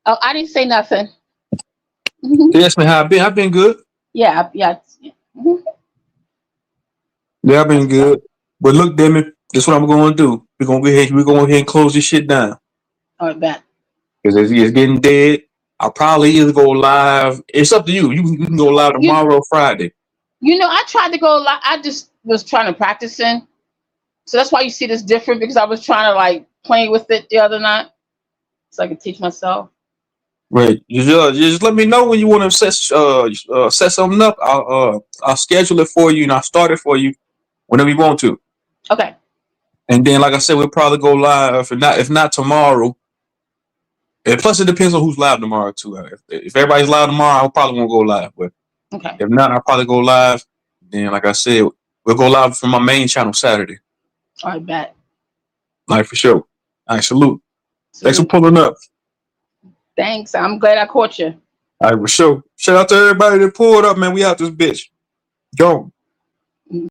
Oh, I didn't say nothing. They asked me how I've been. I've been good. Yeah, yeah. Mhm. Yeah, I've been That's what's up. good. But look, Demi, this is what I'm going to do. We're going to go ahead and close this shit down. All right, bet. Because it's getting dead. I'll probably either go live. It's up to you. You can go live You tomorrow or Friday. you know, I tried to go live. I just was trying to practice in. So that's why you see this different because I was trying to like play with it the other night so I could teach myself. Right. Just let me know when you want to set something up. I'll schedule it for you and I'll start it for you whenever you want to. Okay. And then, like I said, we'll probably go live. If not tomorrow. And plus, it depends on who's live tomorrow too. If everybody's live tomorrow, I probably won't go live. But Okay. if not, I'll probably go live. Then, like I said, we'll go live from my main channel Saturday. All right, bet. All right, for sure. All right, salute. Thanks for Salute. pulling up. Thanks. I'm glad I caught you. All right, for sure. Shout out to everybody that pulled up, man. We out this bitch. Go.